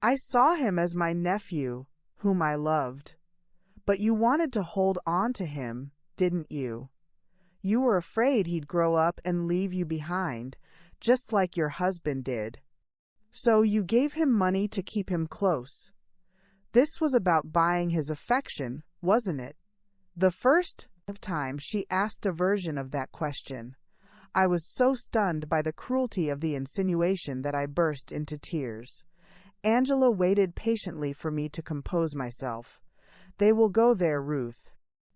I saw him as my nephew, whom I loved. But you wanted to hold on to him, didn't you? You were afraid he'd grow up and leave you behind, just like your husband did. So you gave him money to keep him close. This was about buying his affection, wasn't it? The first time she asked a version of that question, I was so stunned by the cruelty of the insinuation that I burst into tears. Angela waited patiently for me to compose myself. They will go there, Ruth,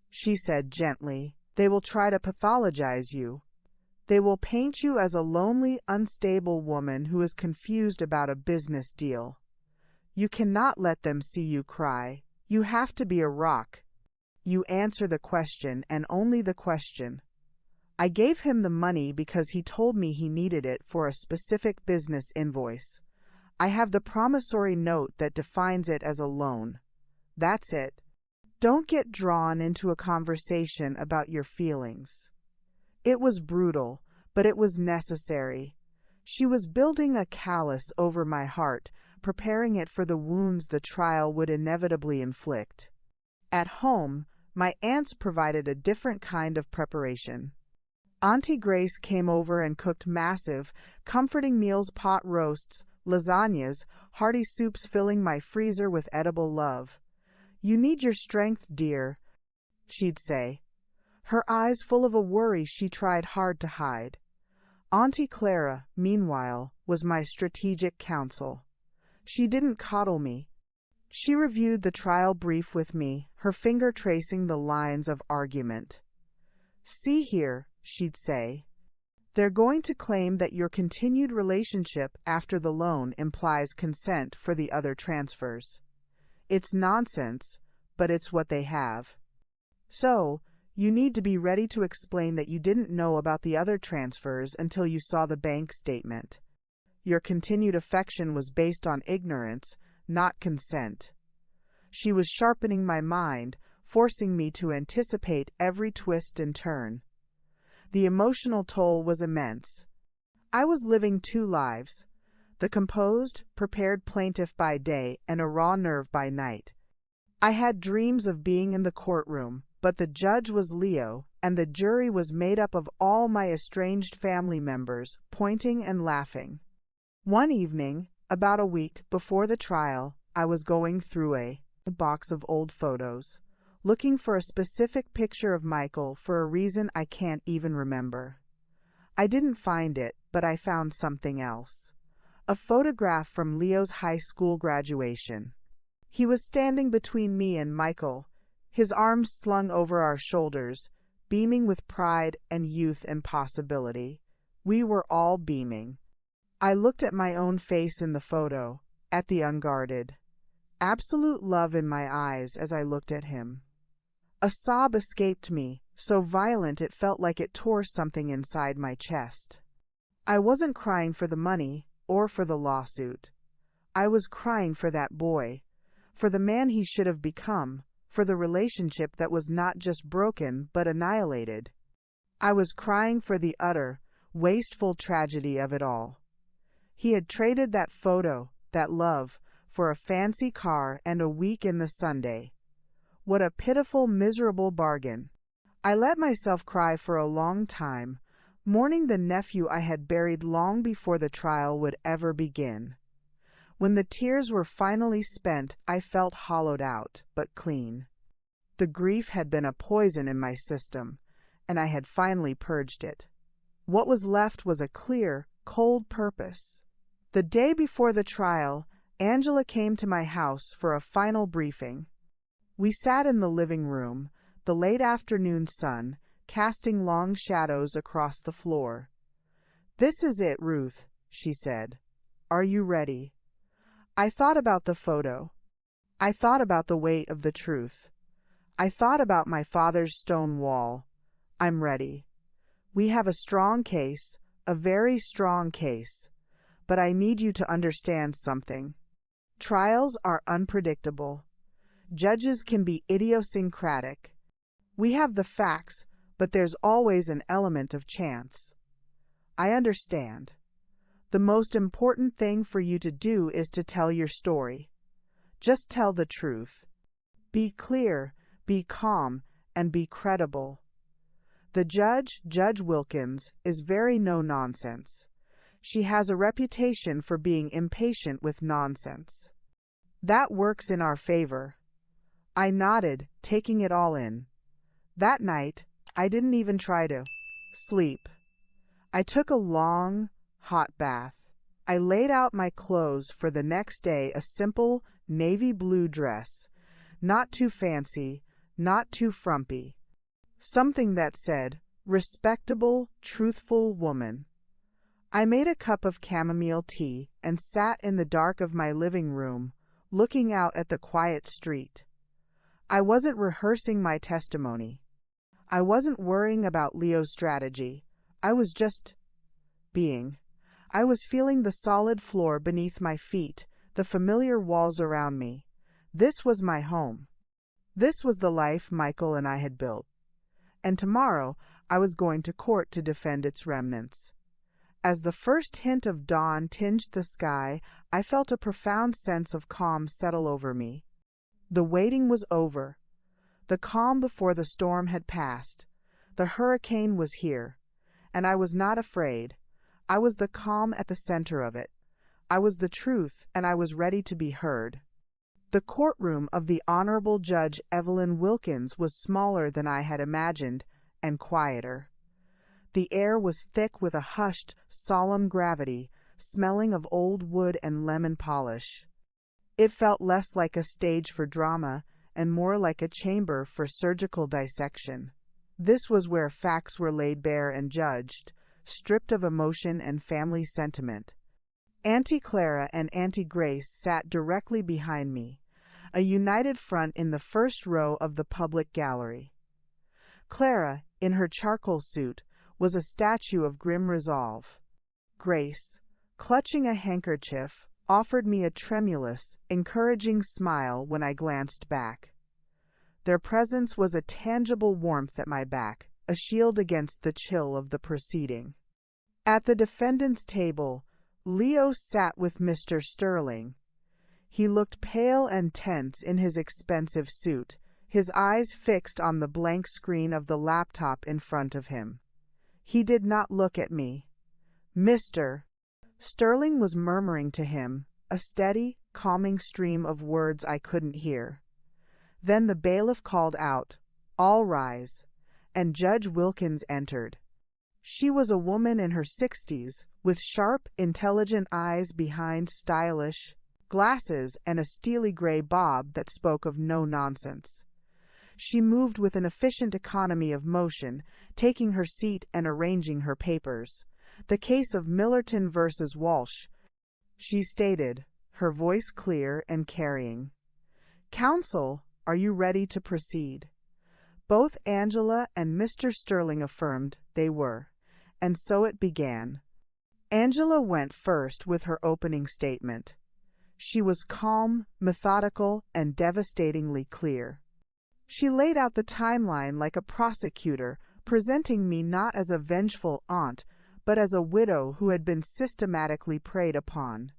she said gently. They will try to pathologize you. They will paint you as a lonely, unstable woman who is confused about a business deal. You cannot let them see you cry. You have to be a rock. You answer the question, and only the question. I gave him the money because he told me he needed it for a specific business invoice. I have the promissory note that defines it as a loan. That's it. Don't get drawn into a conversation about your feelings. It was brutal, but it was necessary. She was building a callus over my heart, preparing it for the wounds the trial would inevitably inflict. At home, my aunts provided a different kind of preparation. Auntie Grace came over and cooked massive, comforting meals, pot roasts, lasagnas, hearty soups filling my freezer with edible love. "You need your strength, dear," she'd say, her eyes full of a worry she tried hard to hide. Auntie Clara, meanwhile, was my strategic counsel. She didn't coddle me. She reviewed the trial brief with me, her finger tracing the lines of argument. "See here," she'd say. "They're going to claim that your continued relationship after the loan implies consent for the other transfers. It's nonsense, but it's what they have. So, you need to be ready to explain that you didn't know about the other transfers until you saw the bank statement. Your continued affection was based on ignorance, not consent." She was sharpening my mind, forcing me to anticipate every twist and turn. The emotional toll was immense. I was living two lives, the composed, prepared plaintiff by day and a raw nerve by night. I had dreams of being in the courtroom, but the judge was Leo, and the jury was made up of all my estranged family members, pointing and laughing. One evening, about a week before the trial, I was going through a box of old photos, looking for a specific picture of Michael for a reason I can't even remember. I didn't find it, but I found something else. A photograph from Leo's high school graduation. He was standing between me and Michael, his arms slung over our shoulders, beaming with pride and youth and possibility. We were all beaming. I looked at my own face in the photo, at the unguarded. Absolute love in my eyes as I looked at him. A sob escaped me, so violent it felt like it tore something inside my chest. I wasn't crying for the money or for the lawsuit. I was crying for that boy, for the man he should have become, for the relationship that was not just broken but annihilated. I was crying for the utter, wasteful tragedy of it all. He had traded that photo, that love, for a fancy car and a week in the Sunday. What a pitiful, miserable bargain. I let myself cry for a long time, mourning the nephew I had buried long before the trial would ever begin. When the tears were finally spent, I felt hollowed out, but clean. The grief had been a poison in my system, and I had finally purged it. What was left was a clear, cold purpose. The day before the trial, Angela came to my house for a final briefing. We sat in the living room, the late afternoon sun casting long shadows across the floor. "This is it, Ruth," she said. "Are you ready?" I thought about the photo. I thought about the weight of the truth. I thought about my father's stone wall. "I'm ready. We have a strong case, a very strong case. But I need you to understand something. Trials are unpredictable. Judges can be idiosyncratic. We have the facts, but there's always an element of chance. I understand. The most important thing for you to do is to tell your story. Just tell the truth. Be clear, be calm, and be credible. The judge, Judge Wilkins, is very no-nonsense. She has a reputation for being impatient with nonsense. That works in our favor." I nodded, taking it all in. That night, I didn't even try to sleep. I took a long, hot bath. I laid out my clothes for the next day, a simple navy blue dress, not too fancy, not too frumpy. Something that said, "Respectable, truthful woman." I made a cup of chamomile tea and sat in the dark of my living room, looking out at the quiet street. I wasn't rehearsing my testimony. I wasn't worrying about Leo's strategy. I was just being. I was feeling the solid floor beneath my feet, the familiar walls around me. This was my home. This was the life Michael and I had built, and tomorrow I was going to court to defend its remnants. As the first hint of dawn tinged the sky, I felt a profound sense of calm settle over me. The waiting was over. The calm before the storm had passed. The hurricane was here, and I was not afraid. I was the calm at the center of it. I was the truth, and I was ready to be heard. The courtroom of the Honorable Judge Evelyn Wilkins was smaller than I had imagined, and quieter. The air was thick with a hushed, solemn gravity, smelling of old wood and lemon polish. It felt less like a stage for drama and more like a chamber for surgical dissection. This was where facts were laid bare and judged, stripped of emotion and family sentiment. Auntie Clara and Auntie Grace sat directly behind me, a united front in the first row of the public gallery. Clara, in her charcoal suit, was a statue of grim resolve. Grace, clutching a handkerchief, offered me a tremulous, encouraging smile when I glanced back. Their presence was a tangible warmth at my back, a shield against the chill of the proceeding. At the defendant's table, Leo sat with Mr. Sterling. He looked pale and tense in his expensive suit, his eyes fixed on the blank screen of the laptop in front of him. He did not look at me. "Mr. Sterling was murmuring to him, a steady, calming stream of words I couldn't hear. Then the bailiff called out, "All rise," and Judge Wilkins entered. She was a woman in her 60s, with sharp, intelligent eyes behind stylish glasses and a steely gray bob that spoke of no nonsense. She moved with an efficient economy of motion, taking her seat and arranging her papers. "The case of Millerton versus Walsh," she stated, her voice clear and carrying. "Counsel, are you ready to proceed?" Both Angela and Mr. Sterling affirmed they were, and so it began. Angela went first with her opening statement. She was calm, methodical, and devastatingly clear. She laid out the timeline like a prosecutor, presenting me not as a vengeful aunt, but as a widow who had been systematically preyed upon.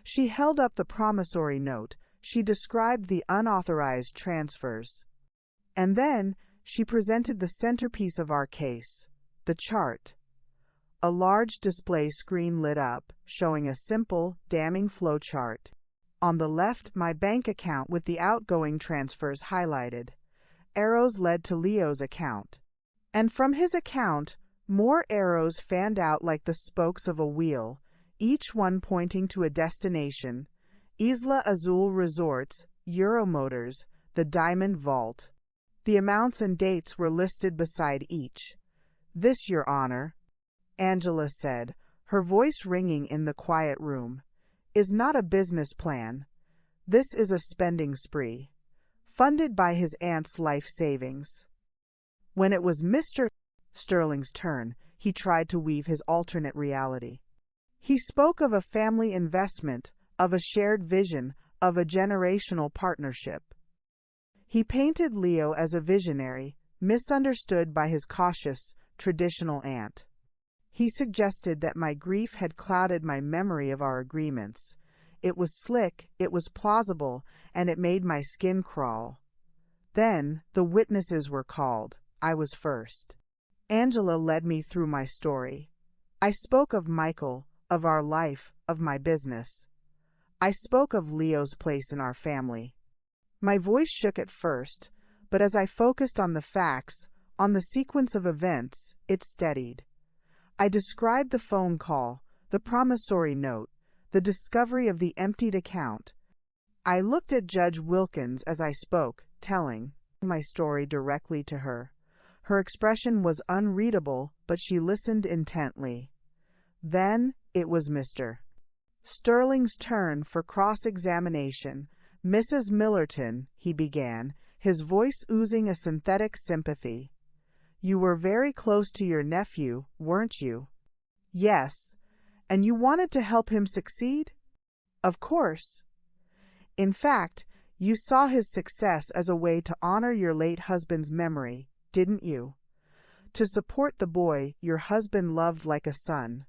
She held up the promissory note, she described the unauthorized transfers. And then she presented the centerpiece of our case, the chart. A large display screen lit up, showing a simple, damning flow chart. On the left, my bank account with the outgoing transfers highlighted. Arrows led to Leo's account. And from his account, more arrows fanned out like the spokes of a wheel, each one pointing to a destination: Isla Azul Resorts, Euromotors, the Diamond Vault. The amounts and dates were listed beside each. "This, Your Honor," Angela said, her voice ringing in the quiet room, "is not a business plan. This is a spending spree, funded by his aunt's life savings." When it was Mr. Sterling's turn, he tried to weave his alternate reality. He spoke of a family investment, of a shared vision, of a generational partnership. He painted Leo as a visionary, misunderstood by his cautious, traditional aunt. He suggested that my grief had clouded my memory of our agreements. It was slick, it was plausible, and it made my skin crawl. Then the witnesses were called. I was first. Angela led me through my story. I spoke of Michael, of our life, of my business. I spoke of Leo's place in our family. My voice shook at first, but as I focused on the facts, on the sequence of events, it steadied. I described the phone call, the promissory note, the discovery of the emptied account. I looked at Judge Wilkins as I spoke, telling my story directly to her. Her expression was unreadable, but she listened intently. Then it was Mr. Sterling's turn for cross-examination. "Mrs. Millerton," he began, his voice oozing a synthetic sympathy. "You were very close to your nephew, weren't you?" "Yes. And you wanted to help him succeed?" "Of course. In fact, You saw his success as a way to honor your late husband's memory, didn't you? To support the boy your husband loved like a son.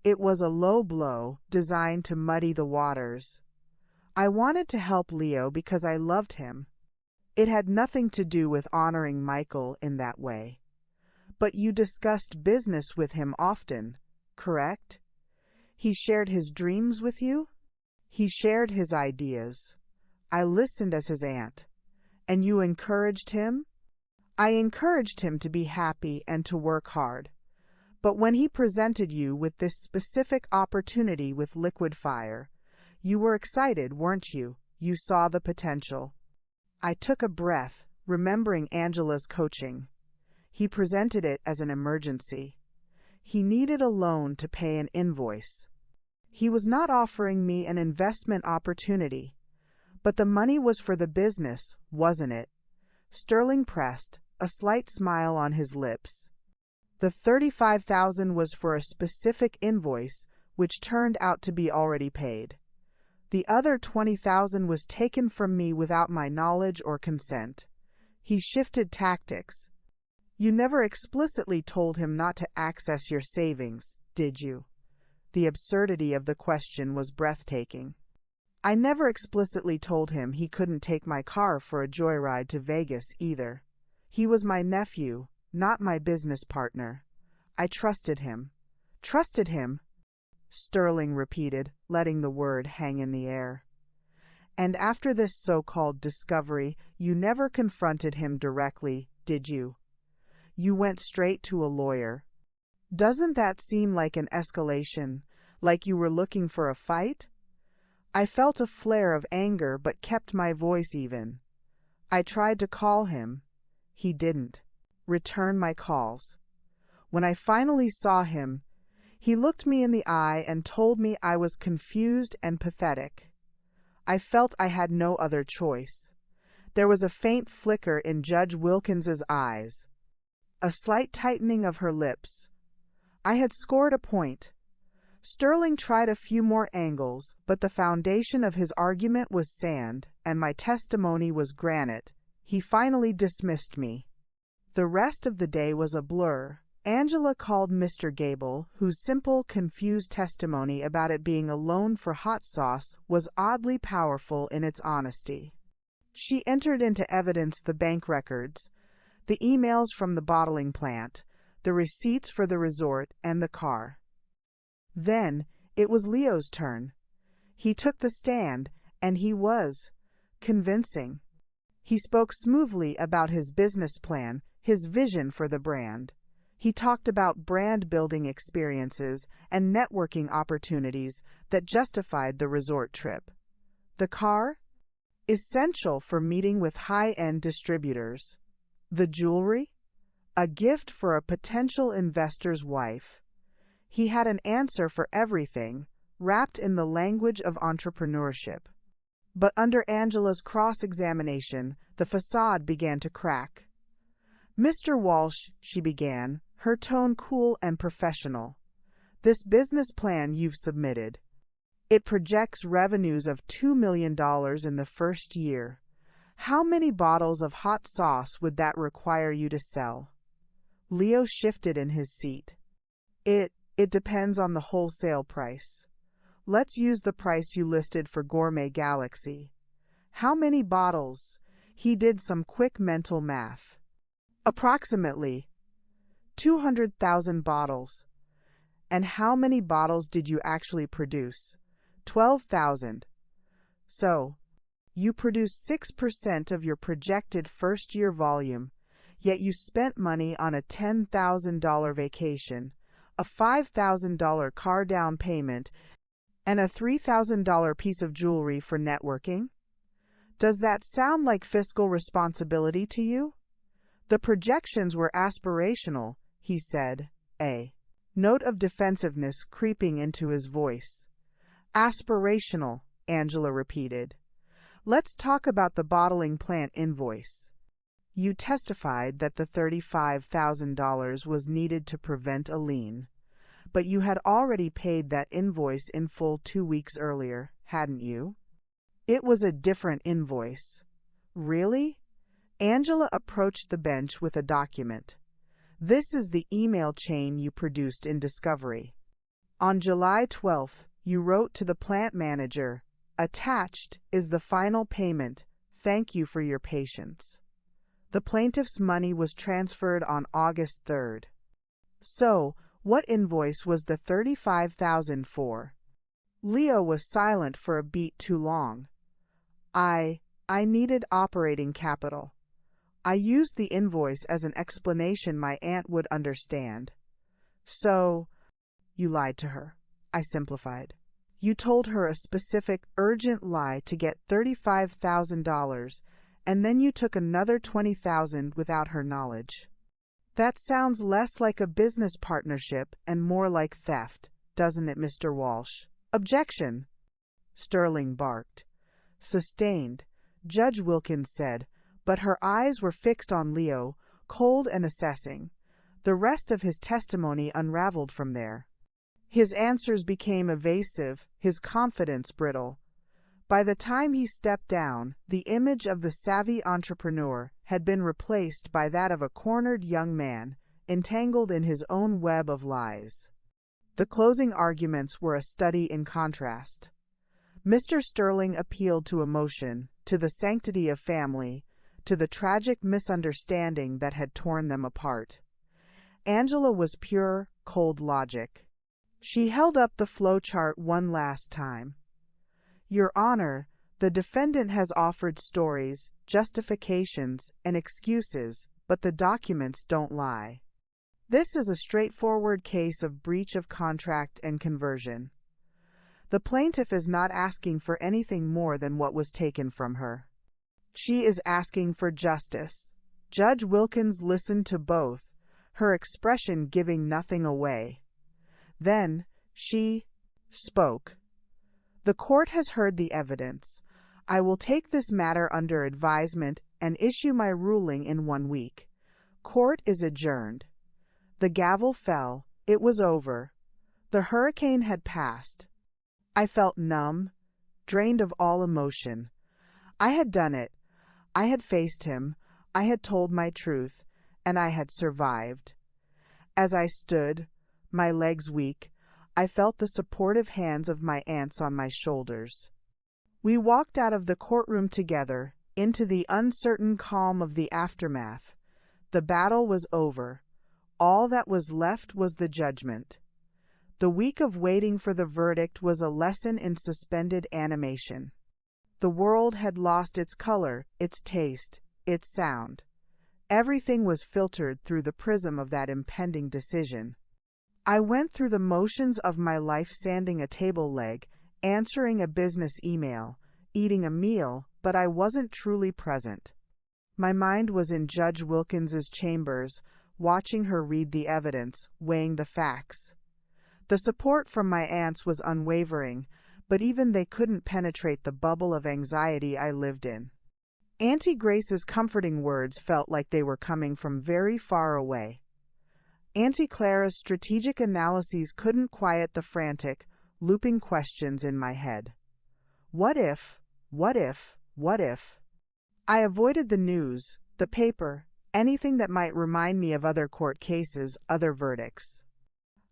It was a low blow designed to muddy the waters. I wanted to help Leo because I loved him. It had nothing to do with honoring Michael in that way. But you discussed business with him often, correct? He shared his dreams with you? He shared his ideas. I listened as his aunt. And you encouraged him? I encouraged him to be happy and to work hard. But when he presented you with this specific opportunity with liquid fire, you were excited, weren't you? You saw the potential. I took a breath, remembering Angela's coaching. He presented it as an emergency. He needed a loan to pay an invoice. He was not offering me an investment opportunity. But the money was for the business, wasn't it? Sterling pressed, a slight smile on his lips. The $35,000 was for a specific invoice, which turned out to be already paid. The other $20,000 was taken from me without my knowledge or consent. He shifted tactics. You never explicitly told him not to access your savings, did you? The absurdity of the question was breathtaking. I never explicitly told him he couldn't take my car for a joyride to Vegas either. He was my nephew, not my business partner. I trusted him. Trusted him? Sterling repeated, letting the word hang in the air. And after this so-called discovery, you never confronted him directly, did you? You went straight to a lawyer. Doesn't that seem like an escalation, like you were looking for a fight? I felt a flare of anger but kept my voice even. I tried to call him. He didn't return my calls. When I finally saw him, he looked me in the eye and told me I was confused and pathetic. I felt I had no other choice. There was a faint flicker in Judge Wilkins's eyes, a slight tightening of her lips. I had scored a point. Sterling tried a few more angles, but the foundation of his argument was sand, and my testimony was granite. He finally dismissed me. The rest of the day was a blur. Angela called Mr. Gable, whose simple, confused testimony about it being a loan for hot sauce was oddly powerful in its honesty. She entered into evidence the bank records, the emails from the bottling plant, the receipts for the resort, and the car. Then it was Leo's turn. He took the stand, and he was convincing. He spoke smoothly about his business plan, his vision for the brand. He talked about brand-building experiences and networking opportunities that justified the resort trip. The car? Essential for meeting with high-end distributors. The jewelry? A gift for a potential investor's wife. He had an answer for everything, wrapped in the language of entrepreneurship. But under Angela's cross-examination, the facade began to crack. "Mr. Walsh," she began, her tone cool and professional, "this business plan you've submitted, it projects revenues of $2 million in the first year. How many bottles of hot sauce would that require you to sell?" Leo shifted in his seat. It depends on the wholesale price. Let's use the price you listed for Gourmet Galaxy. How many bottles? He did some quick mental math. Approximately 200,000 bottles. And how many bottles did you actually produce? 12,000. So, you produced 6% of your projected first-year volume, yet you spent money on a $10,000 vacation, a $5,000 car down payment, and a $3,000 piece of jewelry for networking? Does that sound like fiscal responsibility to you? The projections were aspirational, he said, a note of defensiveness creeping into his voice. Aspirational, Angela repeated. Let's talk about the bottling plant invoice. You testified that the $35,000 was needed to prevent a lien, but you had already paid that invoice in full 2 weeks earlier, hadn't you? It was a different invoice. Really? Angela approached the bench with a document. This is the email chain you produced in Discovery. On July 12th, you wrote to the plant manager, "Attached is the final payment. Thank you for your patience." The plaintiff's money was transferred on August 3rd. So, what invoice was the $35,000 for? Leo was silent for a beat too long. I needed operating capital. I used the invoice as an explanation my aunt would understand. So, you lied to her. I simplified. You told her a specific, urgent lie to get $35,000, and then you took another $20,000 without her knowledge. That sounds less like a business partnership and more like theft, doesn't it, Mr. Walsh? Objection! Sterling barked. Sustained, Judge Wilkins said, but her eyes were fixed on Leo, cold and assessing. The rest of his testimony unraveled from there. His answers became evasive, his confidence brittle. By the time he stepped down, the image of the savvy entrepreneur had been replaced by that of a cornered young man, entangled in his own web of lies. The closing arguments were a study in contrast. Mr. Sterling appealed to emotion, to the sanctity of family, to the tragic misunderstanding that had torn them apart. Angela was pure, cold logic. She held up the flowchart one last time. Your Honor, the defendant has offered stories, justifications, and excuses, but the documents don't lie. This is a straightforward case of breach of contract and conversion. The plaintiff is not asking for anything more than what was taken from her. She is asking for justice. Judge Wilkins listened to both, her expression giving nothing away. Then she spoke. The court has heard the evidence. I will take this matter under advisement and issue my ruling in 1 week. Court is adjourned. The gavel fell. It was over. The hurricane had passed. I felt numb, drained of all emotion. I had done it. I had faced him. I had told my truth, and I had survived. As I stood, my legs weak, I felt the supportive hands of my aunts on my shoulders. We walked out of the courtroom together, into the uncertain calm of the aftermath. The battle was over. All that was left was the judgment. The week of waiting for the verdict was a lesson in suspended animation. The world had lost its color, its taste, its sound. Everything was filtered through the prism of that impending decision. I went through the motions of my life, sanding a table leg, answering a business email, eating a meal, but I wasn't truly present. My mind was in Judge Wilkins's chambers, watching her read the evidence, weighing the facts. The support from my aunts was unwavering, but even they couldn't penetrate the bubble of anxiety I lived in. Auntie Grace's comforting words felt like they were coming from very far away. Auntie Clara's strategic analyses couldn't quiet the frantic, looping questions in my head. What if? What if? What if? I avoided the news, the paper, anything that might remind me of other court cases, other verdicts.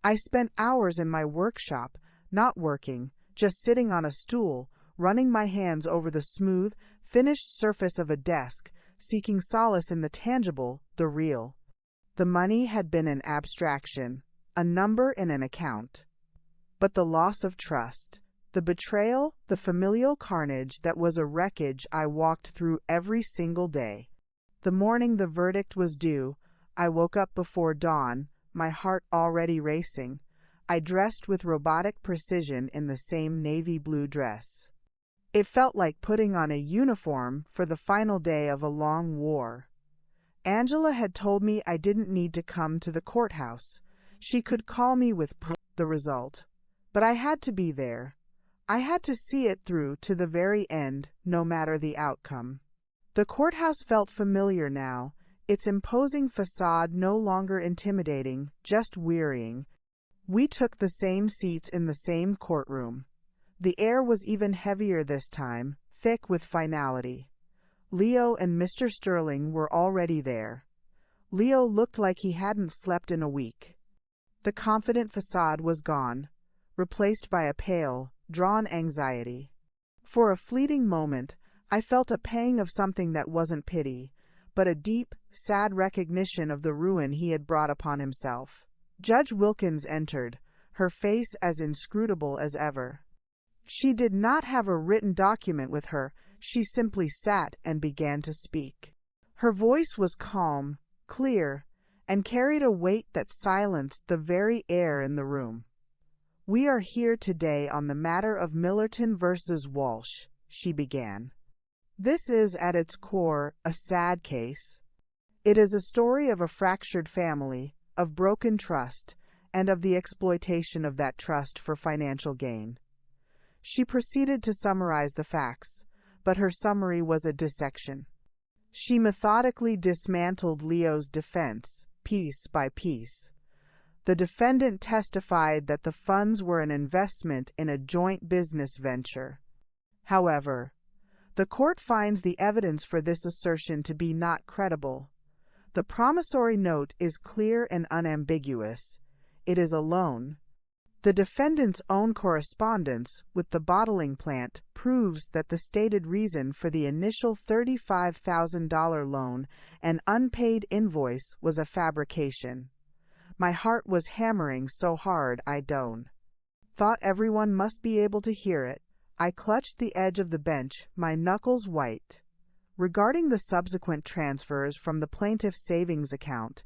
I spent hours in my workshop, not working, just sitting on a stool, running my hands over the smooth, finished surface of a desk, seeking solace in the tangible, the real. The money had been an abstraction, a number in an account. But the loss of trust, the betrayal, the familial carnage that was a wreckage I walked through every single day. The morning the verdict was due, I woke up before dawn, my heart already racing. I dressed with robotic precision in the same navy blue dress. It felt like putting on a uniform for the final day of a long war. Angela had told me I didn't need to come to the courthouse. She could call me with the result. But I had to be there. I had to see it through to the very end, no matter the outcome. The courthouse felt familiar now, its imposing facade no longer intimidating, just wearying. We took the same seats in the same courtroom. The air was even heavier this time, thick with finality. Leo and Mr. Sterling were already there. Leo looked like he hadn't slept in a week. The confident facade was gone, replaced by a pale, drawn anxiety. For a fleeting moment, I felt a pang of something that wasn't pity, but a deep, sad recognition of the ruin he had brought upon himself. Judge Wilkins entered, her face as inscrutable as ever. She did not have a written document with her, she simply sat and began to speak. Her voice was calm, clear, and carried a weight that silenced the very air in the room. "We are here today on the matter of Millerton versus Walsh," she began. "This is, at its core, a sad case. It is a story of a fractured family, of broken trust, and of the exploitation of that trust for financial gain." She proceeded to summarize the facts, but her summary was a dissection. She methodically dismantled Leo's defense, piece by piece. The defendant testified that the funds were an investment in a joint business venture. However, the court finds the evidence for this assertion to be not credible. The promissory note is clear and unambiguous. It is a loan. The defendant's own correspondence with the bottling plant proves that the stated reason for the initial $35,000 loan, an unpaid invoice, was a fabrication. My heart was hammering so hard I thought everyone must be able to hear it. I clutched the edge of the bench, my knuckles white. Regarding the subsequent transfers from the plaintiff's savings account,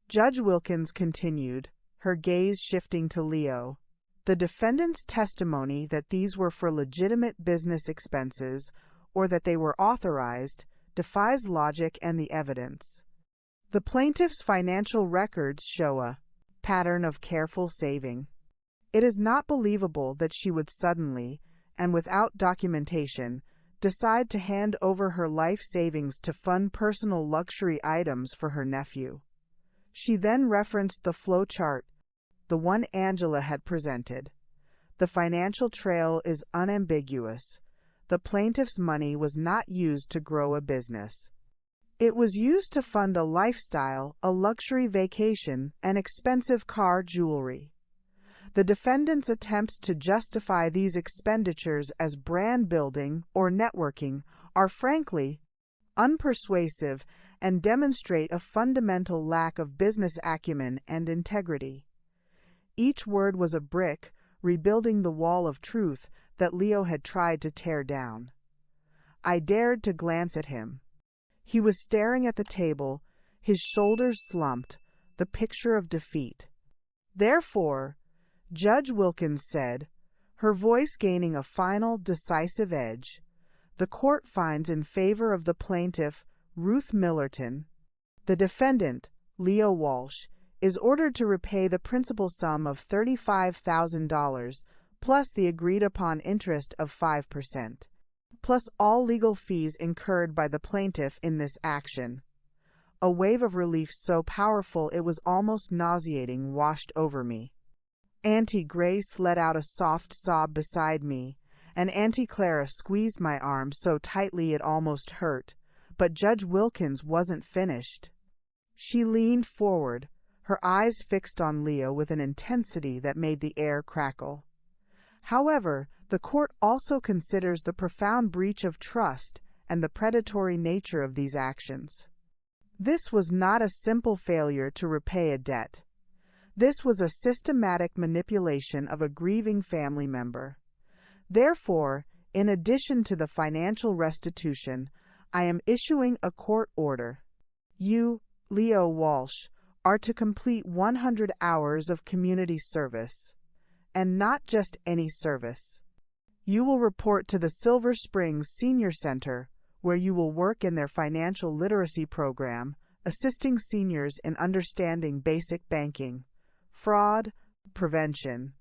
Judge Wilkins continued, her gaze shifting to Leo. The defendant's testimony that these were for legitimate business expenses, or that they were authorized, defies logic and the evidence. The plaintiff's financial records show a pattern of careful saving. It is not believable that she would suddenly, and without documentation, decide to hand over her life savings to fund personal luxury items for her nephew. She then referenced the flow chart, the one Angela had presented. The financial trail is unambiguous. The plaintiff's money was not used to grow a business. It was used to fund a lifestyle, a luxury vacation, and expensive car jewelry. The defendant's attempts to justify these expenditures as brand building or networking are frankly unpersuasive and demonstrate a fundamental lack of business acumen and integrity. Each word was a brick, rebuilding the wall of truth that Leo had tried to tear down. I dared to glance at him. He was staring at the table, his shoulders slumped, the picture of defeat. "Therefore," Judge Wilkins said, her voice gaining a final, decisive edge, "the court finds in favor of the plaintiff, Ruth Millerton. The defendant, Leo Walsh, is ordered to repay the principal sum of $35,000, plus the agreed-upon interest of 5%, plus all legal fees incurred by the plaintiff in this action." A wave of relief so powerful it was almost nauseating washed over me. Auntie Grace let out a soft sob beside me, and Auntie Clara squeezed my arm so tightly it almost hurt, but Judge Wilkins wasn't finished. She leaned forward, her eyes fixed on Leo with an intensity that made the air crackle. "However, the court also considers the profound breach of trust and the predatory nature of these actions. This was not a simple failure to repay a debt. This was a systematic manipulation of a grieving family member. Therefore, in addition to the financial restitution, I am issuing a court order. You, Leo Walsh, are to complete 100 hours of community service, and not just any service. You will report to the Silver Springs Senior Center, where you will work in their financial literacy program, assisting seniors in understanding basic banking, fraud prevention,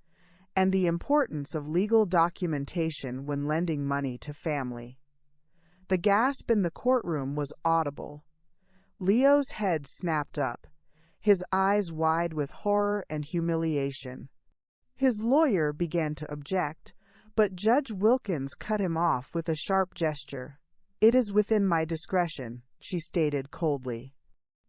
and the importance of legal documentation when lending money to family." The gasp in the courtroom was audible. Leo's head snapped up, his eyes wide with horror and humiliation. His lawyer began to object, But Judge Wilkins cut him off with a sharp gesture. "It is within my discretion," she stated coldly.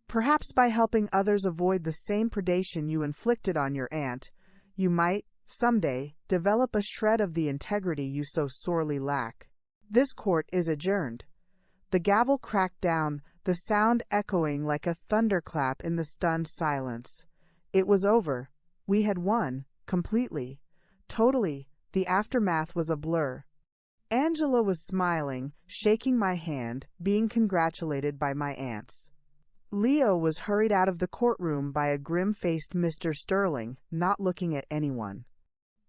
"Perhaps by helping others avoid the same predation you inflicted on your aunt, you might, someday, develop a shred of the integrity you so sorely lack. This court is adjourned." The gavel cracked down, the sound echoing like a thunderclap in the stunned silence. It was over. We had won, completely, totally. The aftermath was a blur. Angela was smiling, shaking my hand, being congratulated by my aunts. Leo was hurried out of the courtroom by a grim-faced Mr. Sterling, not looking at anyone.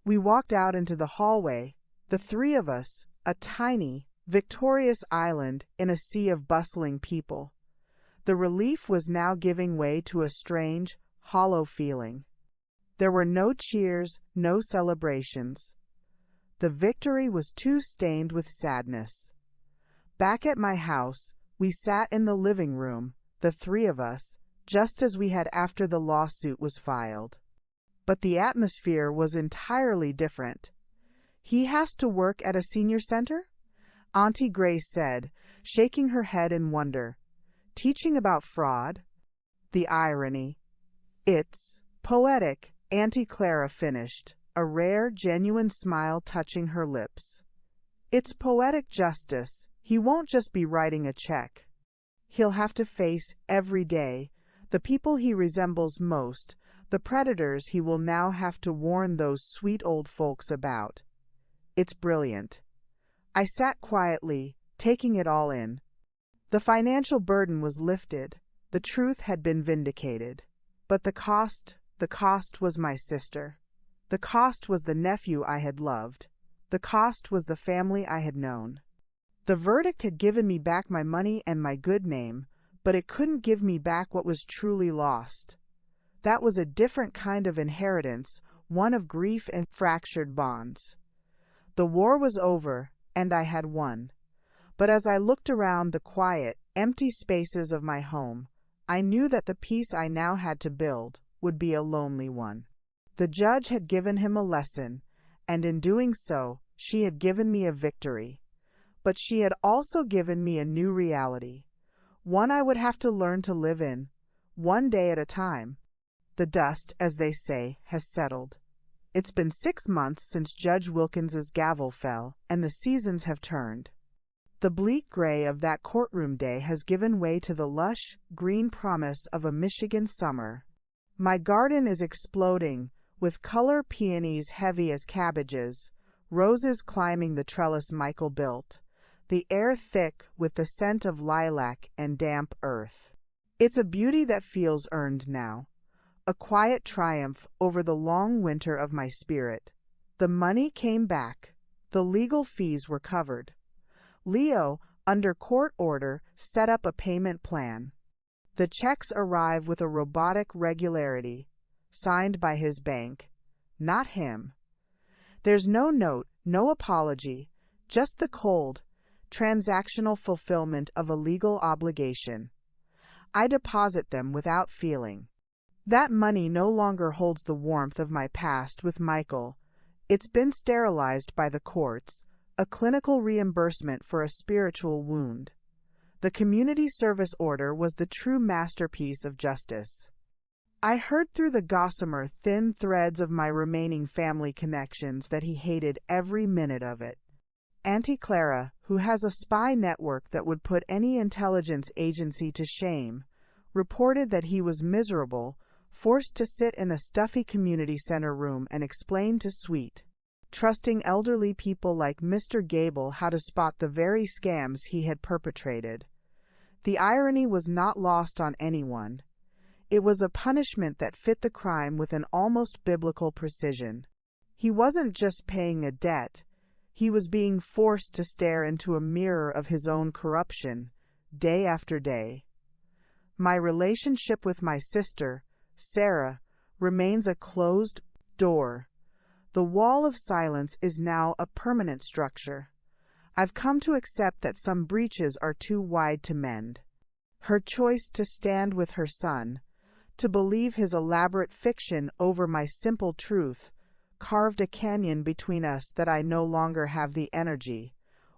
We walked out into the hallway, the three of us, a tiny, victorious island in a sea of bustling people. The relief was now giving way to a strange, hollow feeling. There were no cheers, no celebrations. The victory was too stained with sadness. Back at my house, we sat in the living room, the three of us, just as we had after the lawsuit was filed. But the atmosphere was entirely different. "He has to work at a senior center?" Auntie Grace said, shaking her head in wonder. "Teaching about fraud?" The irony. "It's poetic," Auntie Clara finished, a rare, genuine smile touching her lips. "It's poetic justice. He won't just be writing a check. He'll have to face, every day, the people he resembles most, the predators he will now have to warn those sweet old folks about. It's brilliant." I sat quietly, taking it all in. The financial burden was lifted. The truth had been vindicated. But the cost was my sister. The cost was the nephew I had loved. The cost was the family I had known. The verdict had given me back my money and my good name, but it couldn't give me back what was truly lost. That was a different kind of inheritance, one of grief and fractured bonds. The war was over, and I had won. But as I looked around the quiet, empty spaces of my home, I knew that the peace I now had to build would be a lonely one. The judge had given him a lesson, and in doing so, she had given me a victory. But she had also given me a new reality, one I would have to learn to live in, one day at a time. The dust, as they say, has settled. It's been 6 months since Judge Wilkins's gavel fell, and the seasons have turned. The bleak gray of that courtroom day has given way to the lush, green promise of a Michigan summer. My garden is exploding, with color peonies heavy as cabbages, roses climbing the trellis Michael built, the air thick with the scent of lilac and damp earth. It's a beauty that feels earned now. A quiet triumph over the long winter of my spirit. The money came back. The legal fees were covered. Leo, under court order, set up a payment plan. The checks arrive with a robotic regularity, signed by his bank, not him. There's no note, no apology, just the cold, transactional fulfillment of a legal obligation. I deposit them without feeling. That money no longer holds the warmth of my past with Michael. It's been sterilized by the courts, a clinical reimbursement for a spiritual wound. The community service order was the true masterpiece of justice. I heard through the gossamer thin threads of my remaining family connections that he hated every minute of it. Auntie Clara, who has a spy network that would put any intelligence agency to shame, reported that he was miserable, forced to sit in a stuffy community center room and explain to sweet, trusting elderly people like Mr. Gable how to spot the very scams he had perpetrated. The irony was not lost on anyone. It was a punishment that fit the crime with an almost biblical precision. He wasn't just paying a debt. He was being forced to stare into a mirror of his own corruption, day after day. My relationship with my sister, Sarah, remains a closed door. The wall of silence is now a permanent structure. I've come to accept that some breaches are too wide to mend. Her choice to stand with her son, to believe his elaborate fiction over my simple truth, carved a canyon between us that I no longer have the energy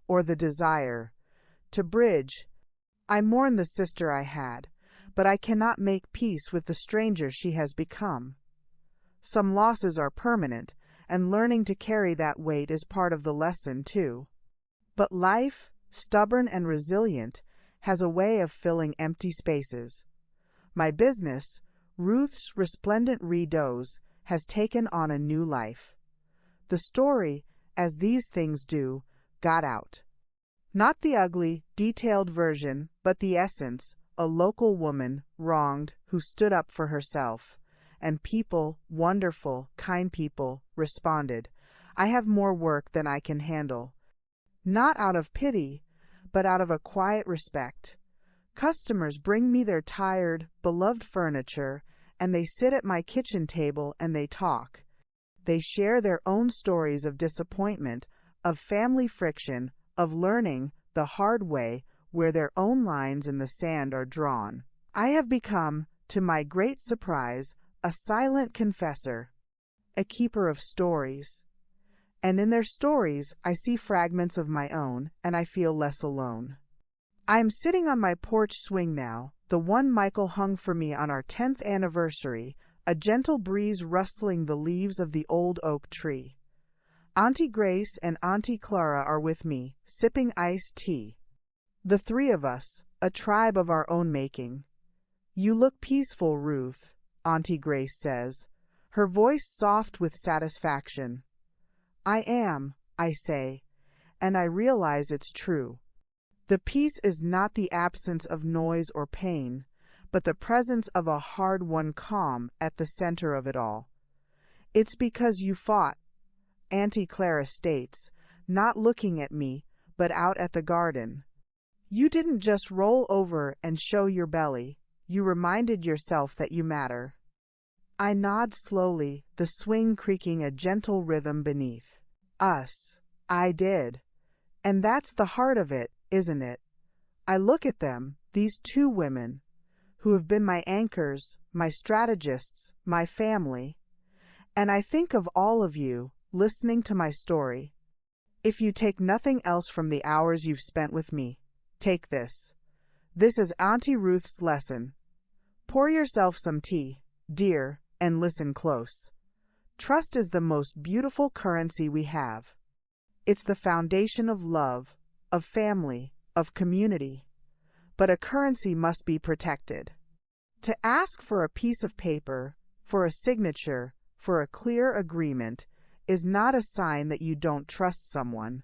or the desire to bridge. I mourn the sister I had, but I cannot make peace with the stranger she has become. Some losses are permanent, and learning to carry that weight is part of the lesson, too. But life, stubborn and resilient, has a way of filling empty spaces. My business, Ruth's Resplendent Rideaux, has taken on a new life. The story, as these things do, got out. Not the ugly, detailed version, but the essence, a local woman, wronged, who stood up for herself. And people, wonderful, kind people, responded. I have more work than I can handle. Not out of pity, but out of a quiet respect. Customers bring me their tired, beloved furniture, and they sit at my kitchen table and they talk. They share their own stories of disappointment, of family friction, of learning the hard way where their own lines in the sand are drawn. I have become, to my great surprise, a silent confessor, a keeper of stories. And in their stories I see fragments of my own, and I feel less alone. I am sitting on my porch swing now, the one Michael hung for me on our 10th anniversary, a gentle breeze rustling the leaves of the old oak tree. Auntie Grace and Auntie Clara are with me, sipping iced tea. The three of us, a tribe of our own making. You look peaceful, Ruth, Auntie Grace says, her voice soft with satisfaction. I am, I say, and I realize it's true. The peace is not the absence of noise or pain, but the presence of a hard-won calm at the center of it all. It's because you fought, Auntie Clara states, not looking at me, but out at the garden. You didn't just roll over and show your belly, you reminded yourself that you matter. I nod slowly, the swing creaking a gentle rhythm beneath us. I did. And that's the heart of it, isn't it? I look at them, these two women, who have been my anchors, my strategists, my family, and I think of all of you, listening to my story. If you take nothing else from the hours you've spent with me, take this. This is Auntie Ruth's lesson. Pour yourself some tea, dear, and listen close. Trust is the most beautiful currency we have. It's the foundation of love, of family, of community. But a currency must be protected. To ask for a piece of paper, for a signature, for a clear agreement, is not a sign that you don't trust someone.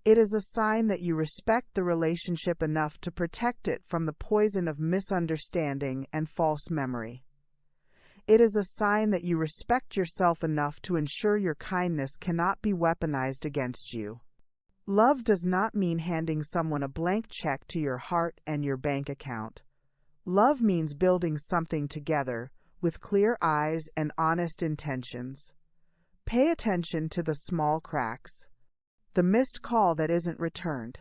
It is a sign that you respect the relationship enough to protect it from the poison of misunderstanding and false memory. It is a sign that you respect yourself enough to ensure your kindness cannot be weaponized against you. Love does not mean handing someone a blank check to your heart and your bank account. Love means building something together, with clear eyes and honest intentions. Pay attention to the small cracks. The missed call that isn't returned.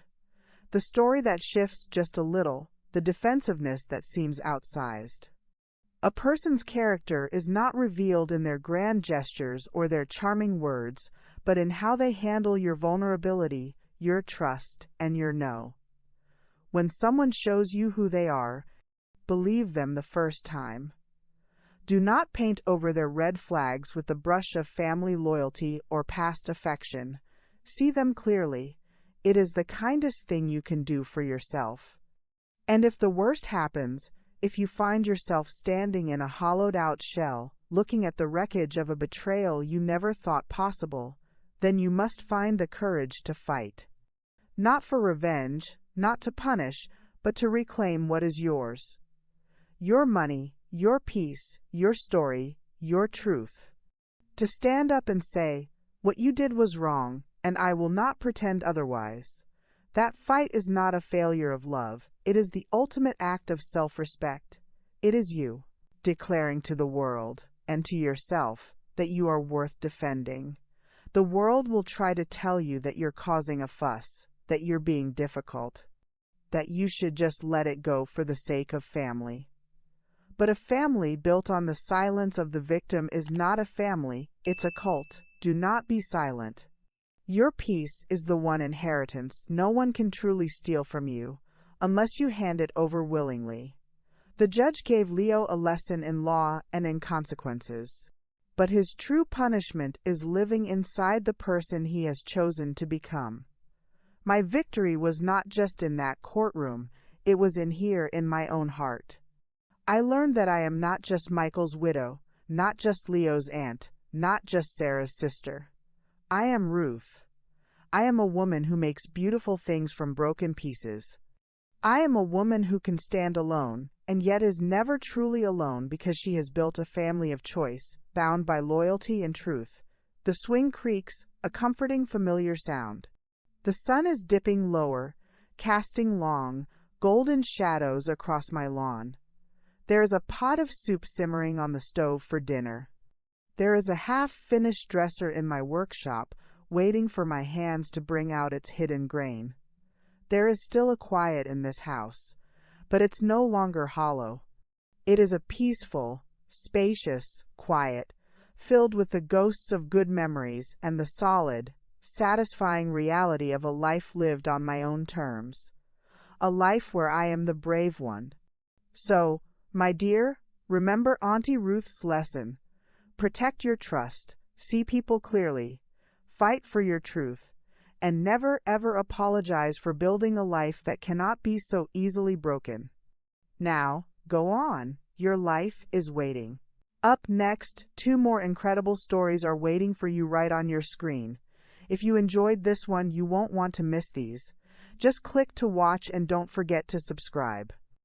The story that shifts just a little, the defensiveness that seems outsized. A person's character is not revealed in their grand gestures or their charming words, but in how they handle your vulnerability, your trust, and your no. When someone shows you who they are, believe them the first time. Do not paint over their red flags with the brush of family loyalty or past affection. See them clearly. It is the kindest thing you can do for yourself. And if the worst happens, if you find yourself standing in a hollowed-out shell, looking at the wreckage of a betrayal you never thought possible, then you must find the courage to fight. Not for revenge, not to punish, but to reclaim what is yours. Your money, your peace, your story, your truth. To stand up and say, what you did was wrong, and I will not pretend otherwise. That fight is not a failure of love. It is the ultimate act of self-respect. It is you, declaring to the world, and to yourself, that you are worth defending. The world will try to tell you that you're causing a fuss, that you're being difficult, that you should just let it go for the sake of family. But a family built on the silence of the victim is not a family, it's a cult. do not be silent. Your peace is the one inheritance no one can truly steal from you, unless you hand it over willingly. The judge gave Leo a lesson in law and in consequences. But his true punishment is living inside the person he has chosen to become. My victory was not just in that courtroom, it was in here in my own heart. I learned that I am not just Michael's widow, not just Leo's aunt, not just Sarah's sister. I am Ruth. I am a woman who makes beautiful things from broken pieces. I am a woman who can stand alone, and yet is never truly alone because she has built a family of choice, bound by loyalty and truth. The swing creaks, a comforting, familiar sound. The sun is dipping lower, casting long, golden shadows across my lawn. There is a pot of soup simmering on the stove for dinner. There is a half-finished dresser in my workshop, waiting for my hands to bring out its hidden grain. There is still a quiet in this house, but it's no longer hollow. It is a peaceful, spacious quiet, filled with the ghosts of good memories and the solid, satisfying reality of a life lived on my own terms. A life where I am the brave one. So, my dear, remember Auntie Ruth's lesson. Protect your trust, see people clearly, fight for your truth, and never ever apologize for building a life that cannot be so easily broken. Now, go on. Your life is waiting. Up next, 2 more incredible stories are waiting for you right on your screen. If you enjoyed this one, you won't want to miss these. Just click to watch and don't forget to subscribe.